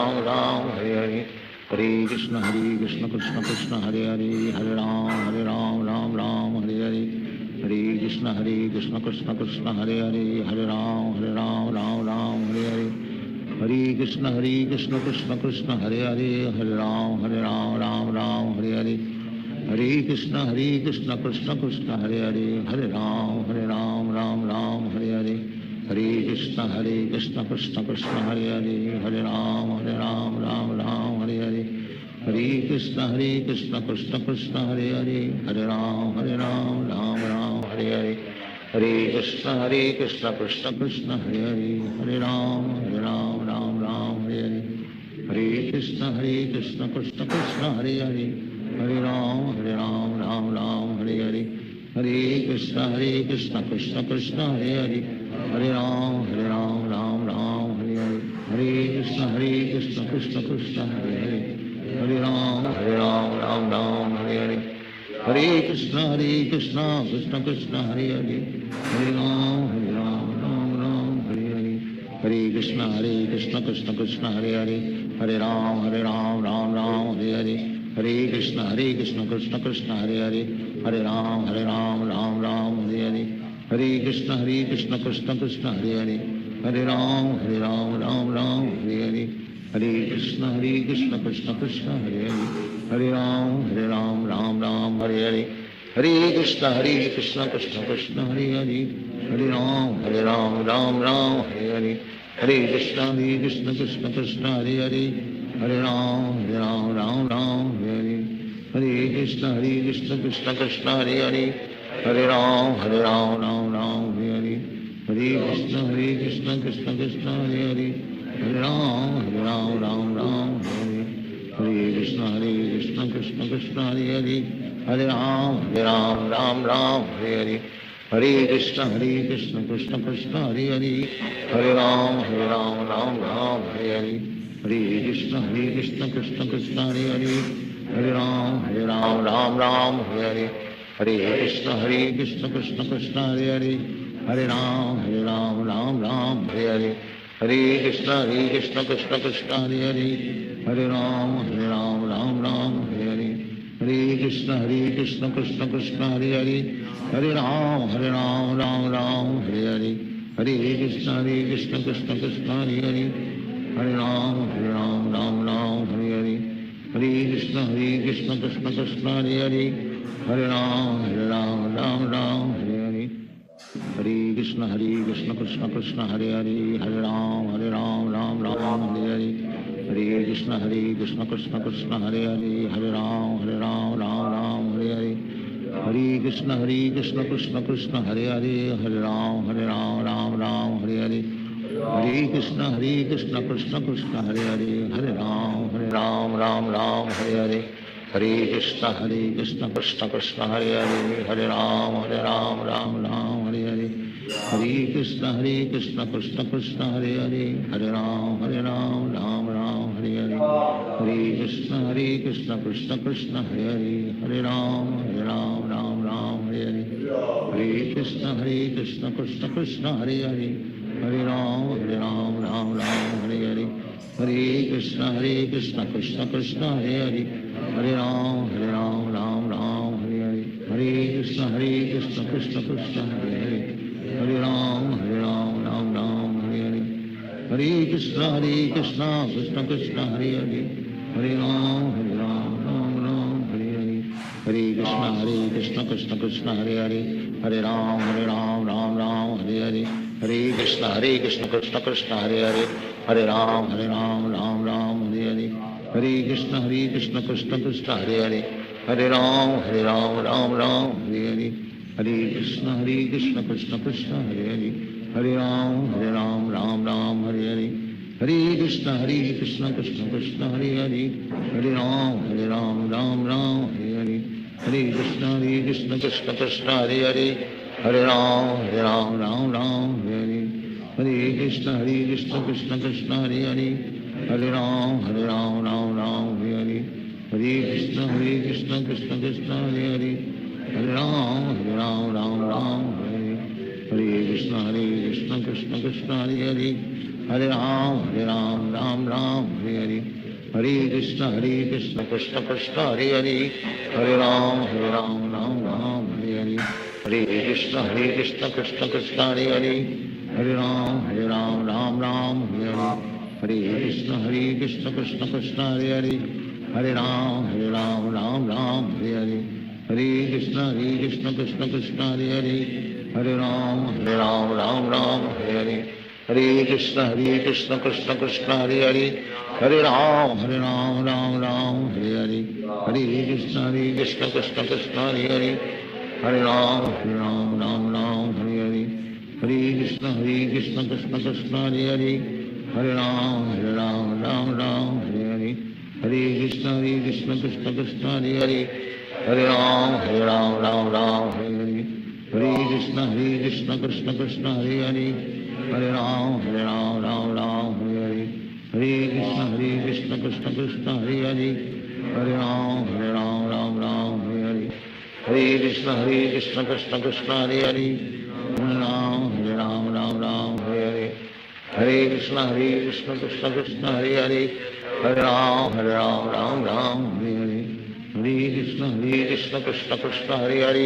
Hare Ram Hare Hare Hare Krishna Krishna Krishna Hare Hare Hare Ram Hare Hare Hare Krishna Krishna Krishna Hare Hare Hare Ram Hare Hare Hare Krishna Krishna Krishna Hare Hare Hare Ram Hare Hare Hare Krishna Krishna Krishna Hare Hare Hare Ram Hare Hare Hare Krishna Krishna Krishna Hare Hare Hare Ram Hare Hare Hare Krishna Krishna Krishna Hare Hare Hare Ram Hare Hare Hare Krishna Krishna Krishna Hare Hare, Hare Ram Ram Ram Hare Hare, Hare Krishna Krishna Krishna Hare Hare, Hare Ram Ram Ram Hare Hare, Hare Krishna Krishna Krishna Hare Hare, Hare Ram Ram Ram Hare Hare, Hare Krishna Krishna Krishna Hare Hare, Hare Ram Ram Ram Hare Hare, Hare Krishna Krishna Krishna Hare Hare, Hare Ram Ram Ram Hare Hare, Hare Krishna Krishna Krishna Hare Hare, Hare Ram Ram Ram Hare Hare, Hare Krishna Krishna Krishna Hare Hare, Hare Ram Ram Ram Hare Hare, Hare Krishna Krishna Krishna Hare Hare, Hare Ram Ram Ram Hare Hare, Hare Krishna Krishna Krishna Hare Hare, Hare Ram Ram Ram Hare Hare, Hare Krishna Krishna Krishna Hare Hare, Hare Ram Ram Hare Hare, Hare Krishna Krishna Krishna Hare Hare, Hare Ram Ram Hare Hare, Hare Krishna Krishna Krishna Hare Hare, Hare Ram Ram Hare Hare, Hare Krishna Krishna Krishna Hare Hare, Hare Ram Ram Hare Hare, Hare Krishna Krishna Krishna Hare Hare, Hare Ram Ram Hare, Hare Krishna Krishna Krishna Hare Hare, Hare Ram Ram Hare Hare, Hare Krishna Krishna Krishna Hare Hare, Hare Ram Ram Hare Hare, Hare Krishna Krishna Krishna Hare Hare, Hare Ram Ram Hare Hare, Hare Krishna Krishna Krishna Hare Hare, Hare Ram Ram Hare Hare, Hare Krishna Krishna Krishna Hare Hare, Hare Ram Ram Hare Hare, Hare Krishna Krishna Krishna Hare Hare, Hare Ram Ram Hare Hare, Hare Krishna Krishna Krishna Hare Hare, Hare Ram Ram Hare Hare, Hare Krishna Krishna Krishna Hare Hare, Hare Ram Ram Hare Hare, Hare Krishna Krishna Krishna Hare Hare, Hare Ram Ram Hare Hare, Hare Krishna Krishna Krishna Hare Hare, Hare Ram Ram Hare Hare, Hare Krishna Krishna Krishna Hare Hare, Hare Ram Ram Hare Hare, Hare Krishna Krishna Krishna Hare Hare, Hare Ram Ram Hare Hare, Hare Krishna Krishna Krishna Hare Hare, Hare Ram Ram Hare Hare, Hare Krishna Krishna Krishna Hare Hare, Hare Ram Ram Hare Hare, Hare Krishna Krishna Krishna Hare Hare, Hare Ram Ram Hare Hare, Hare Krishna Krishna Krishna Hare Hare, Hare Ram Ram Hare Hare, Hare Krishna Krishna Krishna Hare Hare, Hare Ram Ram Hare Hare, Hare Krishna Krishna Krishna Hare Hare, Hare Ram Ram Hare Hare, Hare Krishna Krishna Krishna Hare Hare, Hare Ram Ram Hare Hare, Hare Krishna Krishna Krishna Hare Hare, Hare Ram Ram Hare Hare, Hare Krishna Krishna Krishna Hare Hare, Hare Ram Ram Hare Hare, Hare Krishna Krishna Krishna Hare Hare, Hare Ram Ram Hare Hare, Hare Krishna Krishna Krishna Hare Hare, Hare Ram Ram Hare Hare, Hare Krishna Krishna Krishna Hare Hare, Hare Ram Ram Hare Hare, Hare Krishna Krishna Krishna Hare Hare, Hare Ram Ram Hare Hare, Hare Krishna Krishna Krishna Hare Hare, Hare Ram Ram Hare Hare, Hare Krishna Krishna Krishna Hare Hare, Hare Ram Ram Hare Hare, Hare Krishna Krishna Krishna Hare Hare, Hare Ram Ram Hare Hare, Hare Krishna Krishna Krishna Hare Hare, Hare Ram Ram Hare Hare, Hare Krishna Krishna Krishna Hare Hare, Hare Ram Ram Hare Hare, Hare Krishna Krishna Krishna Hare Hare, Hare Ram Ram Hare Hare, Hare Krishna Krishna Krishna Hare Hare, Hare Ram Ram Hare Hare, Hare Krishna Krishna Krishna Hare Hare, Hare Ram Ram Ram Hare Hare, Hare Krishna Krishna Krishna Hare Hare, Hare Ram Ram Hare Hare, Hare Krishna Krishna Krishna Hare Hare, Hare Ram Ram Hare Hare, Hare Krishna Krishna Krishna Hare Hare, Hare Ram Ram Hare Hare, Hare Krishna Krishna Krishna Hare Hare, Hare Ram Ram Hare Hare, Hare Krishna Krishna Krishna Hare Hare, Hare Ram Ram Hare Hare, Hare Krishna Krishna Krishna Hare Hare, Hare Ram Ram Hare Hare, Hare Krishna Krishna Krishna Hare Hare, Hare Ram Ram Hare Hare, Hare Krishna Krishna Krishna Hare Hare,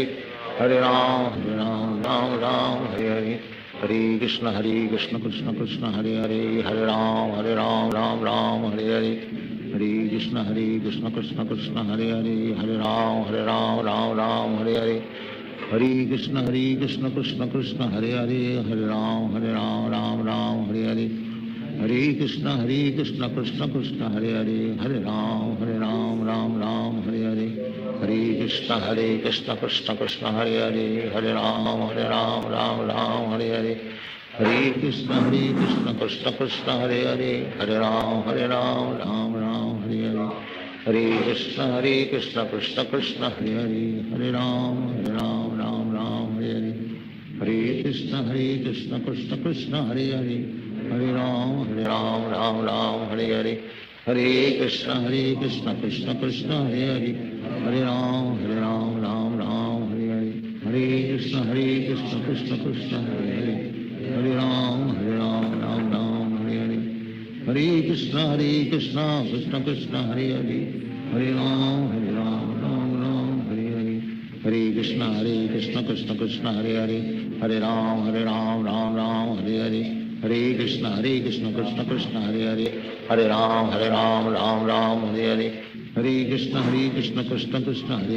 Hare Ram Ram Hare Hare, Hare Krishna Krishna Krishna Hare Hare, Hare Ram Ram Hare Hare, Hare Krishna Krishna Krishna Hare Hare, Hare Ram Ram Hare Hare, Hare Krishna Krishna Krishna Hare Hare, Hare Ram Ram Hare Hare, Hare Krishna Krishna Krishna Hare Hare, Hare Ram Ram Hare Hare, Hare Krishna Krishna Krishna Hare Hare, Hare Ram Ram Hare Hare, Hare Krishna Krishna Krishna Hare Hare, Hare Ram Ram Hare Hare, Hare Krishna Krishna Krishna Hare Hare, Hare Ram Ram Hare Hare, Hare Krishna Krishna Krishna Hare Hare, Hare Ram Hare Hare, Hare Krishna Krishna Krishna Hare Hare, Hare Ram Hare Hare, Hare Krishna Krishna Krishna Hare Hare, Hare Ram Hare Hare, Hare Krishna Krishna Krishna Hare Hare, Hare Ram Hare Hare, Hare Krishna Krishna Krishna Hare Hare, Hare Ram Hare Hare, Hare Krishna Krishna Krishna Hare Hare, Hare Ram Hare Hare, Hare Krishna Krishna Krishna Hare Hare, Hare Ram Hare Hare, Hare Krishna Krishna Krishna Hare Hare, Hare Ram Hare Hare, Hare Krishna Krishna Krishna Hare Hare,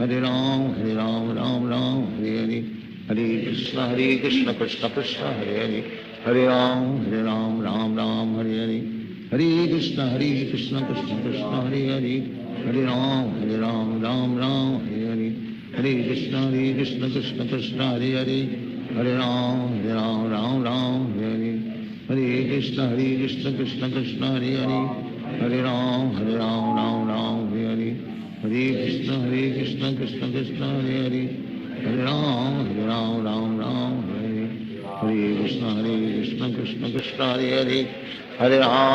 Hare Ram Hare Hare, Hare Krishna Krishna Krishna Hare Hare, Hare Ram Hare Hare, Hare Krishna Krishna Krishna Hare Hare, Hare Ram Hare Hare, Hare Krishna Krishna Krishna Hare Hare, Hare Ram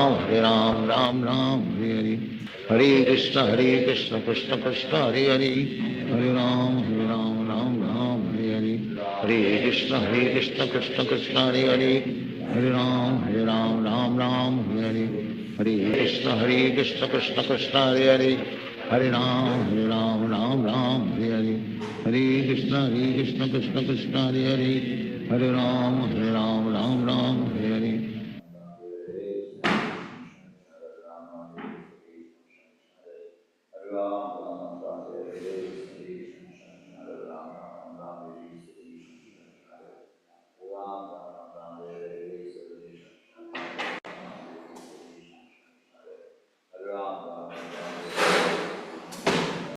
Hare Hare, Hare Krishna Krishna Krishna Hare Hare, Hare Ram Hare Hare, Hare Krishna Krishna Krishna Hare Hare, Hare Ram Hare Hare, Hare Krishna Krishna Krishna Hare Hare, Hare Ram Hare Hare, Hare Krishna Krishna Krishna Hare Hare, Hare Ram Hare Hare, Hare Krishna Krishna Krishna Hare Hare, Hare Ram Hare Hare. Hare